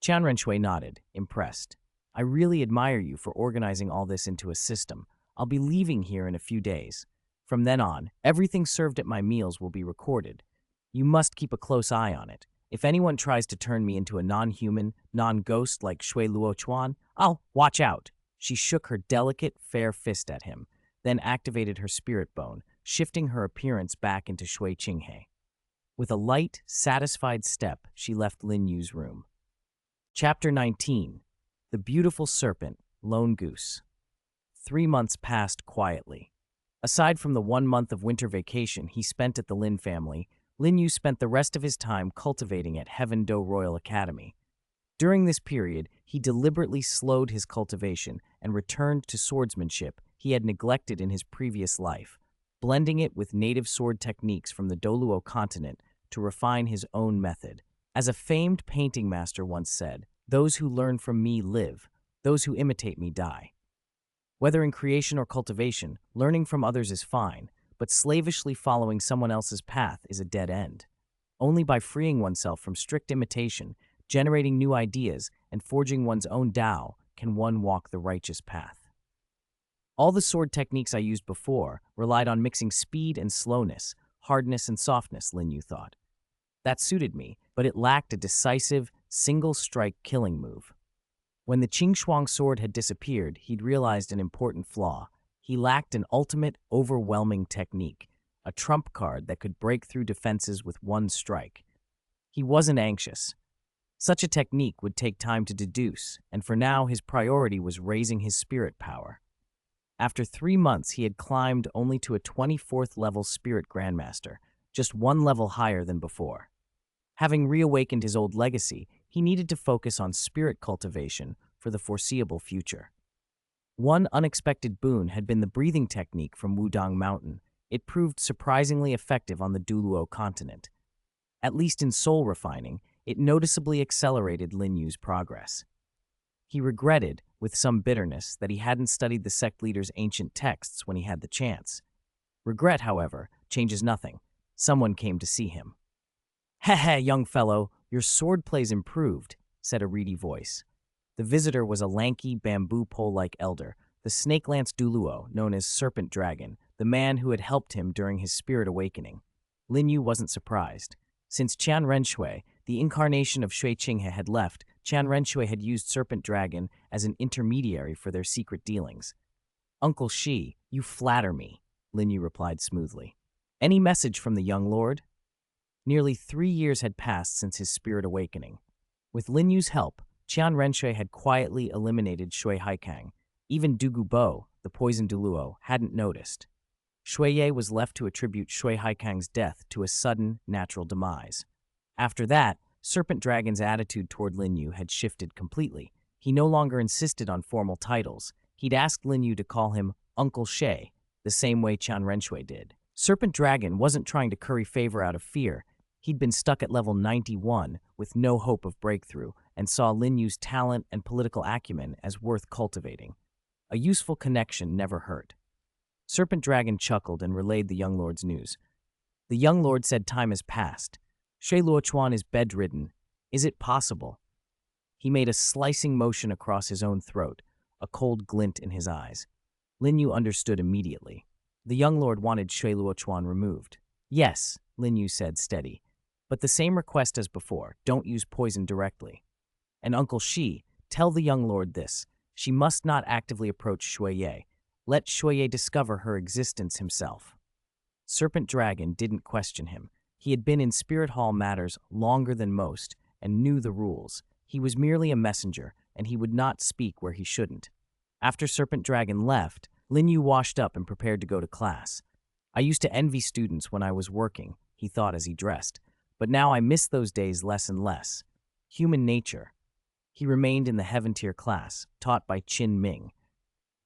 Qian Renxue nodded, impressed. "I really admire you for organizing all this into a system. I'll be leaving here in a few days. From then on, everything served at my meals will be recorded. You must keep a close eye on it. If anyone tries to turn me into a non-human, non-ghost like Shui Luochuan, I'll watch out. She shook her delicate, fair fist at him, then activated her spirit bone, shifting her appearance back into Shui Qinghe. With a light, satisfied step, she left Lin Yu's room. Chapter 19. The Beautiful Serpent, Lone Goose. 3 months passed quietly. Aside from the 1 month of winter vacation he spent at the Lin family, Lin Yu spent the rest of his time cultivating at Heaven Do Royal Academy. During this period, he deliberately slowed his cultivation and returned to swordsmanship he had neglected in his previous life, blending it with native sword techniques from the Douluo Continent to refine his own method. As a famed painting master once said, "Those who learn from me live, those who imitate me die." Whether in creation or cultivation, learning from others is fine, but slavishly following someone else's path is a dead end. Only by freeing oneself from strict imitation, generating new ideas, and forging one's own Tao can one walk the righteous path. All the sword techniques I used before relied on mixing speed and slowness, hardness and softness, Lin Yu thought. That suited me, but it lacked a decisive, single-strike killing move. When the Qingxuang sword had disappeared, he'd realized an important flaw. He lacked an ultimate, overwhelming technique, a trump card that could break through defenses with one strike. He wasn't anxious. Such a technique would take time to deduce, and for now his priority was raising his spirit power. After 3 months, he had climbed only to a 24th level Spirit Grandmaster, just 1 level higher than before. Having reawakened his old legacy, he needed to focus on spirit cultivation for the foreseeable future. One unexpected boon had been the breathing technique from Wudang Mountain. It proved surprisingly effective on the Douluo Continent. At least in soul refining, it noticeably accelerated Lin Yu's progress. He regretted, with some bitterness, that he hadn't studied the sect leader's ancient texts when he had the chance. Regret, however, changes nothing. Someone came to see him. "Heh, young fellow, your swordplay's improved," said a reedy voice. The visitor was a lanky, bamboo pole-like elder, the snake-lance Douluo, known as Serpent Dragon, the man who had helped him during his spirit awakening. Lin Yu wasn't surprised. Since Qian Renxue, the incarnation of Shui Qinghe, had left, Qian Renxue had used Serpent Dragon as an intermediary for their secret dealings. "Uncle Shi, you flatter me," Lin Yu replied smoothly. "Any message from the young lord?" Nearly 3 years had passed since his spirit awakening. With Lin Yu's help, Qian Renxue had quietly eliminated Shui Haikang. Even Dugu Bo, the poisoned Douluo, hadn't noticed. Shuiye was left to attribute Shui Haikang's death to a sudden, natural demise. After that, Serpent Dragon's attitude toward Lin Yu had shifted completely. He no longer insisted on formal titles. He'd asked Lin Yu to call him Uncle Shay, the same way Qian Renxue did. Serpent Dragon wasn't trying to curry favor out of fear. He'd been stuck at level 91 with no hope of breakthrough and saw Lin Yu's talent and political acumen as worth cultivating. A useful connection never hurt. Serpent Dragon chuckled and relayed the young lord's news. The young lord said time has passed. Shui Luochuan is bedridden. Is it possible? He made a slicing motion across his own throat, a cold glint in his eyes. Lin Yu understood immediately. The young lord wanted Shui Luochuan removed. "Yes," Lin Yu said, steady. "But the same request as before, don't use poison directly. And Uncle Shi, tell the young lord this. She must not actively approach Shuiye. Let Shuiye discover her existence himself." Serpent Dragon didn't question him. He had been in Spirit Hall matters longer than most and knew the rules. He was merely a messenger, and he would not speak where he shouldn't. After Serpent Dragon left, Lin Yu washed up and prepared to go to class. "I used to envy students when I was working," he thought as he dressed. "But now I miss those days less and less." Human nature. He remained in the Heaven Tier class, taught by Qin Ming,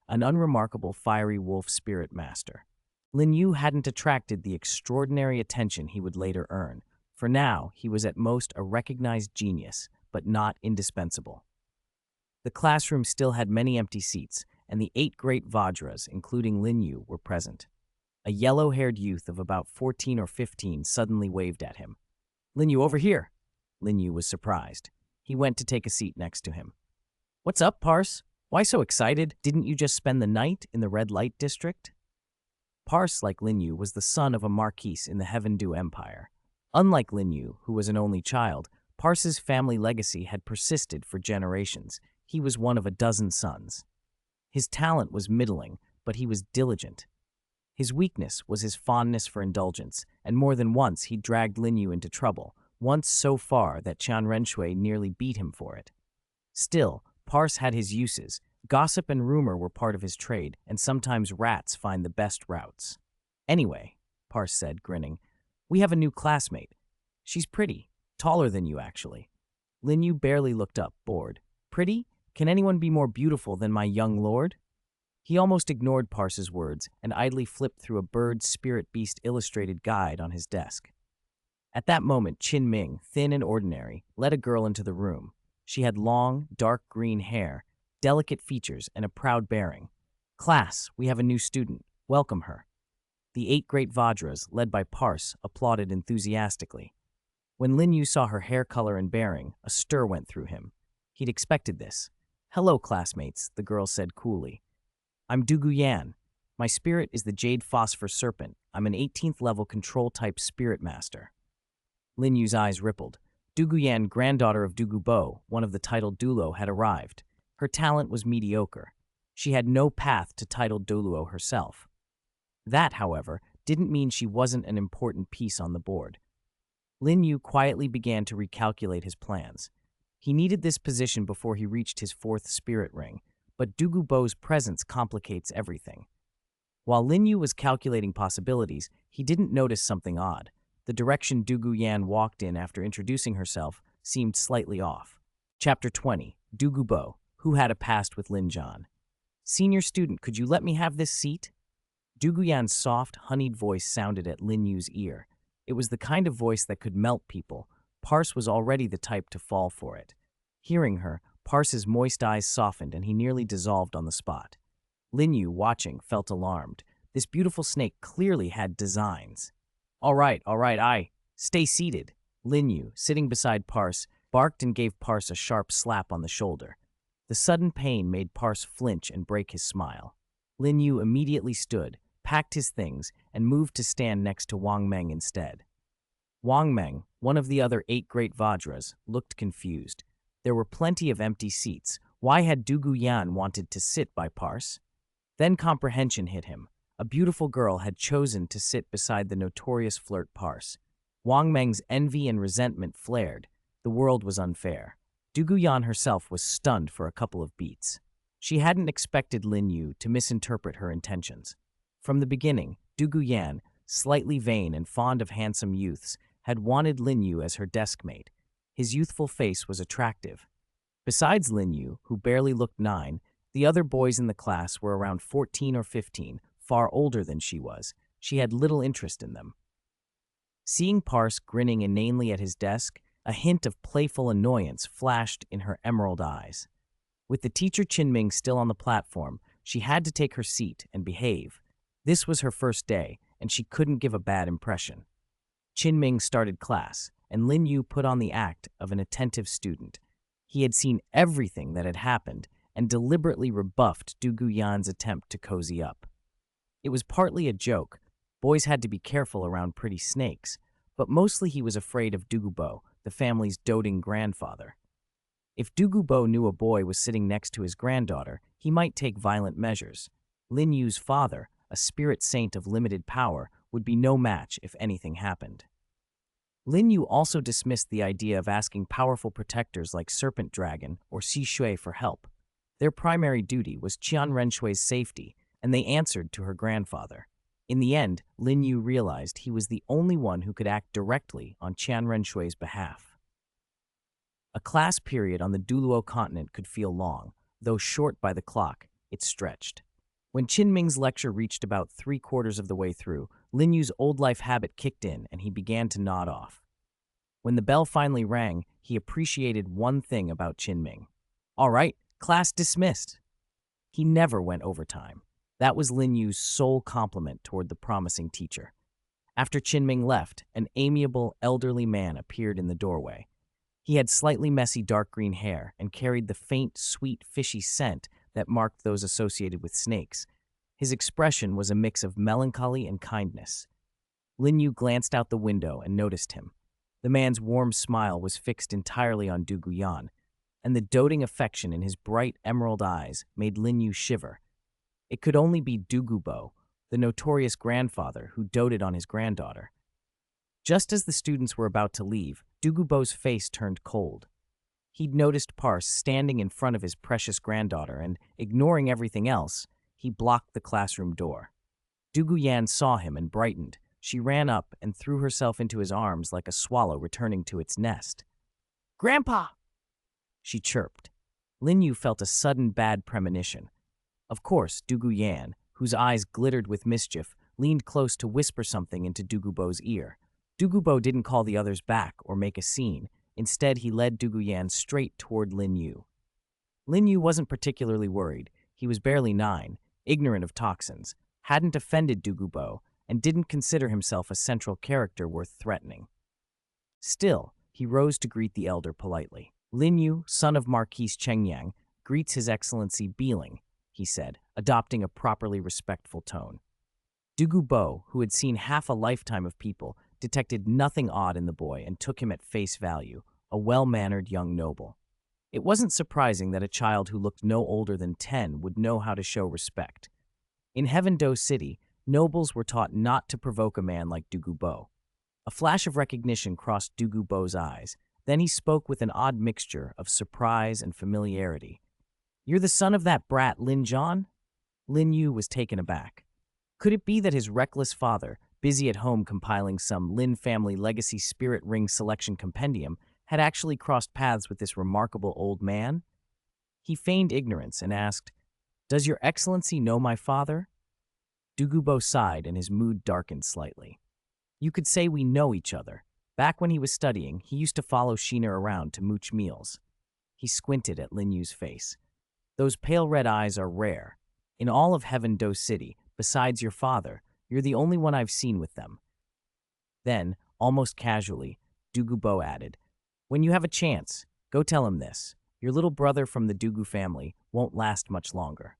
an unremarkable fiery wolf spirit master. Lin Yu hadn't attracted the extraordinary attention he would later earn. For now, he was at most a recognized genius, but not indispensable. The classroom still had many empty seats, and the 8 great Vajras, including Lin Yu, were present. A yellow-haired youth of about 14 or 15 suddenly waved at him. "Lin Yu, over here!" Lin Yu was surprised. He went to take a seat next to him. "What's up, Parse? Why so excited? Didn't you just spend the night in the red light district?" Parse, like Lin Yu, was the son of a marquise in the Heaven Do Empire. Unlike Lin Yu, who was an only child, Parse's family legacy had persisted for generations. He was one of a dozen sons. His talent was middling, but he was diligent. His weakness was his fondness for indulgence, and more than once he dragged Lin Yu into trouble, once so far that Qian Renxue nearly beat him for it. Still, Parse had his uses. Gossip and rumor were part of his trade, and sometimes rats find the best routes. Anyway, Parse said, grinning, we have a new classmate. She's pretty, taller than you, actually. Lin Yu barely looked up, bored. Pretty? Can anyone be more beautiful than my young lord? He almost ignored Parse's words and idly flipped through a bird spirit beast illustrated guide on his desk. At that moment, Qin Ming, thin and ordinary, led a girl into the room. She had long, dark green hair, delicate features, and a proud bearing. Class, we have a new student. Welcome her. The 8 great Vajras, led by Parse, applauded enthusiastically. When Lin Yu saw her hair color and bearing, a stir went through him. He'd expected this. Hello, classmates, the girl said coolly. I'm Dugu Yan. My spirit is the Jade Phosphor Serpent. I'm an 18th level control-type spirit master. Lin Yu's eyes rippled. Dugu Yan, granddaughter of Dugu Bo, one of the titled Douluo, had arrived. Her talent was mediocre. She had no path to titled Douluo herself. That, however, didn't mean she wasn't an important piece on the board. Lin Yu quietly began to recalculate his plans. He needed this position before he reached his 4th spirit ring, but Dugu Bo's presence complicates everything. While Lin Yu was calculating possibilities, he didn't notice something odd. The direction Dugu Yan walked in after introducing herself seemed slightly off. Chapter 20, Dugu Bo, who had a past with Lin Zhan. Senior student, could you let me have this seat? Dugu Yan's soft, honeyed voice sounded at Lin Yu's ear. It was the kind of voice that could melt people. Parse was already the type to fall for it. Hearing her, Parse's moist eyes softened and he nearly dissolved on the spot. Lin Yu, watching, felt alarmed. This beautiful snake clearly had designs. All right, stay seated. Lin Yu, sitting beside Parse, barked and gave Parse a sharp slap on the shoulder. The sudden pain made Parse flinch and break his smile. Lin Yu immediately stood, packed his things, and moved to stand next to Wang Meng instead. Wang Meng, one of the other 8 great Vajras, looked confused. There were plenty of empty seats. Why had Dugu Yan wanted to sit by Parse? Then comprehension hit him. A beautiful girl had chosen to sit beside the notorious flirt Parse. Wang Meng's envy and resentment flared. The world was unfair. Dugu Yan herself was stunned for a couple of beats. She hadn't expected Lin Yu to misinterpret her intentions. From the beginning, Dugu Yan, slightly vain and fond of handsome youths, had wanted Lin Yu as her deskmate. His youthful face was attractive. Besides Lin Yu, who barely looked 9, the other boys in the class were around 14 or 15, far older than she was. She had little interest in them. Seeing Parse grinning inanely at his desk, a hint of playful annoyance flashed in her emerald eyes. With the teacher Qin Ming still on the platform, she had to take her seat and behave. This was her first day, and she couldn't give a bad impression. Qin Ming started class, and Lin Yu put on the act of an attentive student. He had seen everything that had happened and deliberately rebuffed Dugu Yan's attempt to cozy up. It was partly a joke. Boys had to be careful around pretty snakes, but mostly he was afraid of Dugu Bo, the family's doting grandfather. If Dugu Bo knew a boy was sitting next to his granddaughter, he might take violent measures. Lin Yu's father, a spirit saint of limited power, would be no match if anything happened. Lin Yu also dismissed the idea of asking powerful protectors like Serpent Dragon or Si Shui for help. Their primary duty was Qian Renshue's safety, and they answered to her grandfather. In the end, Lin Yu realized he was the only one who could act directly on Qian Renshue's behalf. A class period on the Douluo Continent could feel long. Though short by the clock, it stretched. When Qin Ming's lecture reached about 3/4 of the way through, Lin Yu's old life habit kicked in and he began to nod off. When the bell finally rang, he appreciated one thing about Qin Ming. All right, class dismissed. He never went overtime. That was Lin Yu's sole compliment toward the promising teacher. After Qin Ming left, an amiable, elderly man appeared in the doorway. He had slightly messy dark green hair and carried the faint, sweet, fishy scent that marked those associated with snakes. His expression was a mix of melancholy and kindness. Lin Yu glanced out the window and noticed him. The man's warm smile was fixed entirely on Dugu Yan, and the doting affection in his bright emerald eyes made Lin Yu shiver. It could only be Dugu Bo, the notorious grandfather who doted on his granddaughter. Just as the students were about to leave, Dugu Bo's face turned cold. He'd noticed Parse standing in front of his precious granddaughter, and, ignoring everything else, he blocked the classroom door. Dugu Yan saw him and brightened. She ran up and threw herself into his arms like a swallow returning to its nest. "Grandpa!" she chirped. Lin Yu felt a sudden bad premonition. Of course, Dugu Yan, whose eyes glittered with mischief, leaned close to whisper something into Dugu Bo's ear. Dugu Bo didn't call the others back or make a scene. Instead, he led Dugu Yan straight toward Lin Yu. Lin Yu wasn't particularly worried. He was barely 9, ignorant of toxins, hadn't offended Dugu Bo, and didn't consider himself a central character worth threatening. Still, he rose to greet the elder politely. "Lin Yu, son of Marquis Chengyang, greets His Excellency Beeling," he said, adopting a properly respectful tone. Dugu Bo, who had seen half a lifetime of people, detected nothing odd in the boy and took him at face value, a well-mannered young noble. It wasn't surprising that a child who looked no older than 10 would know how to show respect. In Heaven-Do City, nobles were taught not to provoke a man like Dugu Bo. A flash of recognition crossed Dugu Bo's eyes. Then he spoke with an odd mixture of surprise and familiarity. "You're the son of that brat, Lin John?" Lin Yu was taken aback. Could it be that his reckless father, busy at home compiling some Lin family legacy spirit ring selection compendium, had actually crossed paths with this remarkable old man? He feigned ignorance and asked, "Does your excellency know my father?" Dugu Bo sighed and his mood darkened slightly. "You could say we know each other. Back when he was studying, he used to follow Sheena around to mooch meals." He squinted at Lin Yu's face. "Those pale red eyes are rare. In all of Heaven-Do City, besides your father, you're the only one I've seen with them." Then, almost casually, Dugu Bo added, "When you have a chance, go tell him this. Your little brother from the Dugu family won't last much longer."